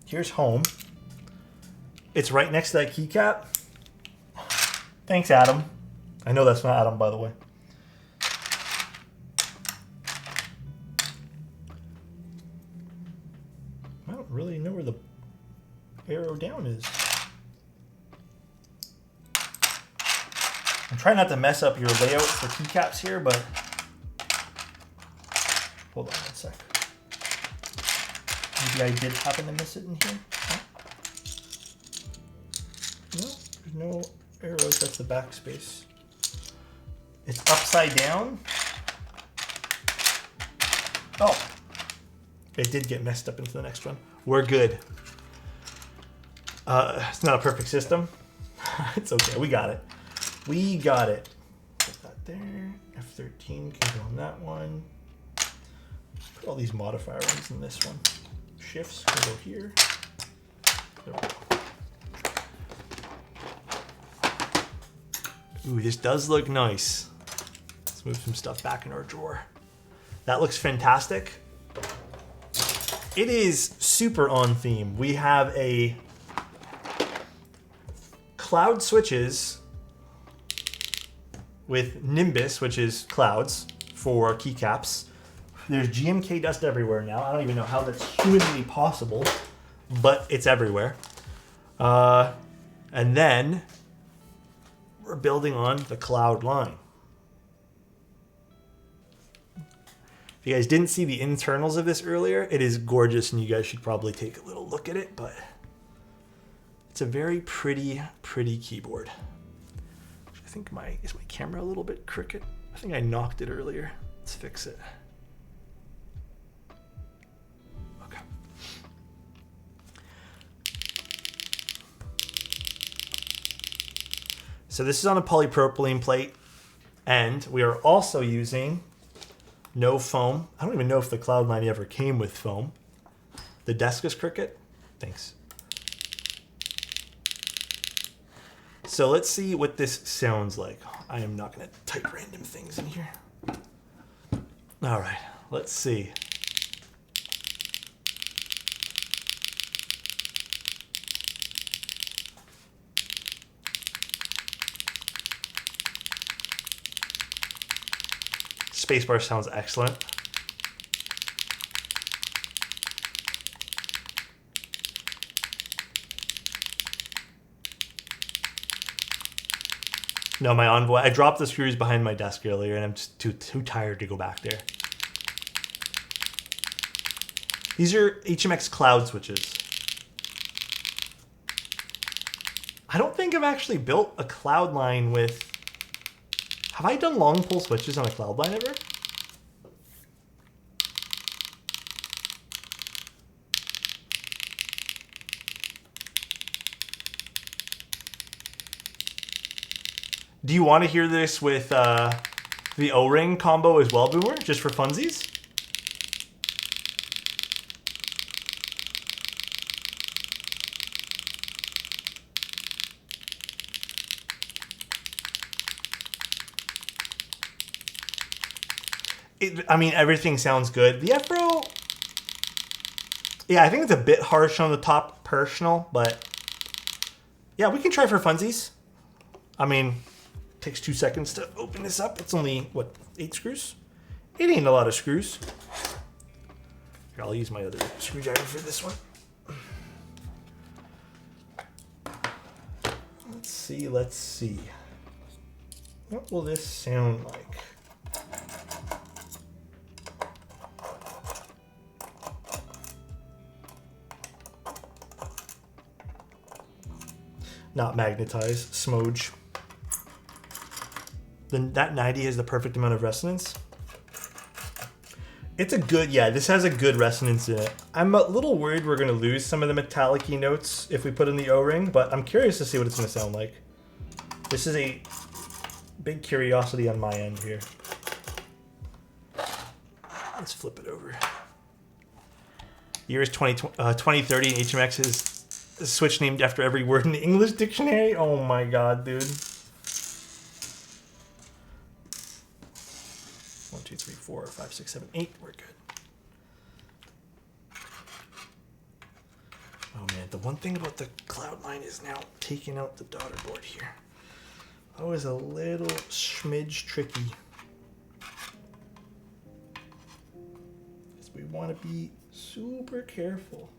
S1: Here's home. It's right next to that keycap. Thanks, Adam. I know that's not Adam, by the way. I don't really know where the arrow down is. I'm trying not to mess up your layout for keycaps here, but hold on one sec. Maybe I did happen to miss it in here. No, there's no arrows. That's the backspace. It's upside down. Oh, it did get messed up into the next one. We're good. It's not a perfect system. It's okay. We got it. We got it. Put that there. F13 can go on that one. Put all these modifier ones in this one. Shifts can go here. There we go. Ooh, this does look nice. Let's move some stuff back in our drawer. That looks fantastic. It is super on theme. We have a cloud switches with Nimbus, which is clouds for keycaps. There's GMK dust everywhere now. I don't even know how that's humanly possible, but it's everywhere. And then we're building on the Cloudline. If you guys didn't see the internals of this earlier, it is gorgeous and you guys should probably take a little look at it, but it's a very pretty keyboard. I think is my camera a little bit crooked? I think I knocked it earlier. Let's fix it. Okay. So this is on a polypropylene plate, and we are also using no foam. I don't even know if the Cloudline ever came with foam. The desk is crooked. Thanks. So let's see what this sounds like. I am not going to type random things in here. All right, let's see. Spacebar sounds excellent. No, my Envoy. I dropped the screws behind my desk earlier, and I'm just too tired to go back there. These are HMX cloud switches. I don't think I've actually built a Cloudline with... Have I done long pull switches on a Cloudline ever? Do you want to hear this with the O-ring combo as well, Boomer? Just for funsies? I mean, everything sounds good. The F-Pro... Yeah, I think it's a bit harsh on the top personal, but... Yeah, we can try for funsies. I mean... Takes 2 seconds to open this up. It's only, what, 8 screws? It ain't a lot of screws. Here, I'll use my other screwdriver for this one. Let's see. What will this sound like? Not magnetized, smooge. Then that 90 has the perfect amount of resonance. It's a good, yeah, this has a good resonance in it. I'm a little worried we're gonna lose some of the metallic-y notes if we put in the O-ring, but I'm curious to see what it's gonna sound like. This is a big curiosity on my end here. Let's flip it over. Year is 2030 and HMX is a switch named after every word in the English dictionary. Oh my god, dude. 1, 2, 3, 4, 5, 6, 7, 8. We're good. Oh man, the one thing about the Cloudline is now taking out the daughter board here. That was a little smidge tricky. Because we want to be super careful.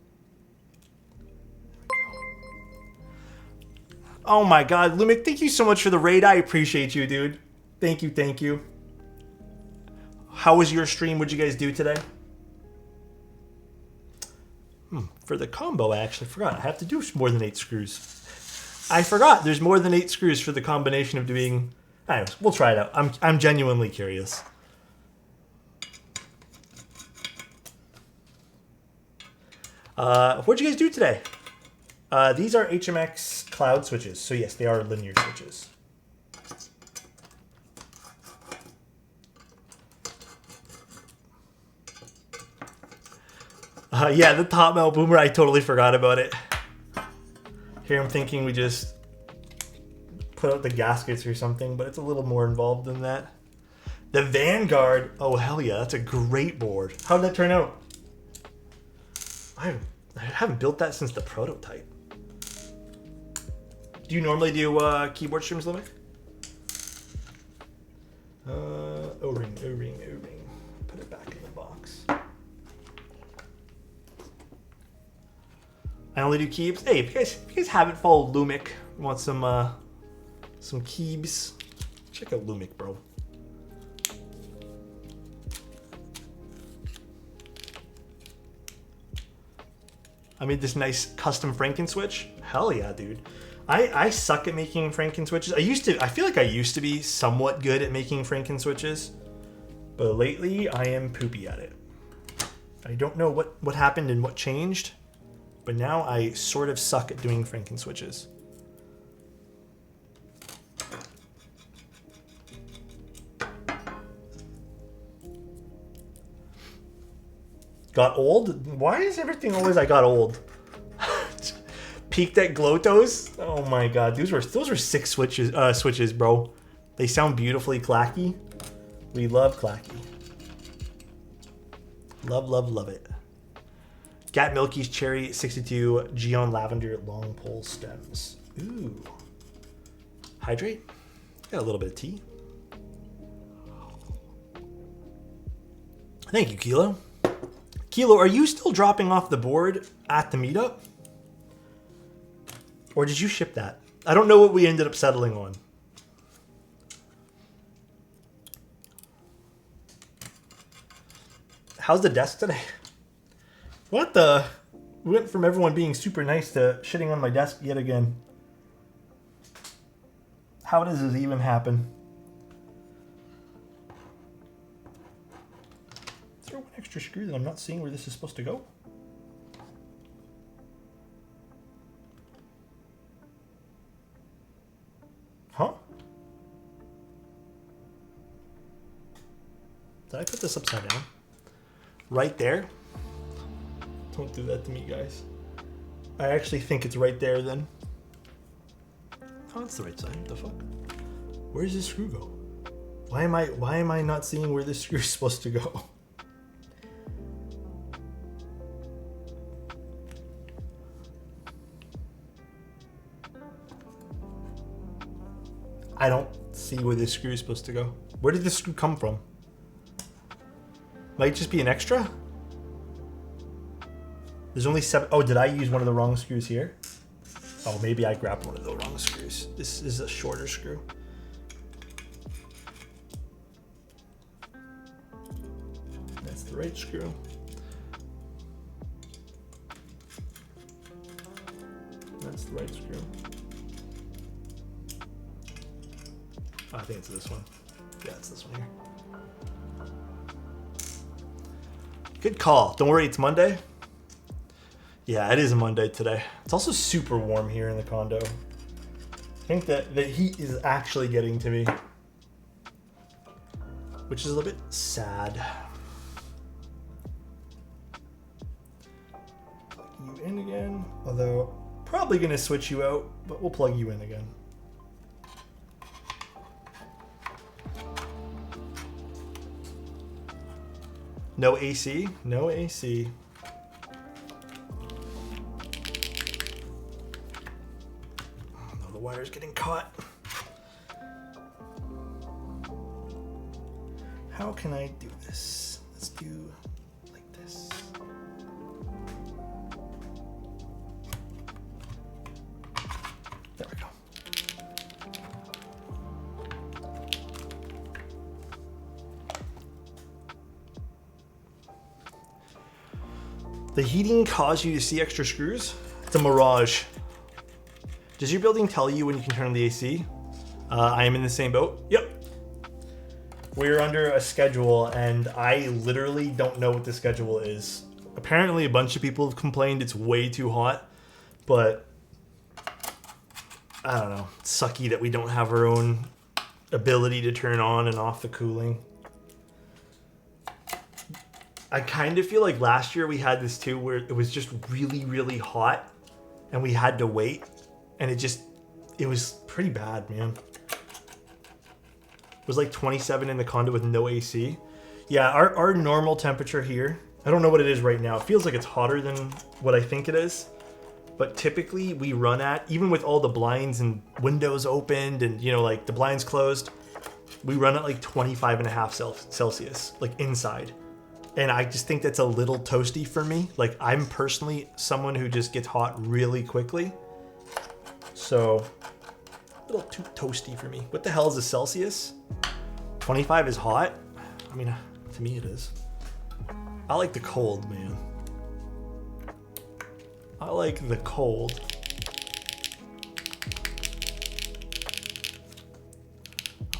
S1: Oh my god, Lumic, thank you so much for the raid. I appreciate you, dude. Thank you, thank you. How was your stream? What'd you guys do today? For the combo, I actually forgot. I have to do more than 8 screws. I forgot there's more than 8 screws for the combination of doing... Anyways, we'll try it out. I'm genuinely curious. What'd you guys do today? These are HMX cloud switches. So yes, they are linear switches. Yeah, the top mount boomer, I totally forgot about it. Here I'm thinking we just put out the gaskets or something, but it's a little more involved than that. The Vanguard, oh hell yeah, that's a great board. How did that turn out? I haven't built that since the prototype. Do you normally do keyboard streams, Lumic? O-ring, O-ring, O-ring. Put it back in the box. I only do keeps. Hey, if you guys haven't followed Lumic, want some keeps, check out Lumic, bro. I made this nice custom Franken switch. Hell yeah, dude. I suck at making Franken switches. I feel like I used to be somewhat good at making Franken switches, but lately I am poopy at it. I don't know what happened and what changed, but now I sort of suck at doing Franken switches. Got old? Why is everything always I got old? Peaked at Glotos? Oh my god, those were 6 switches, bro. They sound beautifully clacky. We love clacky. Love, love, love it. Gat Milky's Cherry 62 Geon Lavender long pole stems. Ooh. Hydrate. Got a little bit of tea. Thank you, Kilo. Kilo, are you still dropping off the board at the meetup? Or did you ship that? I don't know what we ended up settling on. How's the desk today? What the? We went from everyone being super nice to shitting on my desk yet again. How does this even happen? Is there one extra screw that I'm not seeing where this is supposed to go? Huh? Did I put this upside down? Right there? Don't do that to me, guys. I actually think it's right there then. Oh, it's the right side. What the fuck? Where does this screw go? Why am I not seeing where this screw is supposed to go? I don't see where this screw is supposed to go. Where did this screw come from? Might just be an extra? There's only 7. Oh, did I use one of the wrong screws here? Oh, maybe I grabbed one of the wrong screws. This is a shorter screw. That's the right screw. That's the right screw. Oh, I think it's this one. Yeah, it's this one here. Good call. Don't worry, it's Monday. Yeah, it is a Monday today. It's also super warm here in the condo. I think that the heat is actually getting to me. which is a little bit sad. Plug you in again, although probably gonna switch you out, but we'll plug you in again. No AC, no AC. Oh no, the wire's getting caught. How can I do this? Let's do like this. There we go. The heating caused you to see extra screws? It's a mirage. Does your building tell you when you can turn on the AC? I am in the same boat. Yep. We're under a schedule and I literally don't know what the schedule is. Apparently a bunch of people have complained it's way too hot, but I don't know. It's sucky that we don't have our own ability to turn on and off the cooling. I kind of feel like last year we had this too, where it was just really, really hot and we had to wait, and it was pretty bad, man. It was like 27 in the condo with no AC. Yeah, our normal temperature here, I don't know what it is right now. It feels like it's hotter than what I think it is. But typically we run at, even with all the blinds and windows opened and, you know, like the blinds closed, we run at like 25.5 Celsius, like inside. And I just think that's a little toasty for me. Like I'm personally someone who just gets hot really quickly. So a little too toasty for me. What the hell is a Celsius? 25 is hot? I mean, to me it is. I like the cold, man. I like the cold.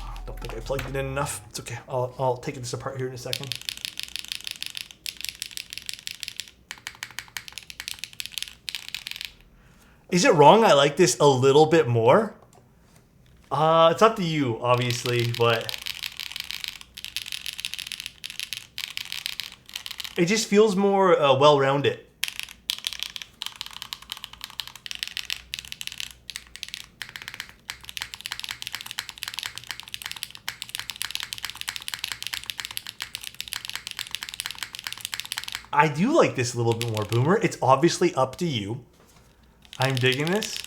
S1: I don't think I plugged it in enough. It's okay. I'll take this apart here in a second. Is it wrong I like this a little bit more? It's up to you, obviously, but it just feels more well-rounded. I do like this a little bit more, Boomer. It's obviously up to you. I'm digging this.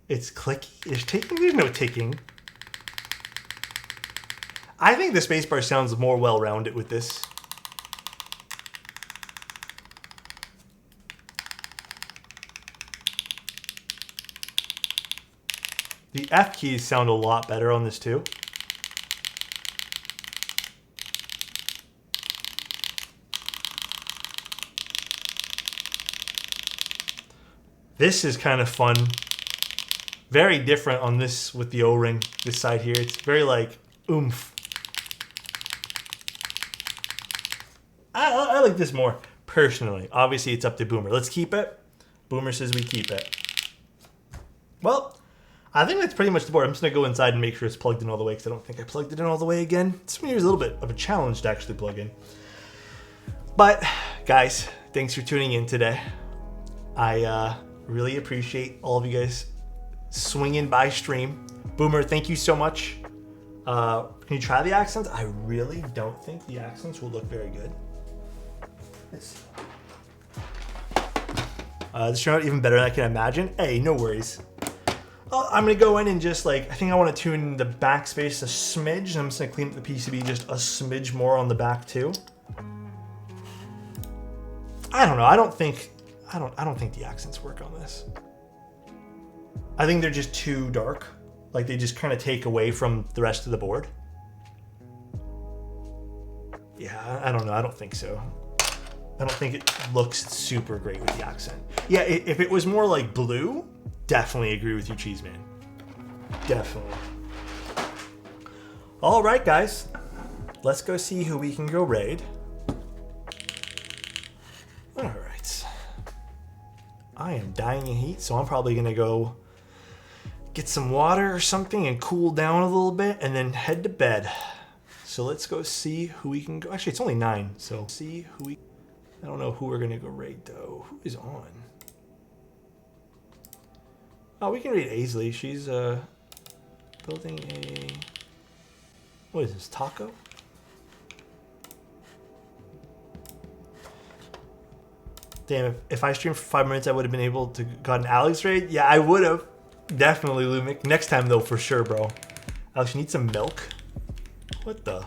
S1: It's clicky. There's ticking. There's no ticking. I think the spacebar sounds more well-rounded with this. The F keys sound a lot better on this too. This is kind of fun. Very different on this with the O-ring, this side here. It's very like oomph. I like this more personally. Obviously, it's up to Boomer. Let's keep it. Boomer says we keep it. Well, I think that's pretty much the board. I'm just going to go inside and make sure it's plugged in all the way because I don't think I plugged it in all the way again. This one here is a little bit of a challenge to actually plug in. But, guys, thanks for tuning in today. I really appreciate all of you guys swinging by stream. Boomer, thank you so much. Can you try the accents? I really don't think the accents will look very good. This turned out even better than I can imagine. Hey, no worries. I'm gonna go in and just like, I think I want to tune the backspace a smidge, and I'm just gonna clean up the PCB just a smidge more on the back too. I don't know. I don't think the accents work on this. I think they're just too dark. Like they just kind of take away from the rest of the board. Yeah, I don't know. I don't think so. I don't think it looks super great with the accent. Yeah, if it was more like blue, definitely agree with you, Cheeseman. Definitely. All right, guys. Let's go see who we can go raid. All right. I am dying of heat, so I'm probably going to go get some water or something and cool down a little bit and then head to bed. So let's go see who we can go. Actually, it's only 9, so see who we... I don't know who we're going to go raid, though. Who is on? Oh, we can raid Aisley. She's building a... What is this, taco? Damn, if I streamed for 5 minutes, I would have been able to got an Alex raid. Yeah, I would have. Definitely, Lumic. Next time, though, for sure, bro. Alex, you need some milk? What the? All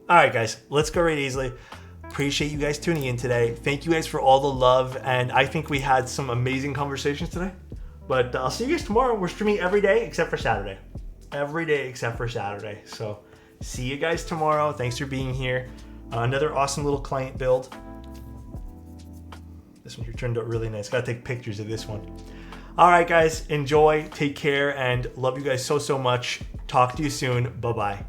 S1: right, guys. Let's go raid Aisley. Appreciate you guys tuning in today. Thank you guys for all the love. And I think we had some amazing conversations today. But I'll see you guys tomorrow. We're streaming every day except for Saturday. Every day except for Saturday. So see you guys tomorrow. Thanks for being here. Another awesome little client build. This one here turned out really nice. Gotta take pictures of this one. All right, guys. Enjoy. Take care. And love you guys so much. Talk to you soon. Bye-bye.